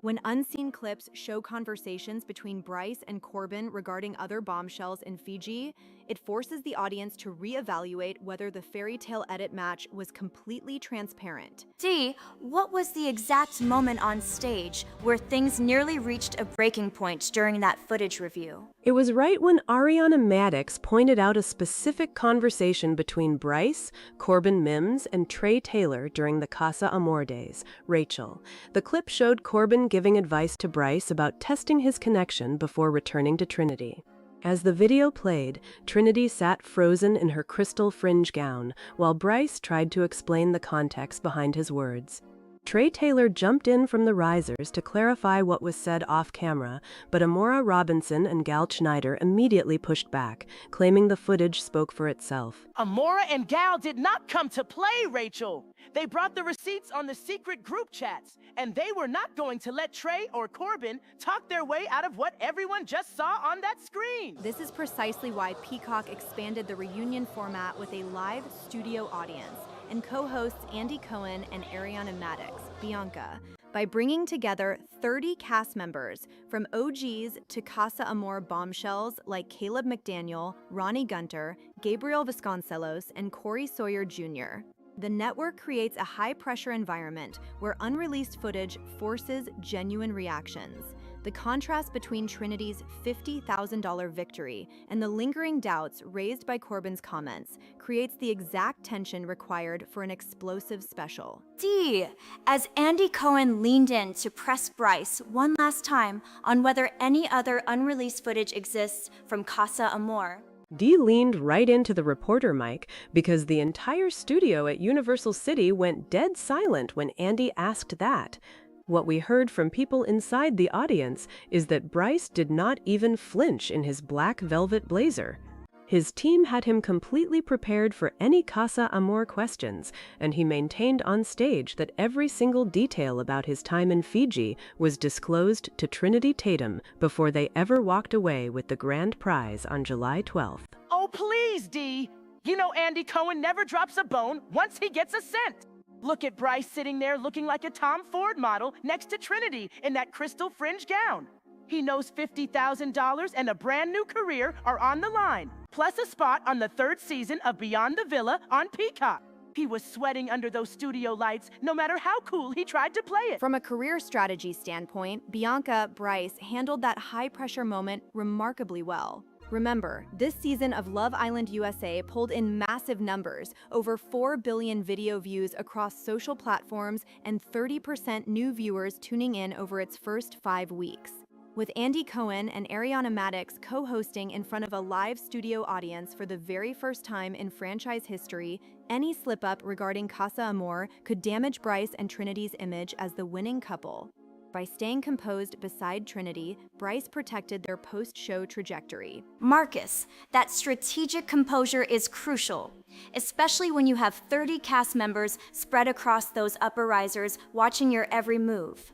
When unseen clips show conversations between Bryce and Corbin regarding other bombshells in Fiji, It forces the audience to reevaluate whether the fairy tale edit match was completely transparent. D, what was the exact moment on stage where things nearly reached a breaking point during that footage review? It was right when Ariana Maddox pointed out a specific conversation between Bryce, Corbin Mims, and Trey Taylor during the Casa Amor days. Rachel. The clip showed Corbin giving advice to Bryce about testing his connection before returning to Trinity. As the video played, Trinity sat frozen in her crystal fringe gown, while Bryce tried to explain the context behind his words. Trey Taylor jumped in from the risers to clarify what was said off-camera, but Amora Robinson and Gal Schneider immediately pushed back, claiming the footage spoke for itself. Amora and Gal did not come to play, Rachel. They brought the receipts on the secret group chats, and they were not going to let Trey or Corbin talk their way out of what everyone just saw on that screen. This is precisely why Peacock expanded the reunion format with a live studio audience and co-hosts Andy Cohen and Ariana Maddox, Bianca, by bringing together 30 cast members from OGs to Casa Amor bombshells like Caleb McDaniel, Ronnie Gunter, Gabriel Vasconcelos, and Corey Sawyer Jr. The network creates a high-pressure environment where unreleased footage forces genuine reactions. The contrast between Trinity's $50,000 victory and the lingering doubts raised by Corbin's comments creates the exact tension required for an explosive special. D, as Andy Cohen leaned in to press Bryce one last time on whether any other unreleased footage exists from Casa Amor. Dee leaned right into the reporter mic because the entire studio at Universal City went dead silent when Andy asked that. What we heard from people inside the audience is that Bryce did not even flinch in his black velvet blazer. His team had him completely prepared for any Casa Amor questions, and he maintained on stage that every single detail about his time in Fiji was disclosed to Trinity Tatum before they ever walked away with the grand prize on July 12th. Oh, please, Dee. You know Andy Cohen never drops a bone once he gets a cent. Look at Bryce sitting there looking like a Tom Ford model next to Trinity in that crystal fringe gown. He knows $50,000 and a brand new career are on the line, plus a spot on the 3rd season of Beyond the Villa on Peacock. He was sweating under those studio lights no matter how cool he tried to play it. From a career strategy standpoint, Bianca, Bryce handled that high-pressure moment remarkably well. Remember, this season of Love Island USA pulled in massive numbers, over 4 billion video views across social platforms and 30% new viewers tuning in over its first 5 weeks. With Andy Cohen and Ariana Maddox co-hosting in front of a live studio audience for the very first time in franchise history, any slip-up regarding Casa Amor could damage Bryce and Trinity's image as the winning couple. By staying composed beside Trinity, Bryce protected their post-show trajectory. Marcus, that strategic composure is crucial, especially when you have 30 cast members spread across those upper risers watching your every move.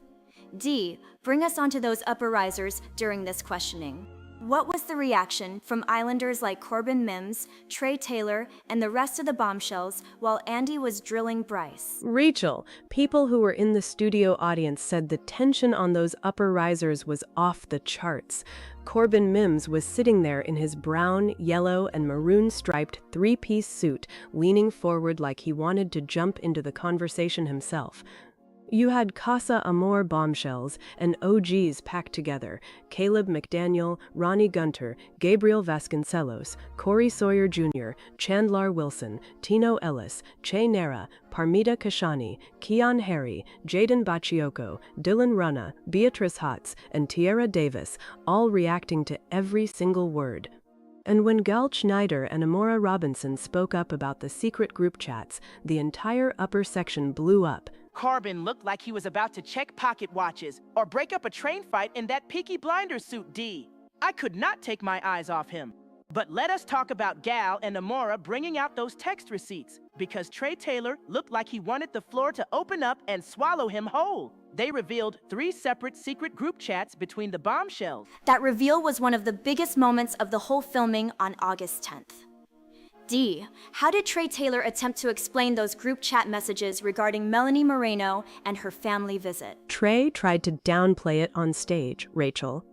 D, bring us onto those upper risers during this questioning. What was the reaction from Islanders like Corbin Mims, Trey Taylor, and the rest of the bombshells while Andy was drilling Bryce? Rachel, people who were in the studio audience said the tension on those upper risers was off the charts. Corbin Mims was sitting there in his brown, yellow, and maroon-striped 3-piece suit, leaning forward like he wanted to jump into the conversation himself. You had Casa Amor bombshells and OGs packed together: Caleb McDaniel, Ronnie Gunter, Gabriel Vasconcelos, Corey Sawyer Jr., Chandler Wilson, Tino Ellis, Che Nera, Parmita Kashani, Keon Harry, Jaden Bachioko, Dylan Rana, Beatrice Hotz, and Tierra Davis, all reacting to every single word. And when Gal Schneider and Amora Robinson spoke up about the secret group chats, the entire upper section blew up. Corbin looked like he was about to check pocket watches or break up a train fight in that Peaky Blinders suit, D. I could not take my eyes off him. But let us talk about Gal and Amora bringing out those text receipts, because Trey Taylor looked like he wanted the floor to open up and swallow him whole. They revealed 3 separate secret group chats between the bombshells. That reveal was one of the biggest moments of the whole filming on August 10th. D, how did Trey Taylor attempt to explain those group chat messages regarding Melanie Moreno and her family visit? Trey tried to downplay it on stage, Rachel.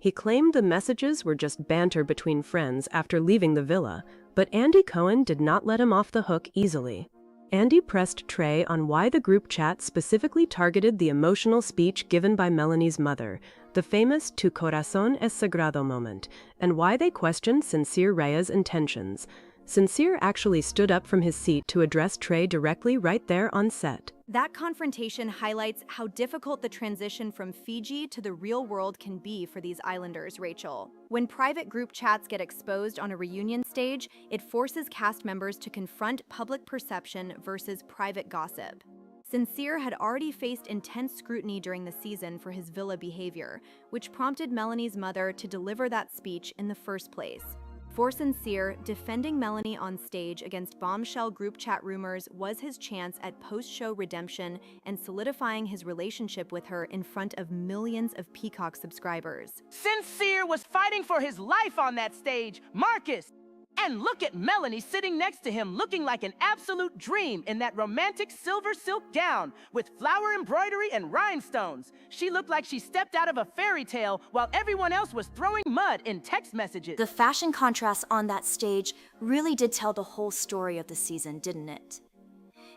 He claimed the messages were just banter between friends after leaving the villa, but Andy Cohen did not let him off the hook easily. Andy pressed Trey on why the group chat specifically targeted the emotional speech given by Melanie's mother, the famous Tu corazón es sagrado moment, and why they questioned Sincere Raya's intentions. Sincere actually stood up from his seat to address Trey directly right there on set. That confrontation highlights how difficult the transition from Fiji to the real world can be for these islanders, Rachel. When private group chats get exposed on a reunion stage, it forces cast members to confront public perception versus private gossip. Sincere had already faced intense scrutiny during the season for his villa behavior, which prompted Melanie's mother to deliver that speech in the first place. For Sincere, defending Melanie on stage against bombshell group chat rumors was his chance at post-show redemption and solidifying his relationship with her in front of millions of Peacock subscribers. Sincere was fighting for his life on that stage, Marcus! And look at Melanie sitting next to him looking like an absolute dream in that romantic silver silk gown with flower embroidery and rhinestones. She looked like she stepped out of a fairy tale while everyone else was throwing mud in text messages. The fashion contrast on that stage really did tell the whole story of the season, didn't it?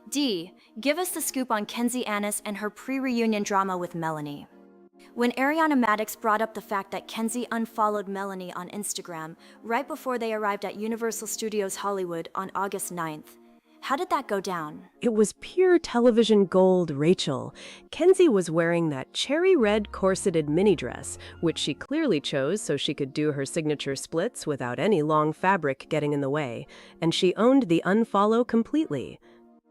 Dee, give us the scoop on Kenzie Annis and her pre-reunion drama with Melanie. When Ariana Maddox brought up the fact that Kenzie unfollowed Melanie on Instagram right before they arrived at Universal Studios Hollywood on August 9th, how did that go down? It was pure television gold, Rachel. Kenzie was wearing that cherry red corseted mini dress, which she clearly chose so she could do her signature splits without any long fabric getting in the way, and she owned the unfollow completely.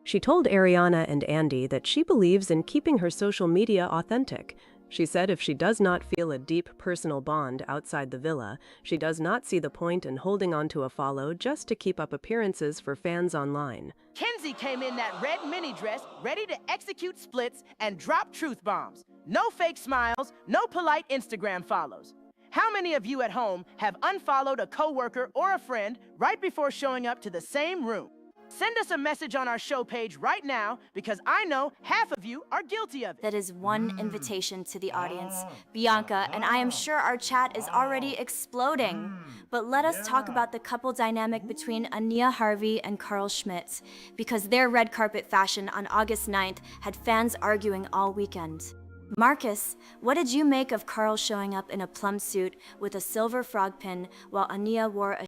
She told Ariana and Andy that she believes in keeping her social media authentic. She said if she does not feel a deep personal bond outside the villa, she does not see the point in holding on to a follow just to keep up appearances for fans online. Kenzie came in that red mini dress, ready to execute splits and drop truth bombs. No fake smiles, no polite Instagram follows. How many of you at home have unfollowed a coworker or a friend right before showing up to the same room? Send us a message on our show page right now because I know half of you are guilty of it. That is one invitation to the audience, Bianca, and I am sure our chat is already exploding. But let us talk about the couple dynamic between Ania Harvey and Carl Schmidt, because their red carpet fashion on August 9th had fans arguing all weekend. Marcus, what did you make of Carl showing up in a plum suit with a silver frog pin while Ania wore a